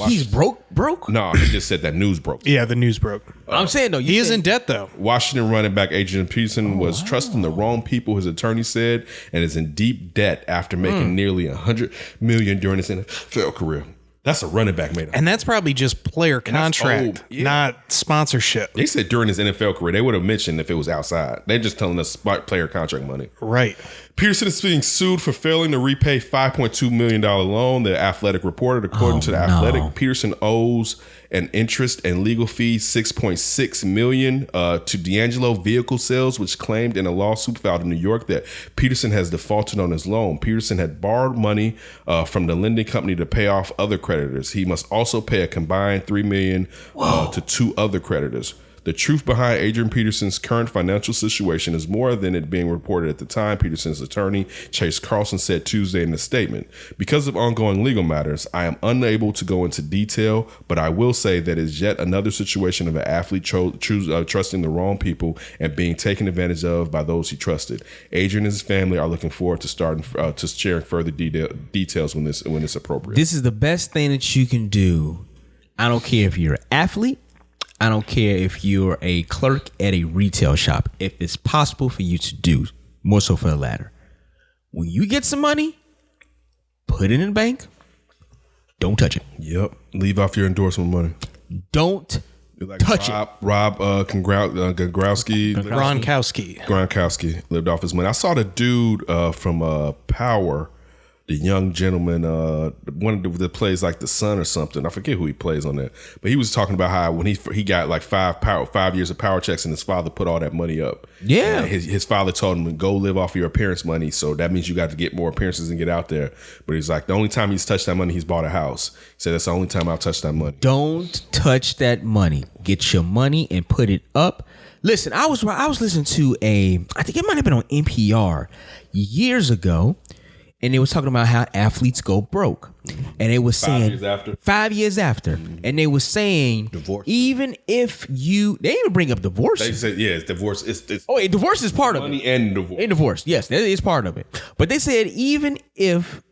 He's broke? No, he just said that news broke. Yeah, the news broke. I'm saying though, he is in debt though. Washington running back Adrian Peterson was trusting the wrong people, his attorney said, and is in deep debt after making nearly $100 million during his NFL career. That's a running back made. And that's probably just player contract, not sponsorship. They said during his NFL career, they would have mentioned if it was outside. They're just telling us player contract money. Right. Peterson is being sued for failing to repay $5.2 million loan, the Athletic reported. According to the Athletic, Peterson owes an interest and legal fees $6.6 million to D'Angelo Vehicle Sales, which claimed in a lawsuit filed in New York that Peterson has defaulted on his loan. Peterson had borrowed money from the lending company to pay off other creditors. He must also pay a combined $3 million to 2 other creditors. The truth behind Adrian Peterson's current financial situation is more than it being reported at the time, Peterson's attorney, Chase Carlson, said Tuesday in a statement. Because of ongoing legal matters, I am unable to go into detail, but I will say that it's yet another situation of an athlete trusting the wrong people and being taken advantage of by those he trusted. Adrian and his family are looking forward to sharing further details when it's appropriate. This is the best thing that you can do. I don't care if you're an athlete. I don't care if you're a clerk at a retail shop. If it's possible for you to do, more so for the latter. When you get some money, put it in the bank. Don't touch it. Yep. Leave off your endorsement money. Don't Like touch Rob Gronkowski lived off his money. I saw the dude from Power, the young gentleman, one that plays like the son or something. I forget who he plays on that, but he was talking about how when he got like 5 years of power checks, and his father put all that money up. Yeah, and his father told him to go live off your appearance money, so that means you got to get more appearances and get out there. But he's like, the only time he's touched that money, he's bought a house. He said that's the only time I'll touch that money. Don't touch that money. Get your money and put it up. Listen, I was listening to I think it might have been on NPR years ago. And they was talking about how athletes go broke. And they was saying 5 years after. And they was saying divorce. Even if you, they even bring up divorce. They said, yeah, it's divorce. Divorce is part of it. Money and divorce. And divorce, yes, that is part of it. But they said even if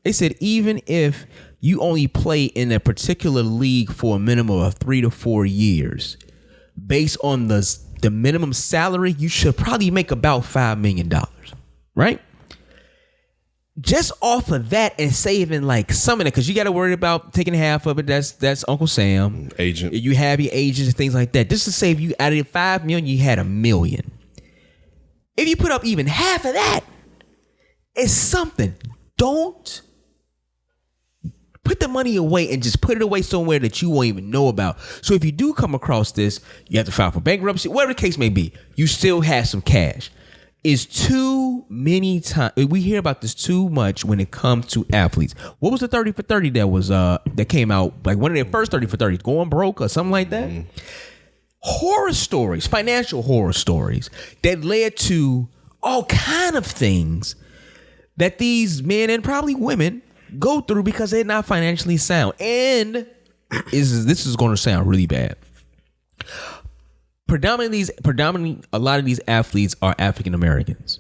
you only play in a particular league for a minimum of 3 to 4 years, based on the minimum salary, you should probably make about $5 million, right? Just off of that and saving like some of it, because you got to worry about taking half of it. That's Uncle Sam, agent. You have your agents and things like that. Just to save you out of the $5 million, you had $1 million. If you put up even half of that, it's something. Don't put the money away and just put it away somewhere that you won't even know about. So if you do come across this, you have to file for bankruptcy, whatever the case may be. You still have some cash. Is too many times we hear about this too much when it comes to athletes. What was the 30 for 30 that came out, like one of their first 30 for 30, going broke or something like that? Mm-hmm. Horror stories, financial horror stories that led to all kind of things that these men and probably women go through because they're not financially sound. And this is going to sound really bad. Predominantly, a lot of these athletes are African Americans,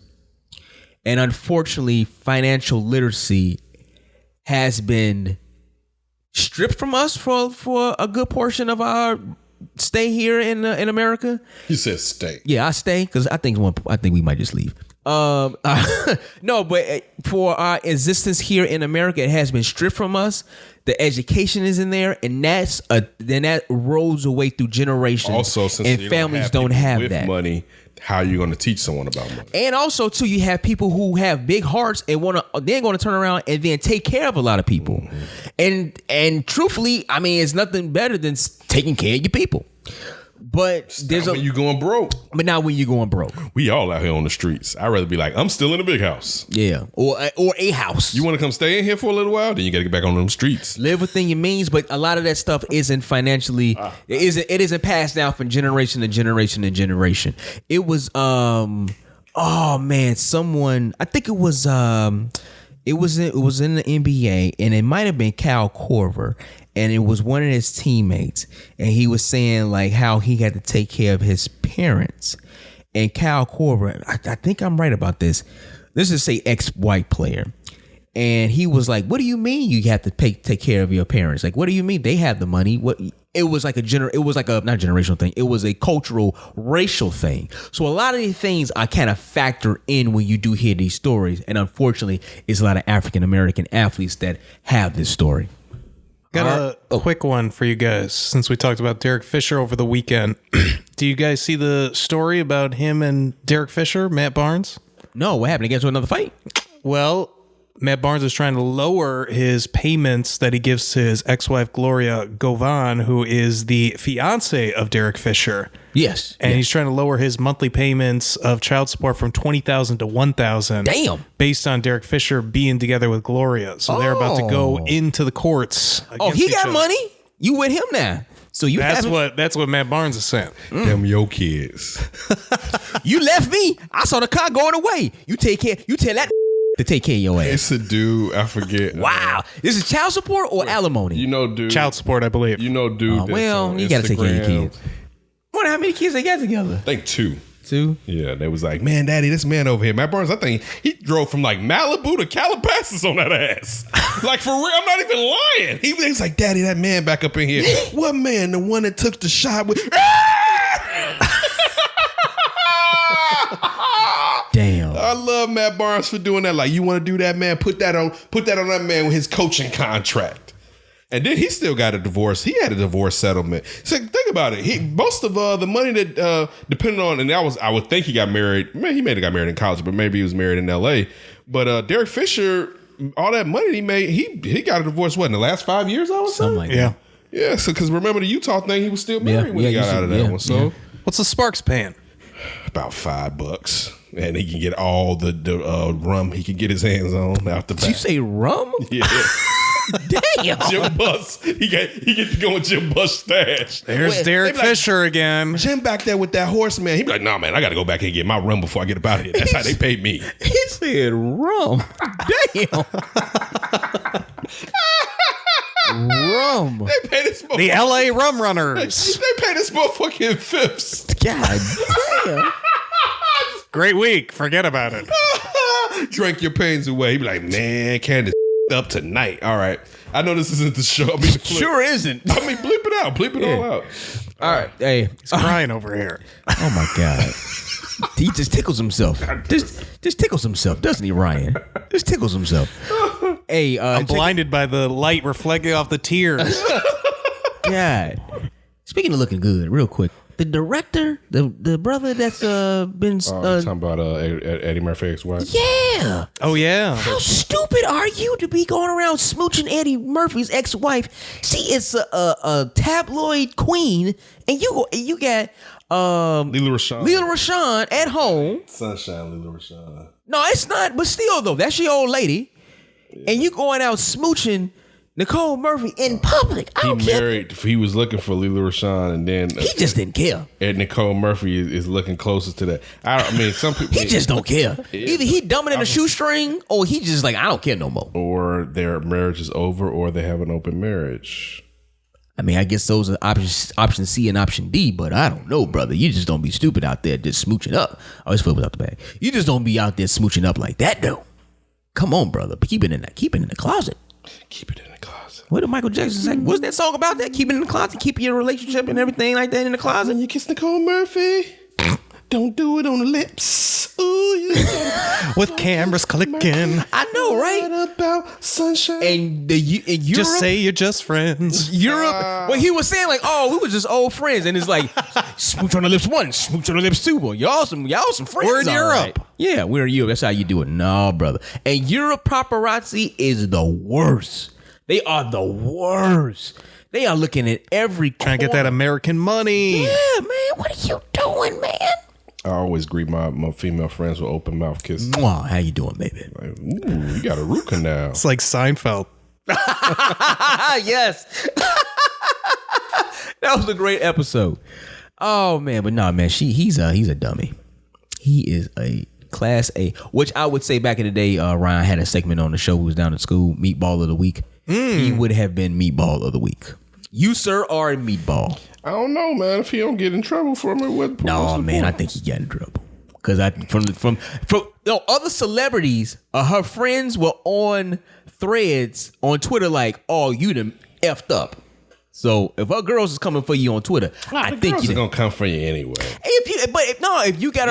and unfortunately, financial literacy has been stripped from us for a good portion of our stay here in America. You said stay. Yeah, I stay because I think we might just leave. No, but for our existence here in America, it has been stripped from us. The education is in there, and then that rolls away through generations. Also, since and families don't have that money, how are you going to teach someone about money? And also, too, you have people who have big hearts and they're going to turn around and then take care of a lot of people. Mm-hmm. And truthfully, I mean, it's nothing better than taking care of your people. But when you going broke. But not when you're going broke. We all out here on the streets. I'd rather be like, I'm still in a big house. Yeah. Or a house. You want to come stay in here for a little while? Then you got to get back on them streets. Live within your means. But a lot of that stuff isn't financially, it isn't passed down from generation to generation to generation. It was, someone, I think it was in the NBA, and it might have been Kyle Korver. And it was one of his teammates, and he was saying like how he had to take care of his parents. And Kyle Korver, I think I'm right about this. Let's just say ex-white player. And he was like, "What do you mean you have to take care of your parents? Like, what do you mean they have the money? What?" It was like not generational thing. It was a cultural, racial thing. So a lot of these things I kind of factor in when you do hear these stories. And unfortunately, it's a lot of African American athletes that have this story. Got a quick one for you guys, since we talked about Derek Fisher over the weekend. Do you guys see the story about him and Derek Fisher, Matt Barnes? No, what happened? He got to another fight? Well, Matt Barnes is trying to lower his payments that he gives to his ex-wife, Gloria Govan, who is the fiance of Derek Fisher. Yes. And he's trying to lower his monthly payments of child support from $20,000 to $1,000. Damn. Based on Derek Fisher being together with Gloria. So they're about to go into the courts. He got money? You with him now? So that's what Matt Barnes is saying. Them your kids. You left me. I saw the car going away. You take care. You tell that to take care of your ass. It's a dude. I forget. Wow. This is child support or alimony? You know, dude. Child support, I believe. You know, dude. Well, you got to take care of your kids. I wonder how many kids they got together. I think 2. 2? Yeah, they was like, man, daddy, this man over here, Matt Barnes, I think he drove from like Malibu to Calabasas on that ass. Like, for real, I'm not even lying. He was like, daddy, that man back up in here. What man? The one that took the shot with... Damn. I love Matt Barnes for doing that. Like, you want to do that, man? Put that on that man with his coaching contract. And then he still got a divorce. He had a divorce settlement. So think about it. Most of the money that depended on, and I would think he got married. Man, he may have got married in college, but maybe he was married in L.A. But Derek Fisher, all that money he made, he got a divorce. What in the last 5 years? I was something like that. Yeah. So because remember the Utah thing, he was still married when he got out of that one. So what's the Sparks paying? About $5, and he can get all the rum he can get his hands on out the back. Did you say rum? Yeah. Damn. Jim Buss. He get to go with Jim Buss stash. There's Derek Fisher again. Jim back there with that horse, man. He be like, nah, man, I got to go back and get my rum before I get up out of here. That's how they paid me. He said rum. Damn. Rum. They paid this motherfucker. The LA Rum Runners. They paid this motherfucking fifths. God damn. Great week. Forget about it. Drink your pains away. He be like, man, Candace up tonight. All right. I know this isn't the show. I mean, the clip. Sure isn't. I mean, bleep it out. Bleep it all out. All right. Hey. He's crying over here. Oh my God. He just tickles himself. Just tickles himself, doesn't he, Ryan? Just tickles himself. Hey, I'm blinded by the light reflecting off the tears. God. Speaking of looking good, real quick. The director, the brother that's been talking about Eddie Murphy's ex-wife. Yeah. Oh yeah. How stupid are you to be going around smooching Eddie Murphy's ex-wife? See, it's a tabloid queen, and you got Leela Rashawn at home. Sunshine Leela Rashawn. No, it's not, but still though, that's your old lady, and you going out smooching Nicole Murphy in public. I don't care. He was looking for Leela Rashawn, and then he just didn't care. And Nicole Murphy is looking closer to that. I mean, some people he just don't care. Either he dumbing in a shoestring, or he just like, I don't care no more. Or their marriage is over, or they have an open marriage. I mean, I guess those are option C and option D, but I don't know, brother. You just don't be stupid out there just smooching up. Oh, his foot was out the bag. You just don't be out there smooching up like that, though. Come on, brother. But keep it in the closet. Keep it in the closet. What did Michael Jackson say? Wasn't that song about that? Keep it in the closet, keep your relationship and everything like that in the closet. When you kiss Nicole Murphy, don't do it on the lips. Ooh, with cameras clicking. I know, right? What about sunshine? And in Europe, just say you're just friends. Europe. Well, he was saying like, oh, we were just old friends, and it's like smooch on the lips one, smooch on the lips two. Well, y'all some friends. We're in Europe. Right. Yeah, we're in Europe. That's how you do it. No, brother. And Europe paparazzi is the worst. They are the worst. They are looking at every corner. Trying to get that American money. Yeah, man. What are you doing, man? I always greet my female friends with open mouth kisses. Mwah, how you doing, baby? Like, ooh, you got a root canal. It's like Seinfeld. Yes. That was a great episode. Oh man, but no, man, he's a dummy. He is a class A, which I would say back in the day, Ryan had a segment on the show who was down at school, Meatball of the Week. He would have been Meatball of the Week. You, sir, are a meatball. I don't know, man. If he don't get in trouble for me, what? No, man, I think he got in trouble because from other celebrities, her friends were on threads on Twitter like, "Oh, you done effed up." So if her girls is coming for you on Twitter, I think you're gonna come for you anyway. If you got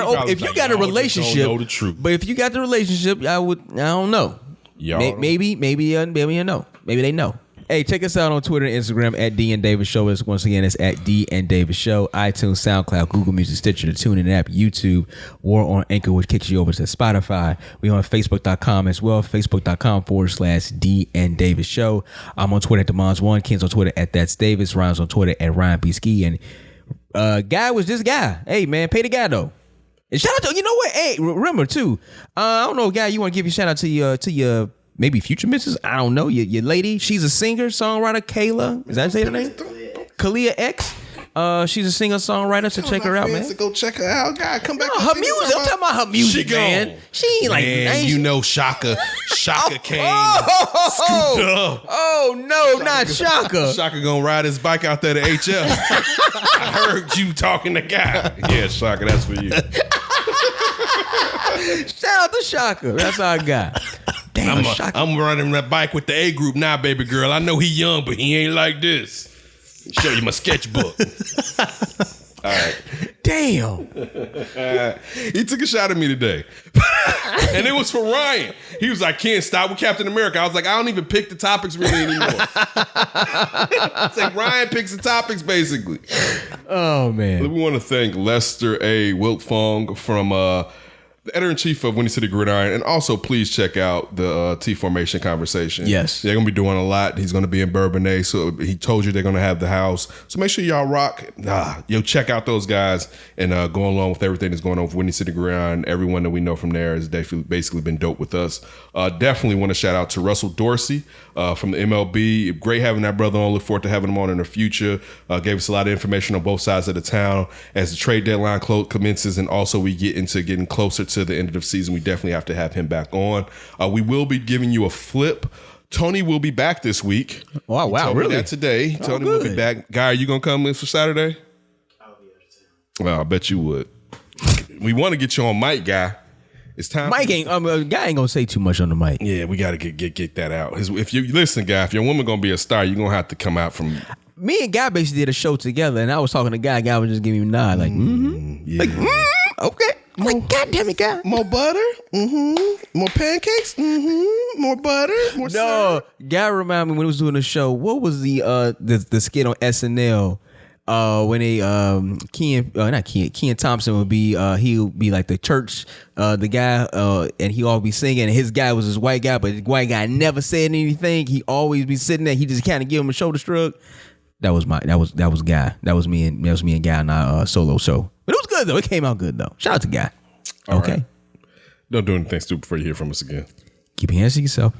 a relationship, don't know the truth. But if you got the relationship, I don't know. Maybe you know. Maybe they know. Hey, check us out on Twitter and Instagram at D and Davis Show. Once again, it's at D and Davis Show. iTunes, SoundCloud, Google Music, Stitcher, the TuneIn app, YouTube, or on Anchor, which kicks you over to Spotify. We on Facebook.com as well. Facebook.com/D and Davis Show. I'm on Twitter at DeMons1. Ken's on Twitter at That's Davis. Ryan's on Twitter at Ryan B. Ski. And guy was this guy. Hey, man, pay the guy though. And shout out to, you know what? Hey, remember too. I don't know, guy. You want to give your shout out to your maybe future missus? I don't know. Your lady. She's a singer, songwriter. Kayla. Is that say her name? Kalia X. She's a singer, songwriter. So check her out, man. Go check her out, guy. Come back. Her music. I'm talking about her music, man. She ain't like, man, you know, Shaka came. Oh no, not Shaka. Shaka gonna ride his bike out there to HF. I heard you talking to guy. Yeah, Shaka, that's for you. Shout out to Shaka. That's our guy. Damn, I'm running that bike with the A group now, baby girl. I know he young, but he ain't like this. Show you my sketchbook. All right. Damn. He took a shot at me today. And it was for Ryan. He was like, can't stop with Captain America. I was like, I don't even pick the topics really anymore. It's like Ryan picks the topics basically. Oh, man. We want to thank Lester A. Wiltfong from the editor-in-chief of Windy City Gridiron, and also please check out the T-Formation conversation. Yes. They're going to be doing a lot. He's going to be in Bourbonnais, so he told you they're going to have the house. So make sure y'all rock. Check out those guys and go along with everything that's going on with Windy City Gridiron. Everyone that we know from there has basically been dope with us. Definitely want to shout out to Russell Dorsey from the MLB. Great having that brother on. Look forward to having him on in the future. Gave us a lot of information on both sides of the town as the trade deadline commences, and also we get into getting closer to the end of the season. We definitely have to have him back on. We will be giving you a flip. Tony will be back this week. Oh, wow, really? That today. Tony will be back. Guy, are you going to come in for Saturday? I'll be out of town. Well, I bet you would. We want to get you on mic, Guy. It's time. Mike ain't. Guy ain't gonna say too much on the mic. Yeah, we got to get that out. If you listen, Guy, if your woman gonna be a star, you're gonna have to come out from. Me and Guy basically did a show together, and I was talking to Guy. Guy was just giving me a nod, like, yeah. like, okay. I'm like, God damn it, Guy. More butter, more pancakes, more butter, more. No, Guy reminded me when he was doing the show. What was the skit on SNL? When they Kean Thompson would be he'll be like the church the guy and he always be singing, and his guy was this white guy, but the white guy never said anything. He always be sitting there. He just kind of give him a shoulder shrug. That was Guy. That was me and Guy on our solo show. But it was good though. It came out good though. Shout out to Guy. All okay. Right. Don't do anything stupid before you hear from us again. Keep your hands to yourself.